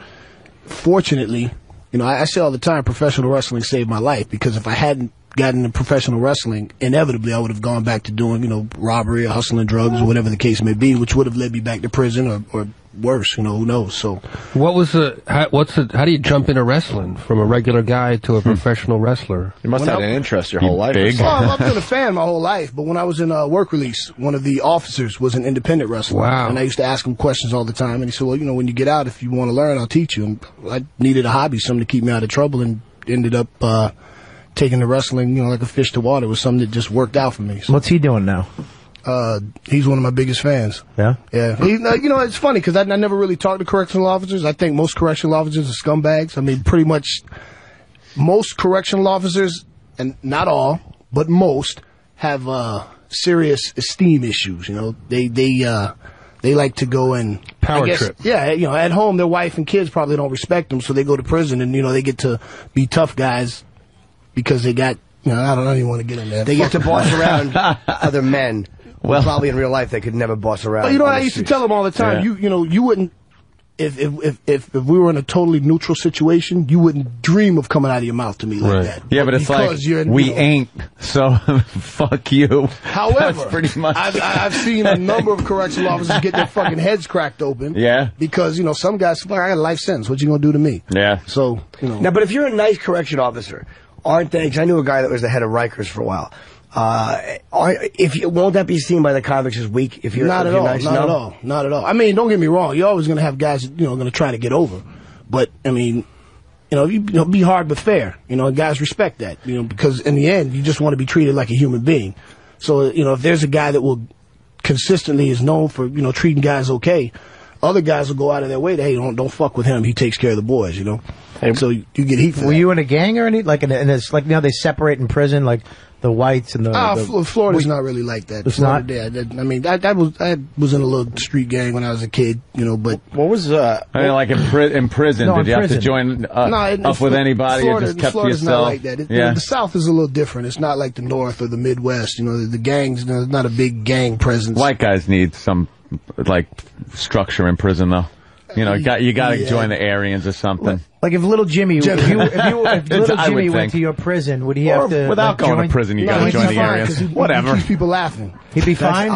fortunately, I say all the time, professional wrestling saved my life, because if I hadn't gotten into professional wrestling, inevitably I would have gone back to doing, robbery or hustling drugs or whatever the case may be, which would have led me back to prison or worse, who knows. So what was how do you jump into wrestling from a regular guy to a professional wrestler? You must have had an interest your whole life. Well, I've been a fan my whole life, but when I was in work release, one of the officers was an independent wrestler. Wow. And I used to ask him questions all the time, and he said, well, when you get out, if you want to learn, I'll teach you. And I needed a hobby, something to keep me out of trouble, and ended up taking to wrestling, like a fish to water. It was something that just worked out for me. So, what's he doing now? He's one of my biggest fans. Yeah? Yeah. It's funny, because I never really talked to correctional officers. I think most correctional officers are scumbags. I mean, pretty much most correctional officers, and not all, but most, have serious esteem issues. They like to go and... Power trip. Yeah, at home, their wife and kids probably don't respect them, so they go to prison, and, they get to be tough guys because they got... I don't even want to get in there. They get to boss around other men. Well, probably in real life they could never boss around. But I used to tell them all the time, you wouldn't, if we were in a totally neutral situation, you wouldn't dream of coming out of your mouth to me like that. Yeah, but it's like, we ain't, so fuck you. However, that's pretty much. I've seen a number of correctional officers get their fucking heads cracked open. Yeah. Because, some guys, I got a life sentence. What you gonna do to me? Yeah. So, Now, but if you're a nice correction officer, aren't they, because I knew a guy that was the head of Rikers for a while. Won't that be seen by the convicts as weak? If you're not at all. I mean, don't get me wrong. You're always going to have guys, going to try to get over. But I mean, be hard but fair. Guys respect that. Because in the end, you just want to be treated like a human being. So if there's a guy that will consistently is known for treating guys okay, other guys will go out of their way to, hey, don't fuck with him. He takes care of the boys. So you get heat for that. Were you in a gang or anything? Like it's like now they separate in prison, like the whites and the Florida's not really like that. It's not? I mean, I was in a little street gang when I was a kid, but... What was... I mean, like in prison, No, did in you have prison. to join up with anybody Florida, or just kept to Florida's yourself? not like that. Yeah. The South is a little different. It's not like the North or the Midwest. The gangs, there's not a big gang presence. White guys need some, structure in prison, though. You got to join the Aryans or something. Like if little Jimmy, if little Jimmy went to your prison, would he have to? Without going to prison, you got to join the Aryans. Whatever. He keeps people laughing. He'd be fine.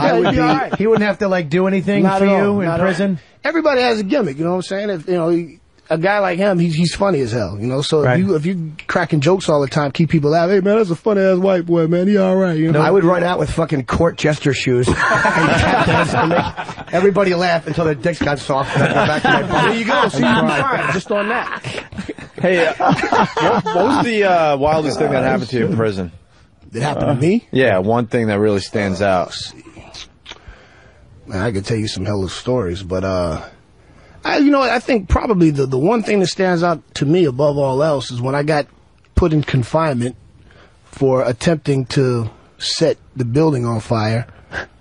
He wouldn't have to do anything for you in prison. Everybody has a gimmick. You know what I'm saying? If, a guy like him, he's funny as hell. So if you cracking jokes all the time, keep people laughing. Hey man, that's a funny ass white boy, man. He all right. I would run out with fucking court jester shoes. And make everybody laugh until their dicks got soft. And I'd go back to my bar. There you go. See, you'd be fine just on that. Hey, what was the wildest thing that happened to you in prison? That happened to me? Yeah, one thing that really stands out. Man, I could tell you some hell of stories, but I think probably the one thing that stands out to me above all else is when I got put in confinement for attempting to set the building on fire,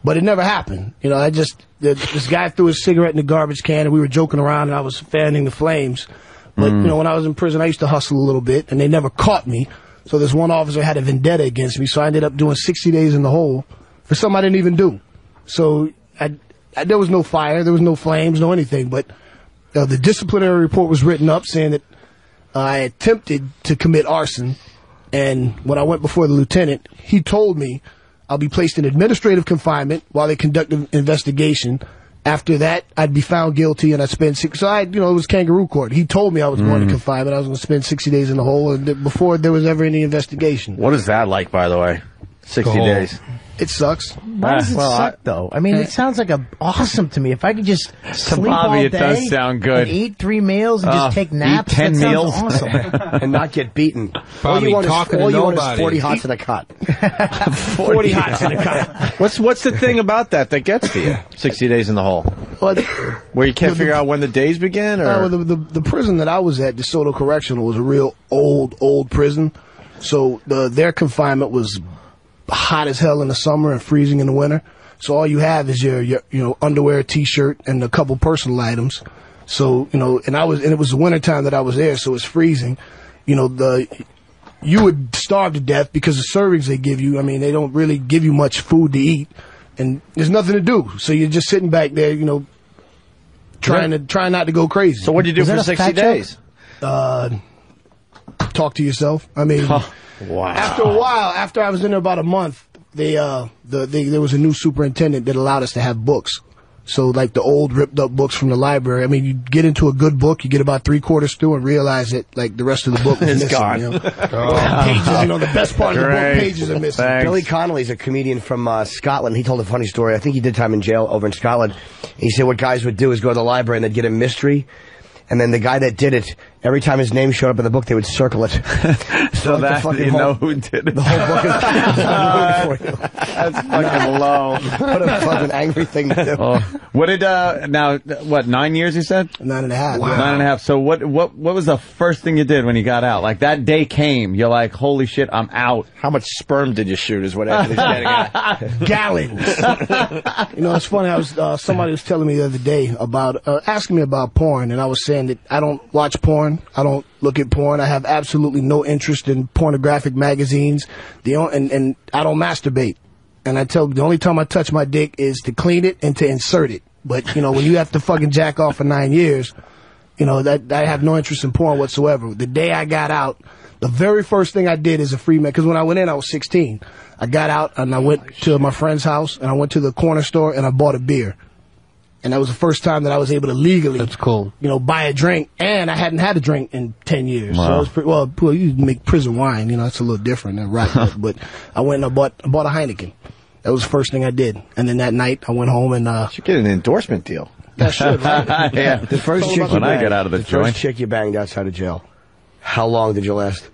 but it never happened. This guy threw his cigarette in the garbage can, and we were joking around, and I was fanning the flames. But, when I was in prison, I used to hustle a little bit, and they never caught me. So this one officer had a vendetta against me, so I ended up doing 60 days in the hole for something I didn't even do. So there was no fire, there was no flames, no anything, but the disciplinary report was written up saying that I attempted to commit arson, and when I went before the lieutenant, he told me I'll be placed in administrative confinement while they conduct an investigation. After that, I'd be found guilty, and I'd spend it was kangaroo court. He told me I was going to confinement. I was going to spend 60 days in the hole, and before there was ever any investigation. What is that like, by the way? 60 days. It sucks. Why does it suck, though? I mean, it sounds like awesome to me. If I could just sleep Bobby, all it day does sound good. and eat 3 meals and just take naps, eat 10 that sounds meals. awesome. And not get beaten. Bobby, all you want is 40 nobody. hots in a cot. 40 hots in a cot. What's the thing about that gets to you? 60 days in the hole. Where you can't figure out when the days begin? Or? The prison that I was at, DeSoto Correctional, was a real old prison. So their confinement was hot as hell in the summer and freezing in the winter. So all you have is your underwear, t-shirt, and a couple personal items. So, and it was the winter time that I was there, so it's freezing. You would starve to death because the servings they give you, I mean, they don't really give you much food to eat, and there's nothing to do. So you're just sitting back there, trying not to go crazy. So what do you do for 60 days? Talk to yourself. I mean, wow. After a while, after I was in there about a month, there was a new superintendent that allowed us to have books. So like the old ripped up books from the library. I mean, you get into a good book, you get about 3/4 through and realize that like the rest of the book was missing. Gone. Pages, the best part of the book, pages are missing. Thanks. Billy Connolly's a comedian from Scotland. He told a funny story. I think he did time in jail over in Scotland. He said what guys would do is go to the library and they'd get a mystery. And then the guy that did it, every time his name showed up in the book, they would circle it. So that you know who did it. The whole book is for you. That's fucking low. What a fucking angry thing to do. What did now? What 9 years? You said 9.5. Wow. 9.5. So what was the first thing you did when you got out? Like that day came, you're like, holy shit, I'm out. How much sperm did you shoot? Is what Anthony's getting at. Gallons. It's funny. I was somebody was telling me the other day about asking me about porn, and I was saying that I don't watch porn. I don't look at porn. I have absolutely no interest in pornographic magazines. And I don't masturbate. And I tell the only time I touch my dick is to clean it and to insert it. But when you have to fucking jack off for 9 years, that I have no interest in porn whatsoever. The day I got out, the very first thing I did as a free man, because when I went in, I was 16. I got out and I went to my friend's house and I went to the corner store and I bought a beer. And that was the first time that I was able to legally, that's cool, buy a drink. And I hadn't had a drink in 10 years. Wow. So it was pretty, you make prison wine, that's a little different than right. But I went and I bought a Heineken. That was the first thing I did. And then that night I went home and, you should get an endorsement deal. That should, right? Yeah. The first chick when I get out of the joint. First chick you banged outside of jail. How long did you last?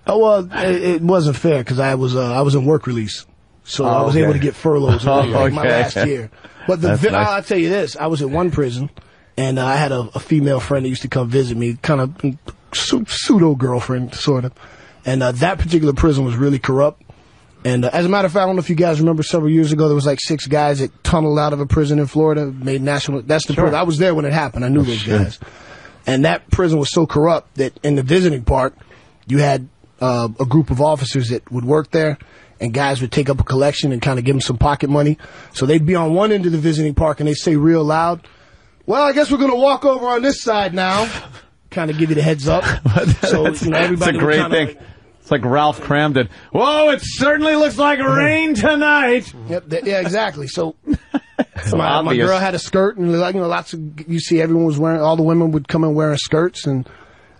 Oh, well, it wasn't fair because I was in work release. So I was able to get furloughs my last year. But I'll tell you this, I was at one prison, and I had a female friend that used to come visit me, kind of pseudo-girlfriend, sort of. And that particular prison was really corrupt. And as a matter of fact, I don't know if you guys remember several years ago, there was like 6 guys that tunneled out of a prison in Florida, made national... That's the prison. I was there when it happened. I knew those guys. And that prison was so corrupt that in the visiting park, you had a group of officers that would work there, and guys would take up a collection and kind of give them some pocket money. So they'd be on one end of the visiting park and they'd say real loud, well, I guess we're going to walk over on this side now. Kind of give you the heads up. So, everybody... It's a great thing. It's like Ralph Cramden. Whoa, it certainly looks like rain tonight. Yep, yeah, exactly. So my girl had a skirt, and you see everyone was wearing, all the women would come in wearing skirts and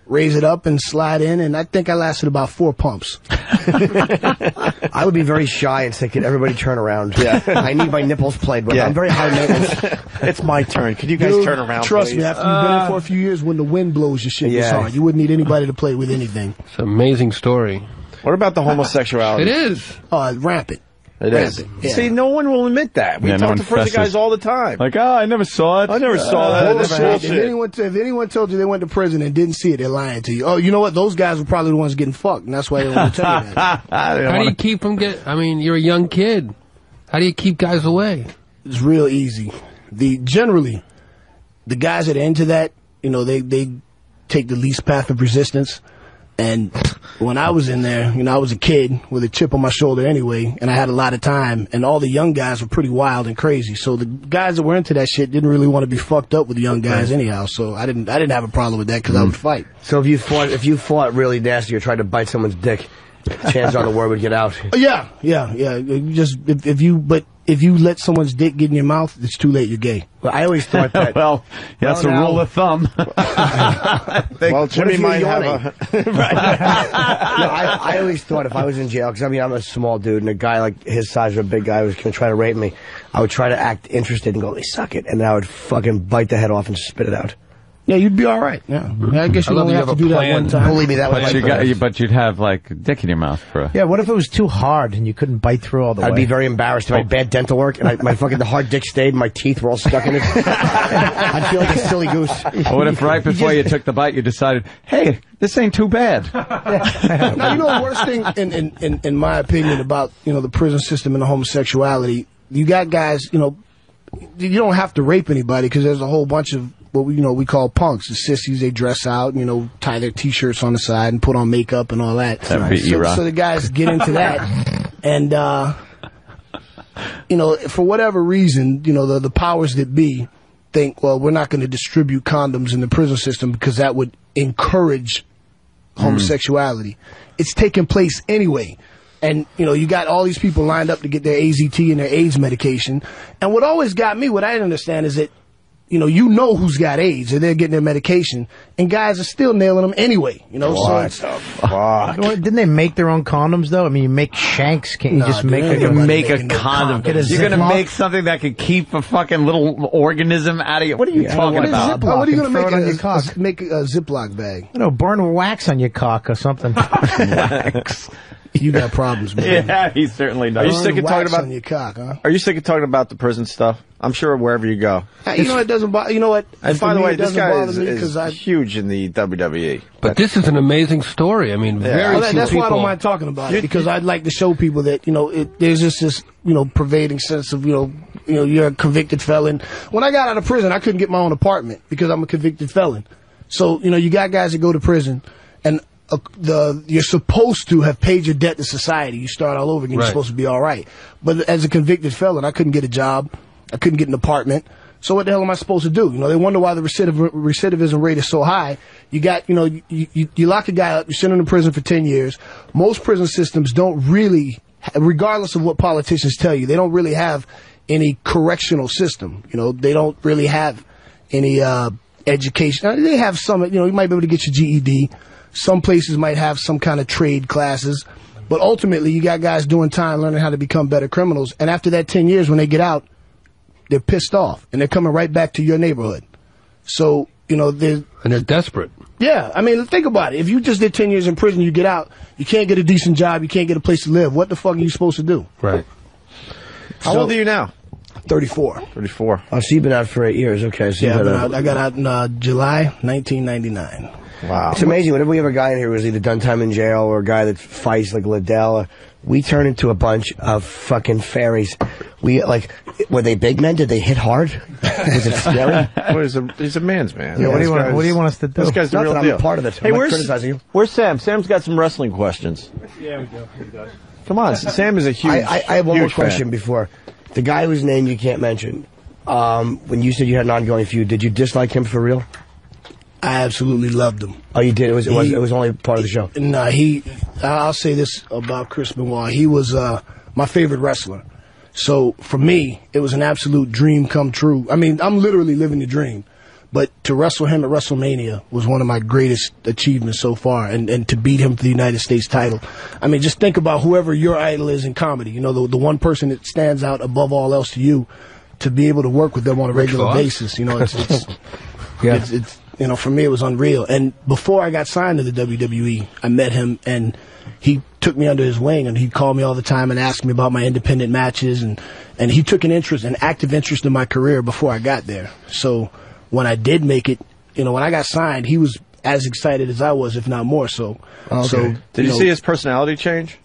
raise it up and slide in, and I think I lasted about 4 pumps. I would be very shy and say, could everybody turn around? Yeah. I need my nipples played with. Yeah. I'm very high maintenance. It's my turn. Could you guys turn around, Trust please? me, after you've been in for a few years, when the wind blows, your shit gets hard. You wouldn't need anybody to play with anything. It's an amazing story. What about the homosexuality? It is. Rampant. It is. Yeah. See, no one will admit that. We talk to prison guys all the time. Like, I never saw it. I never saw that. If anyone told you they went to prison and didn't see it, they're lying to you. Oh, you know what? Those guys were probably the ones getting fucked, and that's why they don't want to tell you that. How do you keep them you're a young kid. How do you keep guys away? It's real easy. Generally, the guys that are into that, they take the least path of resistance. And when I was in there, I was a kid with a chip on my shoulder anyway, and I had a lot of time, and all the young guys were pretty wild and crazy. So the guys that were into that shit didn't really want to be fucked up with the young guys anyhow. So I didn't have a problem with that because I would fight. So if you fought really nasty or tried to bite someone's dick, Chances are the word would get out. Yeah. You just if you let someone's dick get in your mouth, it's too late. You're gay. Well, I always thought that. Well, that's a rule of thumb. Well, Jimmy might have a... I always thought if I was in jail, because I mean I'm a small dude, and a guy like his size or a big guy was going to try to rape me, I would try to act interested and go, "Hey, suck it," and then I would fucking bite the head off and spit it out. Yeah, you'd be all right. Yeah, I guess you only have to do that one time. Believe me, that was But you'd have like dick in your mouth for. Yeah, what if it was too hard and you couldn't bite through all the way? I'd be very embarrassed if I had bad dental work and my fucking the hard dick stayed and my teeth were all stuck in it. I'd feel like a silly goose. What if right before you took the bite you decided, hey, this ain't too bad? Now, you know the worst thing in my opinion about, the prison system and the homosexuality, you got guys, you don't have to rape anybody because there's a whole bunch of what we call punks. The sissies, they dress out, tie their t-shirts on the side and put on makeup and all that. So the guys get into that. And, for whatever reason, the powers that be think, well, we're not going to distribute condoms in the prison system because that would encourage homosexuality. It's taking place anyway. And, you got all these people lined up to get their AZT and their AIDS medication. And what always got me, what I didn't understand is that, who's got AIDS and they're getting their medication, and guys are still nailing them anyway. What the fuck? Didn't they make their own condoms though? I mean, you make shanks. Can't you just make a condom? You're gonna make something that could keep a fucking little organism out of you. What are you talking about? What are you gonna make on your cock? Make a Ziploc bag. Burn wax on your cock or something. Wax. You got problems, man. Yeah, he certainly does. Are you sick of talking about on your cock, huh? Are you sick of talking about the prison stuff? I'm sure wherever you go. It doesn't bother. You know what? And by the way, this guy is because huge in the WWE. But this is an amazing story. I mean, very few that's people. why I don't mind talking about it, because I'd like to show people that there's just this pervading sense of you're a convicted felon. When I got out of prison, I couldn't get my own apartment because I'm a convicted felon. So you got guys that go to prison and. You're supposed to have paid your debt to society. You start all over again. You're supposed to be all right. But as a convicted felon, I couldn't get a job. I couldn't get an apartment. So what the hell am I supposed to do? They wonder why the recidivism rate is so high. You got, you lock a guy up, you send him to prison for 10 years. Most prison systems don't really, regardless of what politicians tell you, they don't really have any correctional system. They don't really have any education. They have some, you might be able to get your GED. Some places might have some kind of trade classes, but ultimately you got guys doing time, learning how to become better criminals. And after that 10 years, when they get out, they're pissed off and they're coming right back to your neighborhood. So, they're desperate. Yeah. I mean, think about it. If you just did 10 years in prison, you get out, you can't get a decent job, you can't get a place to live. What the fuck are you supposed to do? Right. How old are you now? 34. 34. Oh, so you've been out for 8 years. Okay. So I got out in July 1999. Wow. It's amazing. Whenever we have a guy in here who's either done time in jail or a guy that fights like Liddell, we turn into a bunch of fucking fairies. Were they big men? Did they hit hard? Was it scary? He's a man's man. Yeah, what do you want us to do? This guy's the real deal. I'm part of it. Hey, where's Sam? Sam's got some wrestling questions. Yeah, we do. He does. Come on, Sam is a huge I have one more question fan. before. The guy whose name you can't mention, when you said you had an ongoing feud, did you dislike him for real? I absolutely loved him. Oh, you did? It was only part of the show? No, I'll say this about Chris Benoit. He was my favorite wrestler. So, for me, it was an absolute dream come true. I mean, I'm literally living the dream. But to wrestle him at WrestleMania was one of my greatest achievements so far. And to beat him for the United States title. I mean, just think about whoever your idol is in comedy. The one person that stands out above all else to you, to be able to work with them on a regular basis. It's for me, it was unreal. And before I got signed to the WWE, I met him, and he took me under his wing, and he called me all the time and asked me about my independent matches, and he took an active interest in my career before I got there. So when I did make it, when I got signed, he was as excited as I was, if not more so. Okay. So did you see his personality change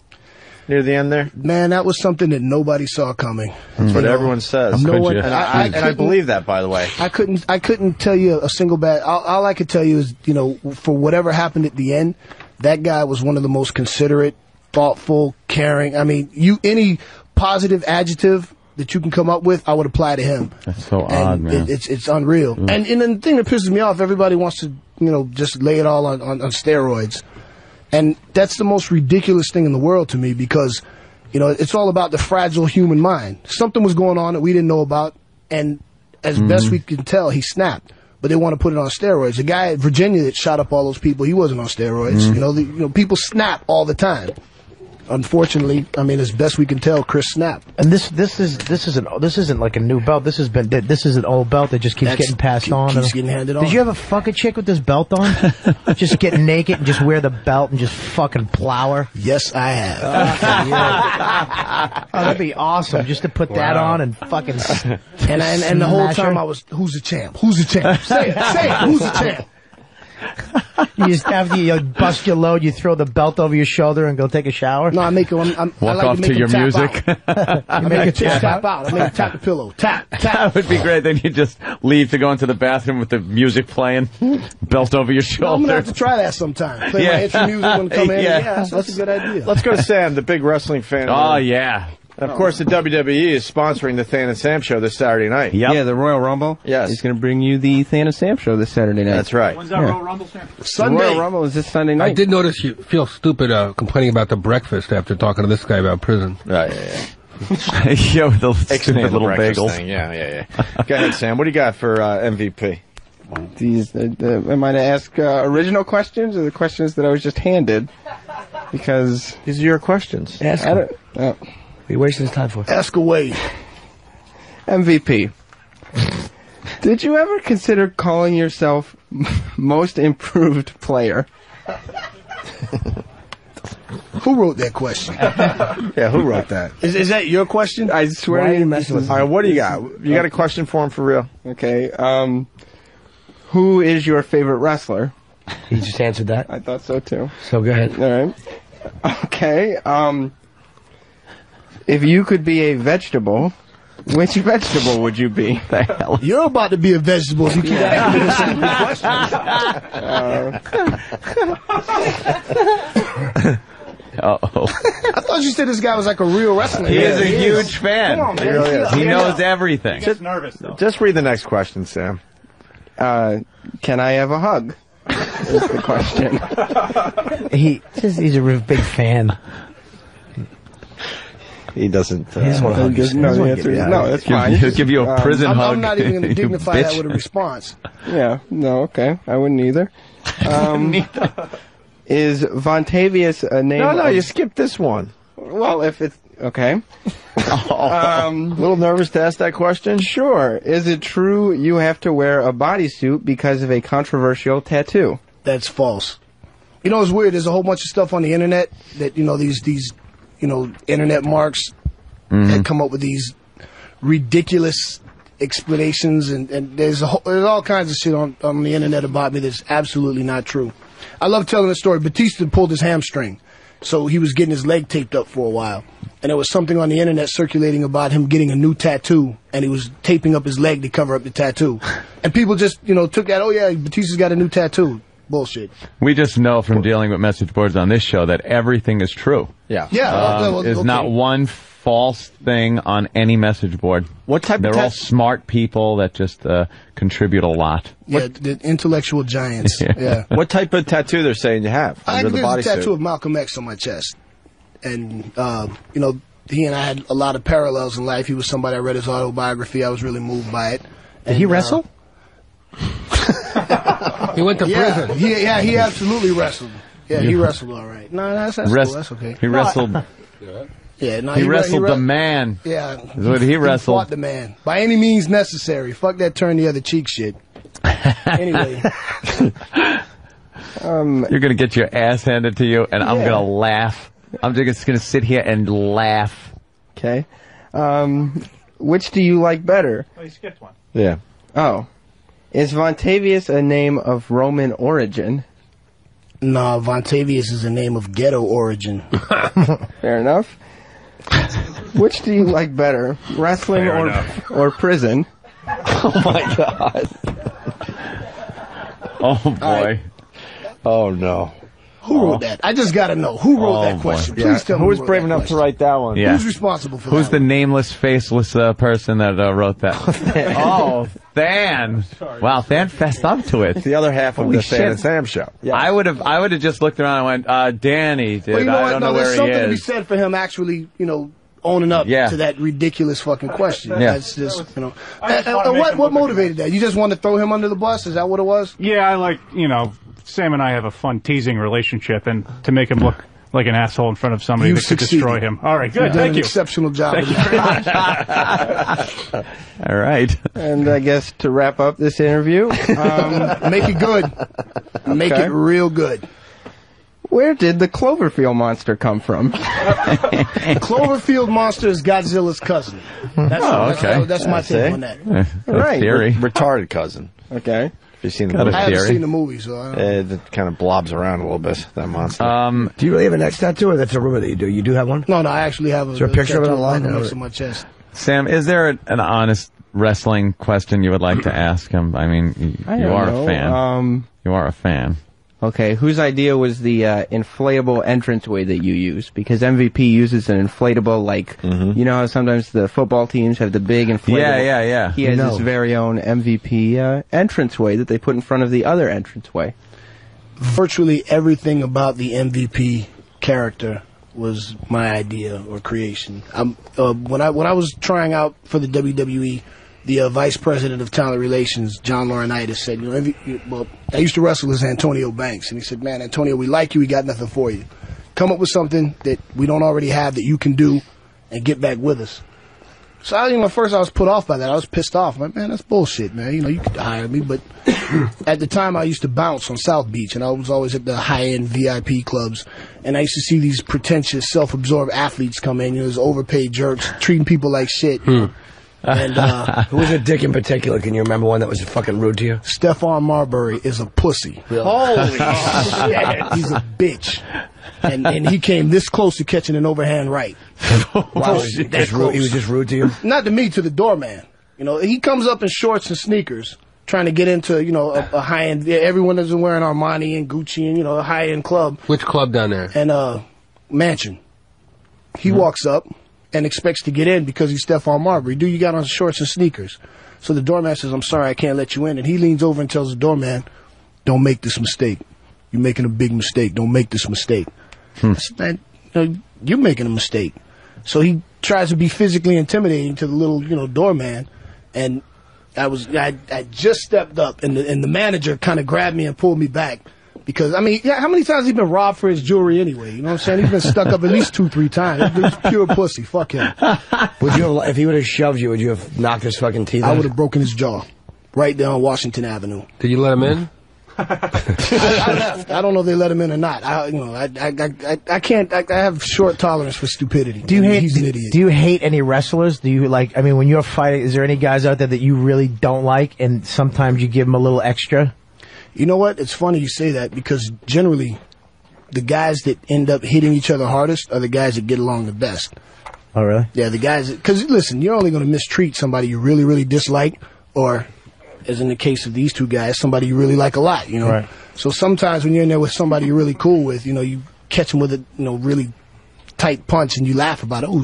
near the end there? Man, that was something that nobody saw coming. That's what everyone says. And I believe that, by the way. I couldn't tell you a single bad. All I could tell you is, for whatever happened at the end, that guy was one of the most considerate, thoughtful, caring. I mean, any positive adjective that you can come up with, I would apply to him. That's so odd, man. It's unreal. And the thing that pisses me off, everybody wants to, just lay it all on steroids. And that's the most ridiculous thing in the world to me because, you know, it's all about the fragile human mind. Something was going on that we didn't know about, and as best we can tell, he snapped. But they want to put it on steroids. The guy at Virginia that shot up all those people, he wasn't on steroids. You know, people snap all the time. Unfortunately, I mean, as best we can tell, Chris snapped. And this isn't like a new belt. This is an old belt that just keeps getting passed on. Keeps getting handed on. Did you ever fuck a chick with this belt on? Just get naked and just wear the belt and just fucking plow her? Yes, I have. Oh, that'd be awesome, just to put that on and fucking. And the whole time I was, who's the champ? Who's the champ? Say it. Who's the champ? You just after you bust your load, you throw the belt over your shoulder and go take a shower. No, I make him. Walk off to your music. I make him tap out. I make him tap the pillow. Tap. That would be great. Then you just leave to go into the bathroom with the music playing, belt over your shoulder. No, I'm gonna have to try that sometime. Play my intro music when I come in. Yeah, that's a good idea. Let's go to Sam, the big wrestling fan. Oh yeah. And of course, the WWE is sponsoring the Than and Sam show this Saturday night. Yeah, the Royal Rumble. Yes. He's going to bring you the Than and Sam show this Saturday night. That's right. When's that Royal Rumble, Sam? Sunday. The Royal Rumble is this Sunday night. I did notice you feel stupid complaining about the breakfast after talking to this guy about prison. Right, Yo, the stupid little bagels. Thing. Yeah. Go ahead, Sam. What do you got for MVP? These, am I to ask original questions or the questions that I was just handed? Because these are your questions. Ask him. What are you wasting his time for? Ask away. MVP. Did you ever consider calling yourself most improved player? Who wrote that question? Yeah, who wrote that? Is that your question? I swear to you. All right, what do you got? You got a question for him for real? Okay. Who is your favorite wrestler? He just answered that. I thought so too. So go ahead. All right. Okay. If you could be a vegetable, which vegetable would you be? The hell? You're about to be a vegetable if you keep asking me the same questions. Uh-oh. I thought you said this guy was like a real wrestler. He is a huge fan. Come on, man. He really is. He knows everything. He gets nervous, though. Just read the next question, Sam. Can I have a hug? Is the question. He's a real big fan. He doesn't. He doesn't want to hug you. No, the answer is no. That's fine. He'll give you a prison hug. I'm not even going to dignify that with a response. Yeah. No. Okay. I wouldn't either. Is Vontavious a name? No, you skipped this one. Well, if it's okay. A little nervous to ask that question? Sure. Is it true you have to wear a bodysuit because of a controversial tattoo? That's false. You know, it's weird. There's a whole bunch of stuff on the internet that, you know, these internet marks that come up with these ridiculous explanations, and there's all kinds of shit on the internet about me that's absolutely not true. I love telling the story. Batista pulled his hamstring, so he was getting his leg taped up for a while. And there was something on the internet circulating about him getting a new tattoo, and he was taping up his leg to cover up the tattoo. And people just, took that, oh yeah, Batista's got a new tattoo. Bullshit. We just know from dealing with message boards on this show that everything is true. Yeah. There's not one false thing on any message board. What type They're of all smart people that just contribute a lot. Yeah, the intellectual giants. Yeah. What type of tattoo they're saying you have under the there's a tattoo bodysuit? of Malcolm X on my chest. And, he and I had a lot of parallels in life. He was somebody I read his autobiography. I was really moved by it. Did he wrestle? He went to prison. He absolutely wrestled. Yeah, he wrestled all right. No, that's cool. That's okay. He wrestled. Yeah, no, he wrestled the man. Yeah, is what he wrestled. Fought the man by any means necessary. Fuck that turn the other cheek shit. Anyway, you're gonna get your ass handed to you, and I'm gonna laugh. I'm just gonna sit here and laugh. Okay. Which do you like better? Oh, you skipped one. Yeah. Oh. Is Vontavious a name of Roman origin? No, Vontavious is a name of ghetto origin. Fair enough. Which do you like better, wrestling or prison? Oh my god. Oh boy. Oh no. Who wrote that? I just got to know. Who wrote that question? Please tell me. Who was wrote brave that enough question. to write that one? Yeah. Who's responsible for Who's that? the nameless, faceless person that wrote that? Oh, Than. Wow, Than fessed up to it. The other half of Holy the shit. Than and Sam show. Yeah. I would have just looked around and went, Danny did. Well, you know I what? don't No, know where there's he something to be is. said for him actually, owning up Yeah. to that ridiculous fucking question. Yeah. That's just, what motivated that? You just wanted to throw him under the bus? Is that what it was? Yeah, I like, Sam and I have a fun teasing relationship, and to make him look like an asshole in front of somebody You that could succeeded. destroy him. All right, good. You've done Thank an you. exceptional job. Thank you very much. All right. And I guess to wrap up this interview, Make it good. Make Okay. it real good. where did the Cloverfield monster come from? Cloverfield monster is Godzilla's cousin. That's my take on that. Right. Theory. Retarded cousin. Okay. Have you seen the I movie? haven't seen the movie, so I don't It kind of blobs around a little bit, that monster. Do you really have a neck tattoo, or that's a rumor that you do? You do have one? No, I actually have Is there a picture of it tattoo online? right next to my chest. Sam, is there an honest wrestling question you would like to ask him? I mean, you are a fan. You are a fan. Okay, whose idea was the inflatable entranceway that you use? Because MVP uses an inflatable, you know how sometimes the football teams have the big inflatable? Yeah. He has his very own MVP entranceway that they put in front of the other entranceway. Virtually everything about the MVP character was my idea or creation. When I was trying out for the WWE, the vice president of talent relations, John Laurinaitis, said, I used to wrestle as Antonio Banks, and he said, man, Antonio, we like you, we got nothing for you. Come up with something that we don't already have that you can do, and get back with us. So at first I was put off by that. I was pissed off. I'm like, man, that's bullshit, man. You could hire me, but at the time I used to bounce on South Beach, and I was always at the high-end VIP clubs, and I used to see these pretentious, self-absorbed athletes come in, those overpaid jerks, treating people like shit. And who was a dick in particular? Can you remember one that was fucking rude to you? Stephon Marbury is a pussy. Holy shit. He's a bitch. And he came this close to catching an overhand right. Wow, he was just rude to you? Not to me, to the doorman. He comes up in shorts and sneakers trying to get into, a high-end, everyone is wearing Armani and Gucci and, a high-end club. Which club down there? And, Mansion. He walks up and expects to get in because he's Stephon Marbury. Dude, you got on shorts and sneakers. So the doorman says, I'm sorry, I can't let you in. And he leans over and tells the doorman, don't make this mistake. You're making a big mistake. Don't make this mistake. I said, man, you're making a mistake. So he tries to be physically intimidating to the little, doorman. And I just stepped up, and the manager kind of grabbed me and pulled me back. Because, how many times has he been robbed for his jewelry anyway? You know what I'm saying? He's been stuck up at least 2-3 times. He's pure pussy. Fuck him. Would you have, if he would have shoved you, would you have knocked his fucking teeth out? I would have broken his jaw. Right there on Washington Avenue. Did you let him in? I left. I don't know if they let him in or not. I can't. I have short tolerance for stupidity. He's an idiot. Do you hate any wrestlers? Do you when you're fighting, is there any guys out there that you really don't like, and sometimes you give them a little extra? You know what? It's funny you say that, because generally, the guys that end up hitting each other hardest are the guys that get along the best. Oh, really? Yeah, the guys. Because listen, you're only going to mistreat somebody you really, really dislike, or, as in the case of these two guys, somebody you really like a lot. Right. So sometimes when you're in there with somebody you're really cool with, you catch them with a really tight punch and you laugh about it. Oh,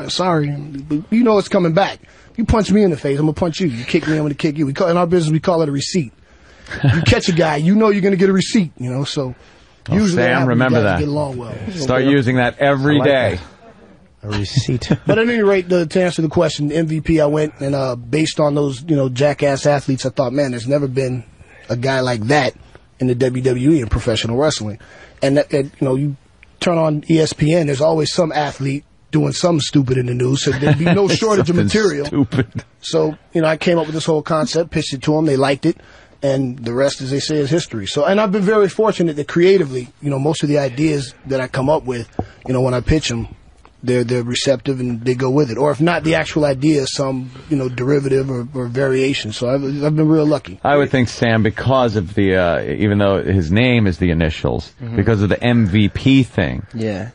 sorry. But it's coming back. You punch me in the face, I'm gonna punch you. You kick me, I'm gonna kick you. In our business, we call it a receipt. You catch a guy, you're gonna get a receipt. So usually Sam, remember that. Get along well. Start using that every day. A receipt. But at any rate, to answer the question, MVP, I went and based on those jackass athletes, I thought, man, there's never been a guy like that in the WWE in professional wrestling. And you turn on ESPN, there's always some athlete doing something stupid in the news, so there'd be no shortage of material. Stupid. So I came up with this whole concept, pitched it to them, they liked it. And the rest, as they say, is history. So, and I've been very fortunate that creatively, most of the ideas that I come up with, when I pitch them, they're receptive and they go with it. Or if not the actual idea, some, derivative or variation. So I've been real lucky. I would think, Sam, because of the, even though his name is the initials, because of the MVP thing,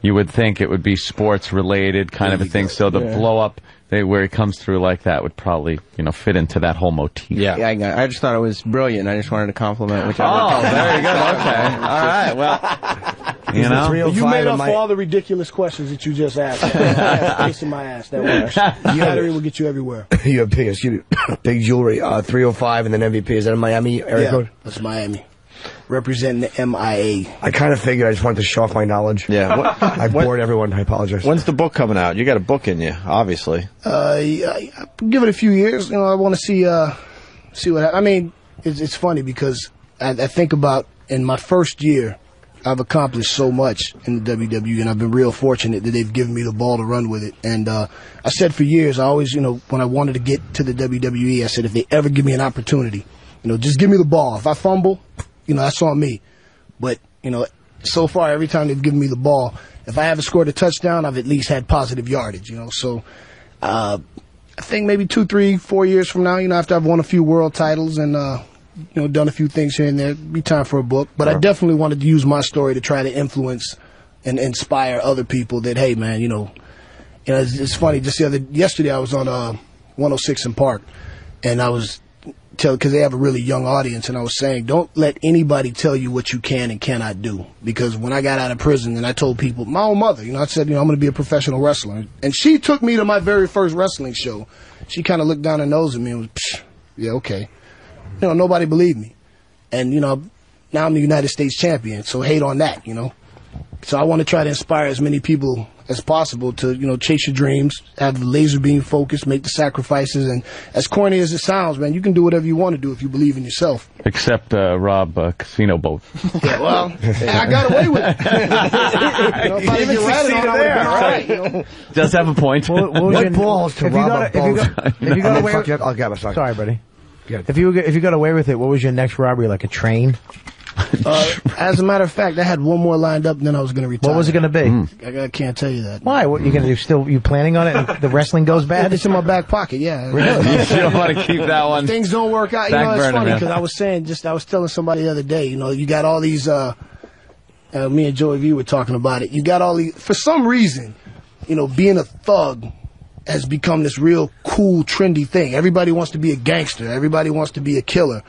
you would think it would be sports related kind of a thing. So the blow up, where he comes through like that would probably, fit into that whole motif. Yeah, I just thought it was brilliant. I just wanted to compliment whichever. Oh, very good. Okay. All right. Well, You know? You made up for all the ridiculous questions that you just asked. Facing my ass. That works. Battery will get you everywhere. You have big jewelry. 305 and then MVP. Is that in Miami area code? That's Miami. Representing the MIA. I kind of figured. I just wanted to show off my knowledge. Yeah. I bored everyone. I apologize. When's the book coming out? You got a book in you, obviously. Give it a few years. You know, I want to see what happens. I mean, it's funny because I think about in my first year, I've accomplished so much in the WWE, and I've been real fortunate that they've given me the ball to run with it. And I said for years, I always, you know, when I wanted to get to the WWE, I said, if they ever give me an opportunity, you know, just give me the ball. If I fumble, you know, that's on me. But, you know, so far, every time they've given me the ball, if I haven't scored a touchdown, I've at least had positive yardage, you know. So I think maybe 2, 3, 4 years from now, you know, after I've won a few world titles and, you know, done a few things here and there, it'd be time for a book. But I definitely wanted to use my story to try to influence and inspire other people that, hey, man, you know, it's funny. Just yesterday I was on 106 in Park, and I was because they have a really young audience, and I was saying, don't let anybody tell you what you can and cannot do. Because when I got out of prison, and I told people, my own mother, you know, I said, you know, I'm going to be a professional wrestler, and she took me to my very first wrestling show. She kind of looked down her nose at me and was, psh, yeah, okay. You know, nobody believed me. And, you know, now I'm the United States champion, so hate on that, you know. So I want to try to inspire as many people as possible to, you know, chase your dreams, have the laser beam focus, make the sacrifices, and as corny as it sounds, man, you can do whatever you want to do if you believe in yourself. Except rob a casino boat. Yeah, well, I got away with it. You know, if I didn't get ratted on, I would have been all right, you know. Does have a point. What balls to rob a boat? If you got away with I'll get it. Sorry, buddy. If you got away with it, what was your next robbery? Like a train? As a matter of fact, I had one more lined up, and then I was going to retire. What was it going to be? I can't tell you that. Why? What you going to do? Still, you planning on it? And the wrestling goes bad? It's in my back pocket. Yeah. Really? You don't want to keep that one. If things don't work out. You know, it's funny because I was saying, I was telling somebody the other day. You know, you got all these. Me and Joey V were talking about it. You got all these. For some reason, you know, being a thug has become this real cool, trendy thing. Everybody wants to be a gangster. Everybody wants to be a killer.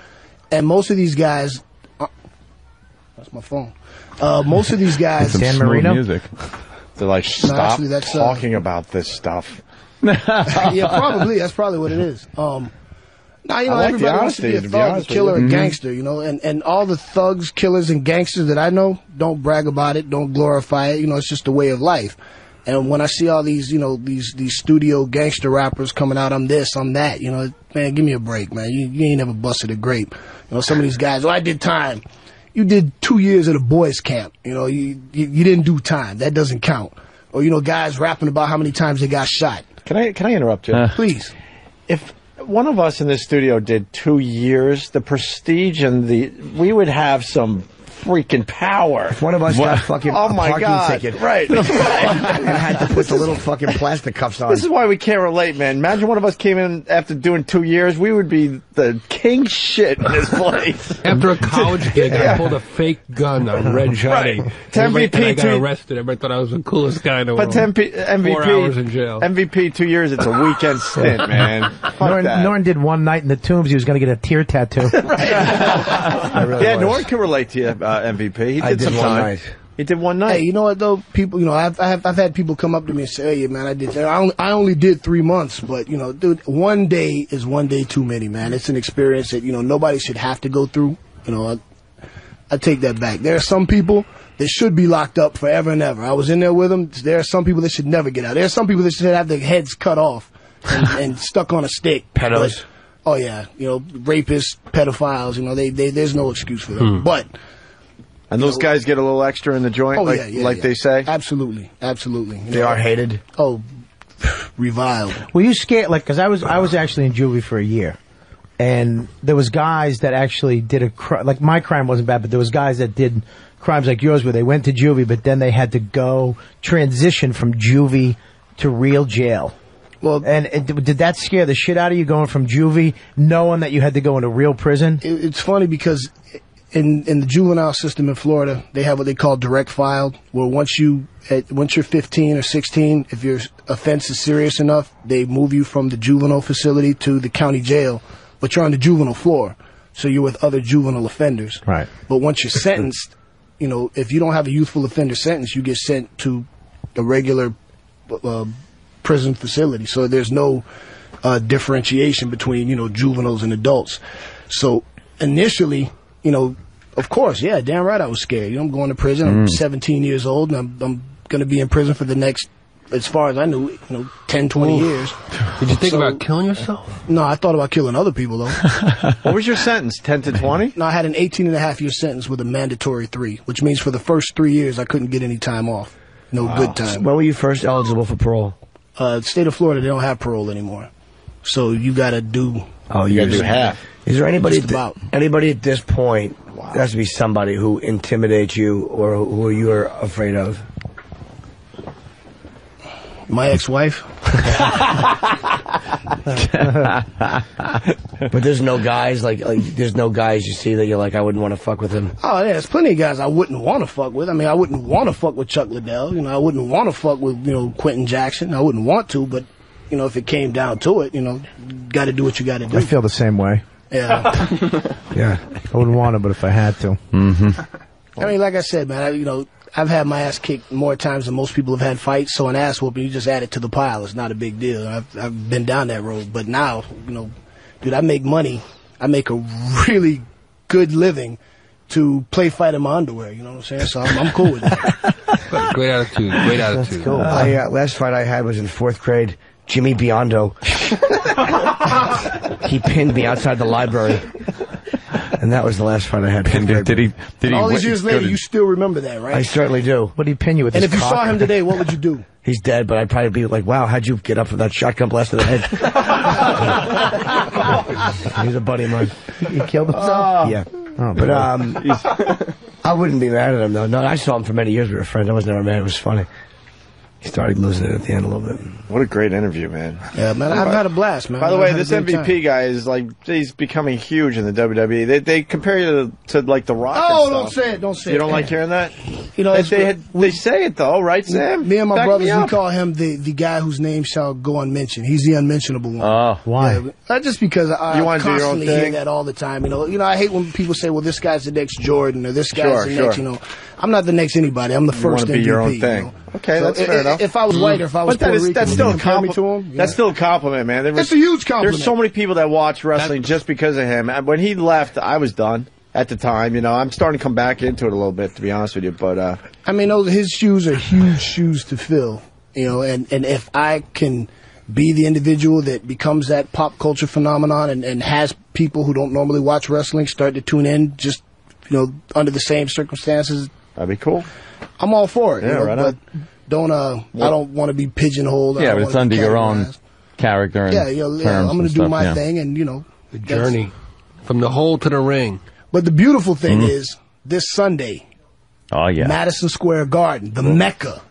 And most of these guys... that's my phone. Most of these guys... San Marino? Music. They're like, stop talking about this stuff. Yeah, probably. That's probably what it is. Now, you know, everybody wants to be a thug, a killer, a gangster, you know, and all the thugs, killers, and gangsters that I know don't brag about it, don't glorify it. You know, it's just a way of life. And when I see all these, you know, these studio gangster rappers coming out, I'm this, I'm that, you know, man, give me a break, man. You ain't never busted a grape. You know, some of these guys, I did time. You did 2 years at a boys' camp. You know, you didn't do time. That doesn't count. Or, you know, guys rapping about how many times they got shot. Can I interrupt you? Please. If one of us in this studio did 2 years, the prestige and we would have some freaking power. If one of us got fucking a parking ticket. Right. And had to put the little fucking plastic cuffs on. This is why we can't relate, man. Imagine one of us came in after doing 2 years. We would be the king shit in this place. After a college gig, I pulled a fake gun on Red Johnny. Right. And I got arrested. Everybody thought I was the coolest guy in the world. But MVP, 4 hours in jail. MVP 2 years, it's a weekend stint, man. Norton did one night in the Tombs. He was going to get a tear tattoo. Norton can relate to you, MVP. He did some one time. night. He did one night. Hey, you know what though? People, you know, I've had people come up to me and say, "Hey, man, I did. I only did 3 months, but you know, dude, one day is one day too many, man. It's an experience that you know nobody should have to go through. You know, I take that back. There are some people that should be locked up forever and ever. I was in there with them. There are some people that should never get out. There are some people that should have their heads cut off and stuck on a stick. Pedos. Oh yeah, you know, rapists, pedophiles. You know, there's no excuse for them. But. And those guys get a little extra in the joint, they say? Absolutely. Absolutely. They are hated? Oh, reviled. Were you scared? Like, because I was actually in juvie for a year. And there was guys that actually did like, my crime wasn't bad, but there was guys that did crimes like yours where they went to juvie, but then they had to go transition from juvie to real jail. Well, and did that scare the shit out of you going from juvie, knowing that you had to go into real prison? It's funny because... In the juvenile system in Florida, they have what they call direct filed, where once you're 15 or 16, if your offense is serious enough, they move you from the juvenile facility to the county jail, but you're on the juvenile floor, so you're with other juvenile offenders. Right. But once you're sentenced, you know, if you don't have a youthful offender sentence, you get sent to a regular prison facility. So there's no differentiation between, you know, juveniles and adults. So initially, you know, of course, yeah, damn right I was scared. You know, I'm going to prison. I'm 17 years old, and I'm going to be in prison for the next, as far as I knew, you know, 10, 20 years. Did you think about killing yourself? No, I thought about killing other people, though. What was your sentence, 10 to 20? No, I had an 18-and-a-half-year sentence with a mandatory 3, which means for the first 3 years I couldn't get any time off. No good time. When were you first eligible for parole? State of Florida, they don't have parole anymore. So you got to do... Oh, you got to do half. Is there anybody anybody at this point, there has to be somebody who intimidates you or who you're afraid of? My ex-wife. But there's no guys, like there's no guys you see that you're like, I wouldn't want to fuck with him. Oh, yeah, there's plenty of guys I wouldn't want to fuck with. I mean, I wouldn't want to fuck with Chuck Liddell. You know, I wouldn't want to fuck with, you know, Quentin Jackson. I wouldn't want to, but, you know, if it came down to it, you know, got to do what you got to do. I feel the same way. Yeah. Yeah. I wouldn't want to, but if I had to. I mean, like I said, man, you know, I've had my ass kicked more times than most people have had fights, so an ass whooping, you just add it to the pile. It's not a big deal. I've been down that road. But now, you know, dude, I make money. I make a really good living to play fight in my underwear, you know what I'm saying? So I'm cool with that. Great attitude. Great attitude. That's cool. Last fight I had was in 4th grade. Jimmy Biondo. He pinned me outside the library. And that was the last fight I had. Did he all these years later, you still remember that, right? I certainly do. What did he pin you with? And his if you cock? saw him today, what would you do? He's dead, but I'd probably be like, wow, how'd you get up from that shotgun blast to the head? He's a buddy of mine. He killed himself? Yeah. Oh, but I wouldn't be mad at him, though. No, I saw him for many years. We were friends. I was never mad. It was funny. He started losing it at the end a little bit. What a great interview, man. Yeah, man, I've had a blast, man. By the way, I've had this a great MVP time. guy is like, he's becoming huge in the WWE. They compare you to like The Rock. Oh, and don't stuff. say it. Don't say it. You don't like hearing that? You know, they say it though, right, Sam? Me and my Back brothers, me we up. call him the guy whose name shall go unmentioned. He's the unmentionable one. Oh, why? Yeah, not just because I You wanna do your own constantly hear thing? that all the time. You know, I hate when people say, "Well, this guy's the next Jordan," or "This guy's the next." You know, I'm not the next anybody. I'm the You first wanna be MVP. your own you thing. know? Okay, So that's fair enough. If I was white or if I was But Puerto Rican, that's still would a you compare me compliment. to him? That's still a compliment, man. It's a huge compliment. There's so many people that watch wrestling just because of him. And when he left, I was done at the time. You know, I'm starting to come back into it a little bit, to be honest with you. But I mean, his shoes are huge shoes to fill. You know, and if I can be the individual that becomes that pop culture phenomenon and has people who don't normally watch wrestling start to tune in, just, you know, under the same circumstances, that'd be cool. I'm all for it. Yeah, you know, right but don't I don't want to be pigeonholed. I Yeah, don't but it's wanna be under your own categorized. character and Yeah, you know, terms I'm going and to do stuff, my yeah. thing, and you know, The journey. From the hole to the ring. But the beautiful thing is, this Sunday, Oh, yeah. Madison Square Garden, the Mecca,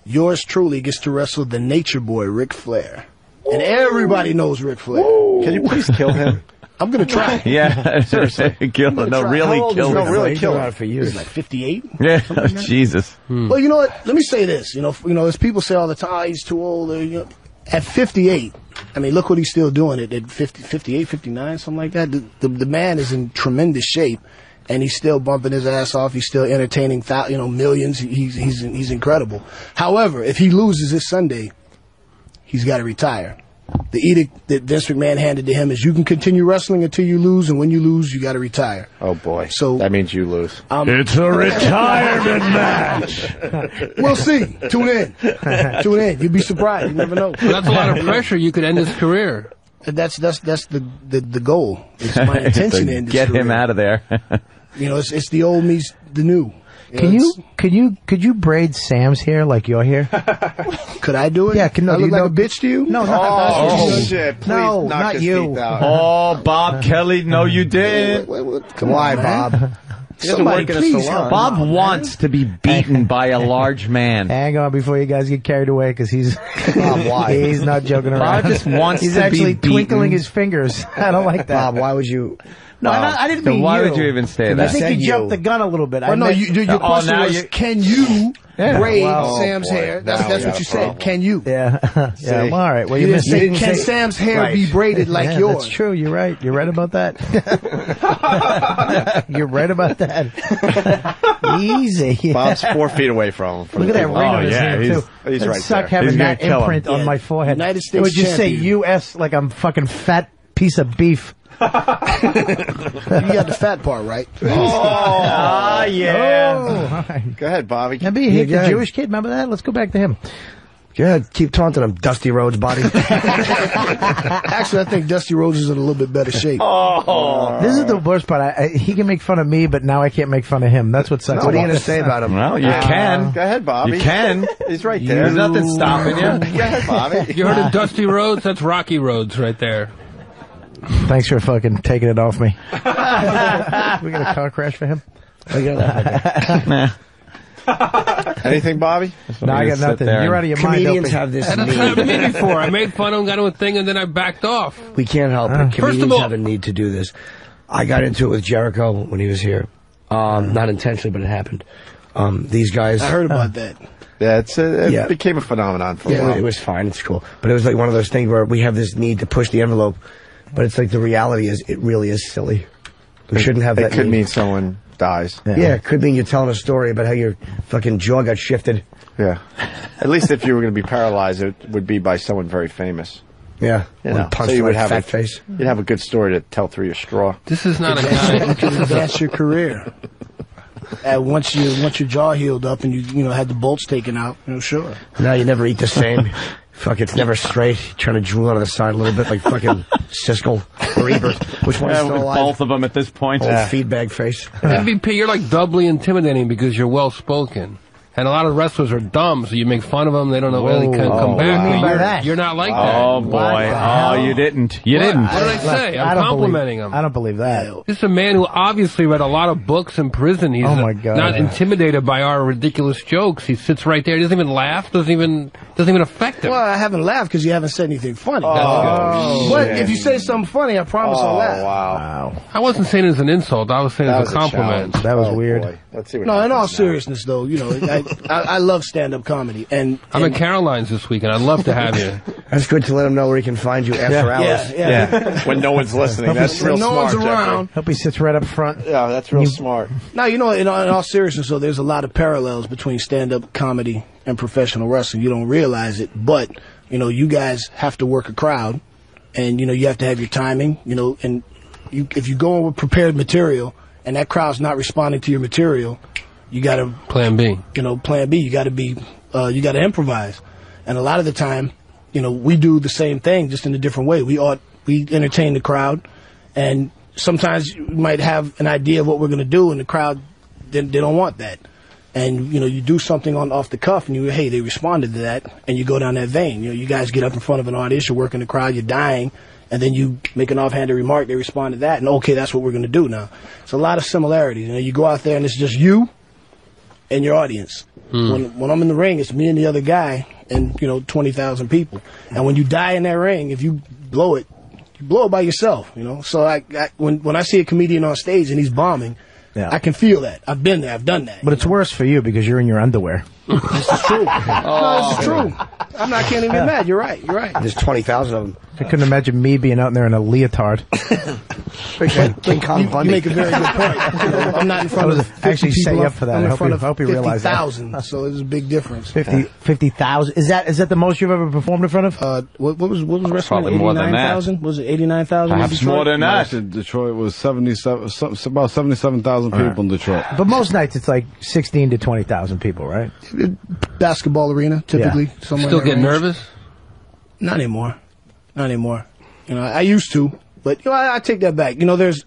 yours truly gets to wrestle the Nature Boy, Ric Flair. And everybody knows Ric Flair. Can you please kill him? I'm going to try. Yeah, seriously. Kill him. No, really kill him. No, really kill him. For years. He's like 58. Yeah, Jesus. Well, you know what? Let me say this. You know, as people say all the time, oh, he's too old. Or, you know, at 58, I mean, look what he's still doing at 50, 58, 59, something like that. The man is in tremendous shape, and he's still bumping his ass off. He's still entertaining, millions. He's incredible. However, if he loses this Sunday, he's got to retire. The edict that Vince McMahon handed to him is you can continue wrestling until you lose, and when you lose, you got to retire. Oh boy! So that means you lose. It's a retirement match. We'll see. Tune in. Tune in. You'd be surprised. You never know. That's a lot of pressure. You could end his career. That's the goal. It's my intention to end his Get him career. out of there. You know, it's the old meets the new. Could you braid Sam's hair like your hair? Could I do it? Yeah, I look like a bitch to you? No, shit! Please No, knock not his you. teeth out. Oh, Bob Kelly, no, you didn't. Why, Bob? Somebody please help. Bob wants to be beaten by a large man. Hang on before you guys get carried away, because he's why? he's not joking around. Bob just wants he's to actually be beaten. twinkling his fingers. I don't like that. Bob, why would you? No, I didn't mean why you. would you even say I that? think you jumped the gun a little bit. Well, no, your question was, can you braid Sam's hair? That's what you said. Can you? Yeah. Yeah. Well, all right. Well, you missed didn't say, can Sam's hair be braided like yeah, yours? That's true. You're right. You're right about that. You're right about that. Easy. Bob's 4 feet away from him. Look at that ring on his hand, too. He's It'd right suck there. having that imprint on my forehead. United It States would just say champion. U.S. like I'm fucking fat piece of beef. You got the fat part right. Oh, yeah. Oh, all right. Go ahead, Bobby. Remember you hit the Jewish kid? Remember that? Let's go back to him. Yeah, keep taunting him, Dusty Rhodes body. Actually, I think Dusty Rhodes is in a little bit better shape. This is the worst part. He can make fun of me, but now I can't make fun of him. That's what sucks. What are you going to say about him? Well, you can. Go ahead, Bobby. You can. He's right there. There's nothing stopping you. Go ahead, Bobby. You heard of Dusty Rhodes? That's Rocky Rhodes right there. Thanks for fucking taking it off me. We got a car crash for him? Anything, Bobby? No, I got nothing. You're out of your mind. Comedians Opie. have this That's need. happened to me before. I made fun of him, got him a thing, and then I backed off. We can't help it. First of Comedians all- have a need to do this. I got into it with Jericho when he was here. Not intentionally, but it happened. These guys. I heard about that. Yeah, it became a phenomenon for a while. It was fine. It's cool. But it was like one of those things where we have this need to push the envelope. But it's like the reality is it really is silly. We shouldn't have that. It could need. mean someone dies. Yeah, it could mean you're telling a story about how your fucking jaw got shifted. Yeah. At least if you were going to be paralyzed, it would be by someone very famous. Yeah. You know, Punched so you would like have fat face. You'd have a good story to tell through your straw. This is not a guy. You can advance your career. Once your jaw healed up and you had the bolts taken out, sure. Now you never eat the same. Fuck, it's never straight. You're trying to drool out of the side a little bit like fucking Siskel or Ebert. Which one is still alive? Both of them at this point. Old feed bag face. MVP, you're like doubly intimidating because you're well spoken. And a lot of wrestlers are dumb, so you make fun of them. They don't know where they can come back. What do you mean by You're- that? You're not like that. Oh, boy. Oh, you didn't. You didn't. What did I say? I'm complimenting him. I don't believe that. This is a man who obviously read a lot of books in prison. He's Oh, my God. not intimidated by our ridiculous jokes. He sits right there. He doesn't even laugh. Doesn't even affect him. Well, I haven't laughed because you haven't said anything funny. But if you say something funny, I promise I'll laugh. Wow. I wasn't saying it as an insult. I was saying it as a compliment. That was weird. Boy. Let's see what No, in all happens now. seriousness, though, I love stand-up comedy, and I'm at Caroline's this weekend. I'd love to have you. That's good to let him know where he can find you after hours. Yeah. When no one's listening. That's real When no smart, one's around. Hope he sits right up front. Yeah, that's real smart. Now, in all seriousness, though, there's a lot of parallels between stand-up comedy and professional wrestling. You don't realize it, but, you guys have to work a crowd, and, you have to have your timing, and if you go in with prepared material, and that crowd's not responding to your material, you gotta Plan B. Plan B. You gotta improvise, and a lot of the time, we do the same thing just in a different way. We entertain the crowd, and sometimes you might have an idea of what we're gonna do, and the crowd they don't want that, and you do something off the cuff, and they responded to that, and you go down that vein. You guys get up in front of an audience, you're working the crowd, you're dying. And then you make an offhanded remark, they respond to that, and okay, that's what we're going to do now. It's a lot of similarities. You go out there and it's just you and your audience. When I'm in the ring, it's me and the other guy and, 20,000 people. And when you die in that ring, if you blow it by yourself, So when I see a comedian on stage and he's bombing, I can feel that. I've been there. I've done that. But it's worse for you because you're in your underwear. This is true. No, this is true. I can't even get mad. You're right. There's 20,000 of them. I couldn't imagine me being out there in a leotard. King Kong You Bundy. make a very good point. I'm not in front of 50 actually set people. you up for that. I'm I in hope front you- of hope you realize that. 50,000. So there's a big difference. 50,000. Is that the most you've ever performed in front of? What was wrestling? Probably more than that. 89,000? Was it 89,000? Perhaps more than that. Detroit was 77, about 77,000 people in Detroit. But most nights it's like 16 to 20,000 people, right? Basketball arena, typically. Somewhere Still in that get range. nervous? Not anymore. I used to, but I take that back. There's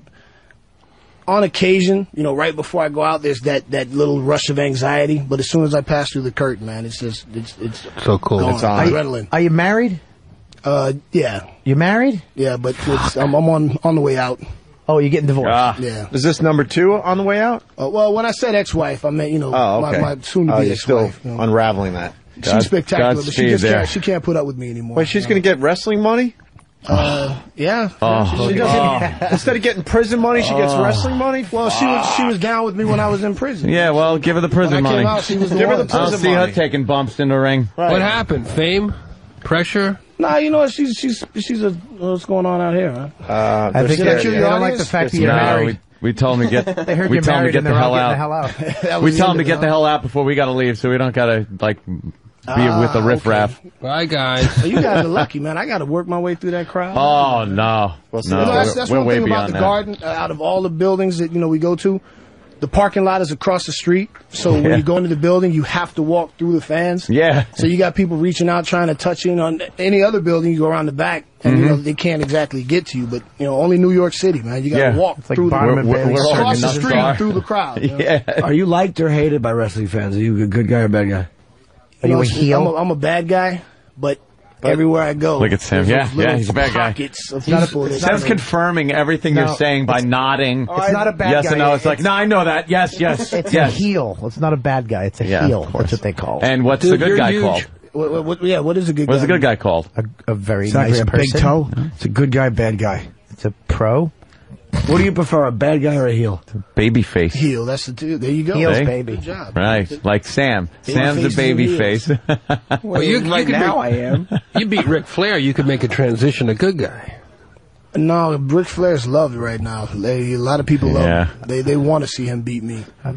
on occasion, right before I go out, there's that little rush of anxiety. But as soon as I pass through the curtain, man, it's so cool. gone. It's on. Adrenaline. Are you married? Yeah. You married? Yeah, but I'm on the way out. Oh, you're getting divorced. Yeah. Is this number 2 on the way out? Well, when I said ex-wife, I meant okay. my soon-to-be you're still ex-wife. unraveling that. She's spectacular, but Godspeed there. she can't put up with me anymore. Wait, she's going to get wrestling money? Yeah. She doesn't. Instead of getting prison money, she gets wrestling money. Well, she was down with me when I was in prison. Yeah, well, give her the prison When I money. came out, she was the Give her one. the prison I'll see her taking bumps in the ring. Right. What happened? Fame? Pressure? Nah, you know what? She's a what's going on out here, huh? I think they don't like the fact that you're married. We told him to get. They heard we you're told him to married get and the they're hell all out. getting the hell out. We tell him to get the hell out before we got to leave, so we don't gotta like be with the riffraff. Bye, guys. You guys are lucky, man. I got to work my way through that crowd. Oh no, You know, that's we're one way thing about beyond the that. Garden. Out of all the buildings that we go to, the parking lot is across the street. So when Yeah. you go into the building, you have to walk through the fans. Yeah. So you got people reaching out trying to touch in on any other building. You go around the back, and you know they can't exactly get to you. But only New York City, man. You got to Yeah. walk It's like through Barnum and Bailey across circus the in the street car. through the crowd. Yeah. Are you liked or hated by wrestling fans? Are you a good guy or a bad guy? Are you a heel? I'm a bad guy, but everywhere I go, Look at Sam. there's Yeah, those little he's a bad guy. pockets of He's- people that- Sam's confirming everything No, you're saying by nodding. It's not a bad yes guy. and no. It's like, no, I know that. Yes, yes, It's yes. a heel. It's not a bad guy. It's a Yeah, heel. of course. That's what they call it. And what's Dude, the good you're guy huge. called? What is a good What's guy? the good guy called? A very Exactly, nice a person. big toe. It's a good guy, bad guy. It's a pro. What do you prefer, a bad guy or a heel? Baby face. Heel. That's the two. There you go. Heels, See? baby. Good job. Right, like Sam. Baby Sam's a faces baby and face. Well, you Right could now I am. You beat Ric Flair. You could make a transition to good guy. No, Ric Flair's loved right now. A lot of people love him. They want to see him beat me. I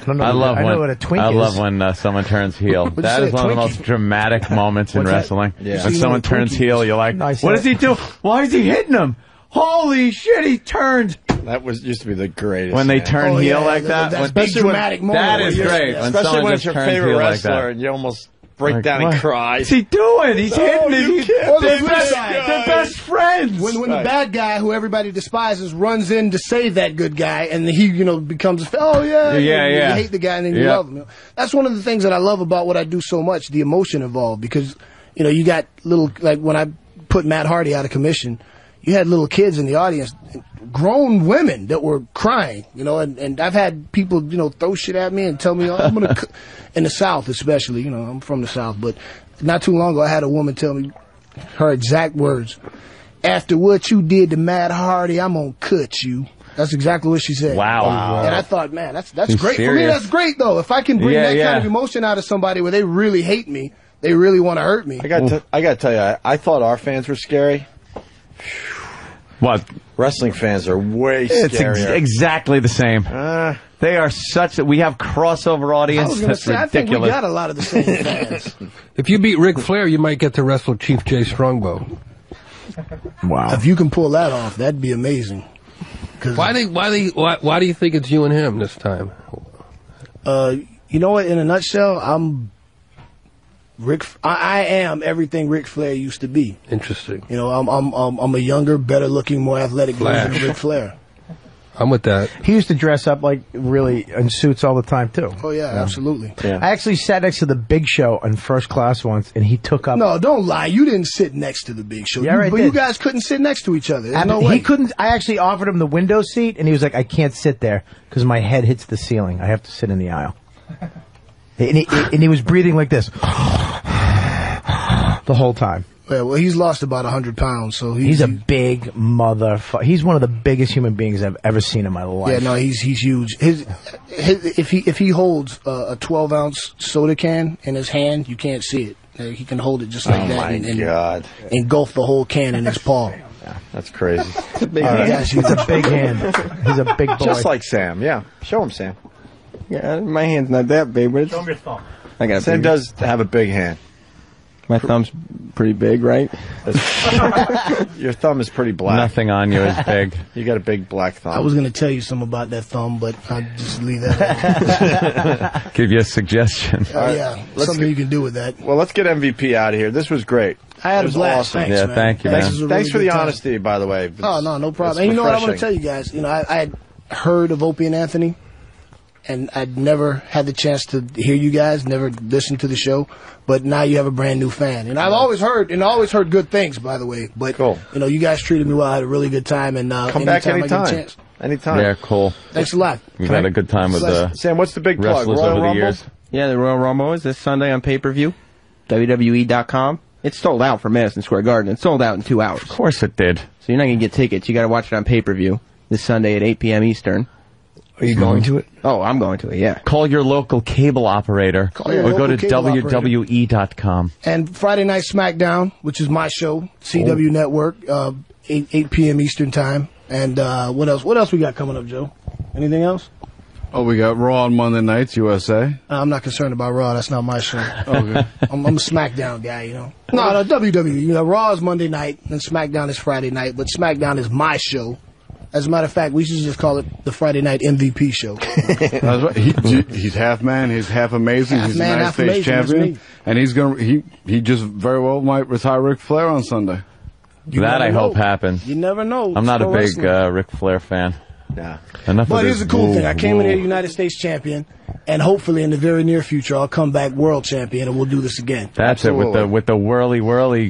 don't know. I love I know when what a twink I is. love when someone turns heel. What'd you That say, is one of the Twinkie? most dramatic moments in What's that? wrestling. Yeah. When You know someone what turns Twinkie heel, is? you're like, Nice. what does he do? Why is he hitting him? Holy shit, he turned. That used to be the greatest. When they man. turn Oh, heel yeah, like that. that's when- big dramatic moment. That is where you're- great. When Especially someone when just it's your turns favorite heel like wrestler that. and you almost break Like, down what? and cry. What's he doing? He's hitting it. you He's can't Or the take flip this side. guy. They're best friends. When the bad guy, who everybody despises, runs in to save that good guy, and he, becomes, oh yeah, Yeah, you yeah. hate the guy and then you Yeah. love him. That's one of the things that I love about what I do so much, the emotion involved, because, you got little, like when I put Matt Hardy out of commission, you had little kids in the audience, grown women that were crying, and I've had people, throw shit at me and tell me, oh, I'm gonna, in the South especially, I'm from the South, but not too long ago I had a woman tell me her exact words, after what you did to Matt Hardy, I'm gonna cut you. That's exactly what she said. Wow. And I thought, man, that's She's great. For me, serious. that's great, though. If I can bring Yeah, that yeah. kind of emotion out of somebody where they really hate me, they really want to hurt me. I got to tell you, I thought our fans were scary. What? Wrestling fans are way It's scarier. exactly the same. They are such that we have crossover I audience. was going to That's say, I think we ridiculous. got a lot of the same fans. If you beat Ric Flair, you might get to wrestle Chief Jay Strongbow. Wow. If you can pull that off, that'd be amazing. Why do you think it's you and him this time? You know what? In a nutshell, I am everything Ric Flair used to be. Interesting. I'm a younger, better looking, more athletic version of Ric Flair. I'm with that. He used to dress up like really in suits all the time too. Oh yeah, absolutely. I actually sat next to the Big Show in first class once, and he took up. No, don't lie. You didn't sit next to the Big Show. Yeah, I But did. you guys couldn't sit next to each other. There's no He way. couldn't. I actually offered him the window seat, and he was like, "I can't sit there because my head hits the ceiling. I have to sit in the aisle." And he was breathing like this the whole time. Yeah, well, he's lost about 100 pounds, so He's a big motherfucker. He's one of the biggest human beings I've ever seen in my life. Yeah, no, he's huge. If he holds a 12-ounce soda can in his hand, you can't see it. He can hold it just like Oh that my and God. engulf the whole can in his paw. That's crazy. He's a big hand. He's a big boy. Just like Sam, yeah. Show him, Sam. Yeah, my hand's not that big, but it's... Show him your thumb. I got a Sam big- does have a big hand. My thumb's pretty big, right? Your thumb is pretty black. Nothing on you is big. You got a big black thumb. I was going to tell you something about that thumb, but I'll just leave that. Give you a suggestion. Yeah, something you can do with that. Well, let's get MVP out of here. This was great. I had It a was blast. awesome. Thanks, Yeah, man. thank you, This man. was a Thanks really for the good time. honesty, by the way. Oh, no problem. It's And you know what I'm going to refreshing. tell you guys? I had heard of Opie and Anthony, and I'd never had the chance to hear you guys, never listened to the show, but now you have a brand new fan. And I've always heard good things, by the way. But, you guys treated me well. I had a really good time. And Come back anytime I get a anytime. chance. Anytime. Yeah, cool. Thanks a lot. We've had a good time with the Sam, what's the big plug? wrestlers Royal over the Rumble? years. Yeah, the Royal Rumble is this Sunday on pay-per-view. WWE.com. It's sold out for Madison Square Garden. It's sold out in 2 hours. Of course it did. So you're not going to get tickets. You got to watch it on pay-per-view this Sunday at 8 p.m. Eastern. Are you going to it? Oh, I'm going to it, yeah. Call your local cable operator. Call your or go to local cable operator. WWE.com. And Friday Night SmackDown, which is my show, CW Network, 8 p.m. Eastern Time. And what else? What else we got coming up, Joe? Anything else? Oh, we got Raw on Monday nights, USA. I'm not concerned about Raw. That's not my show. Okay. I'm a SmackDown guy, you know. No, WWE. You know, Raw is Monday night, and SmackDown is Friday night. But SmackDown is my show. As a matter of fact, we should just call it the Friday Night MVP show. That's right. He's half man. He's half amazing. Half he's man, United half States amazing, that's champion, me. and he's gonna. He just very well might retire Ric Flair on Sunday. That I hope happens. You never know. I'm not a Pro big wrestling. Ric Flair fan. Nah. Enough But of here's this the cool woo, thing. I came in woo. here United States champion, and hopefully in the very near future I'll come back world champion, and we'll do this again. That's it with the whirly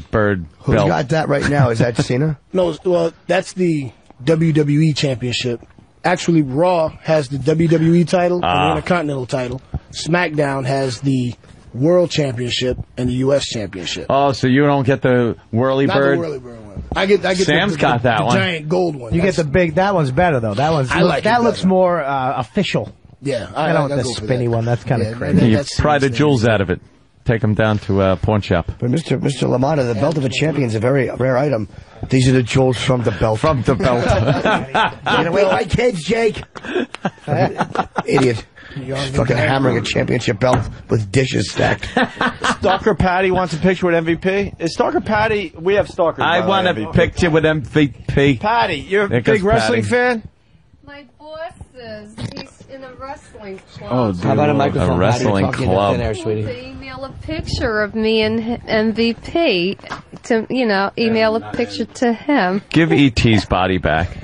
bird Who's belt. got that right now? Is that Cena? No, well, that's the WWE championship. Actually, Raw has the WWE title and the Intercontinental title. SmackDown has the World Championship and the U.S. Championship. Oh, so you don't get the whirly Not bird? the whirly bird one. I get Sam's got that the one. giant gold one. You get the big. That one's better though. That one's. I like that it looks better. more official. Yeah, I don't want the spinny one. That's kind of crazy. You pry the jewels out of it. Take them down to a pawn shop. But Mr. LaMotta, the belt of a champion is a very rare item. These are the jewels from the belt. From the belt. Get away my kids, Jake. Idiot. Just fucking hammering a championship belt with dishes stacked. Stalker Patty wants a picture with MVP. Is Stalker Patty? We have Stalker. I want a picture with MVP. Patty, you're There a goes big wrestling Patty. fan? My boss is. He's in a wrestling club. Oh, How about a microphone? A wrestling Patty? You're talking club. in there, sweetie. To email a picture of me and MVP to, email a picture to him. Give E.T.'s body back.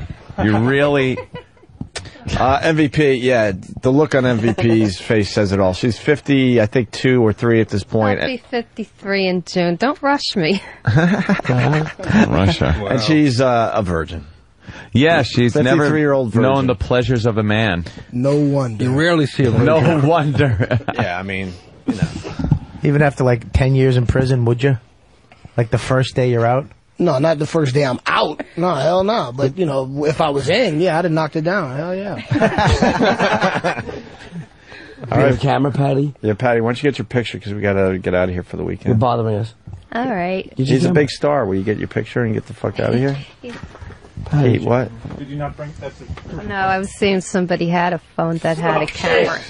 You really... MVP, yeah. The look on MVP's face says it all. She's 50, I think 2 or 3 at this point. I'll be 53 in June. Don't rush me. Russia. And she's a virgin. Yeah, she's never 53-year-old virgin. known the pleasures of a man. No wonder. You rarely see a virgin. No wonder. Yeah, I mean, Even after like 10 years in prison, would you? Like the first day you're out? No, not the first day I'm out. No, hell no. But, if I was in, yeah, I'd have knocked it down. Hell yeah. All right, camera, Patty. Yeah, Patty, why don't you get your picture because we got to get out of here for the weekend. You're bothering us. All right. He's a big star. Will you get your picture and get the fuck out of here? Hey, what? Did you not bring that? No, I was seeing somebody had a phone that had a camera.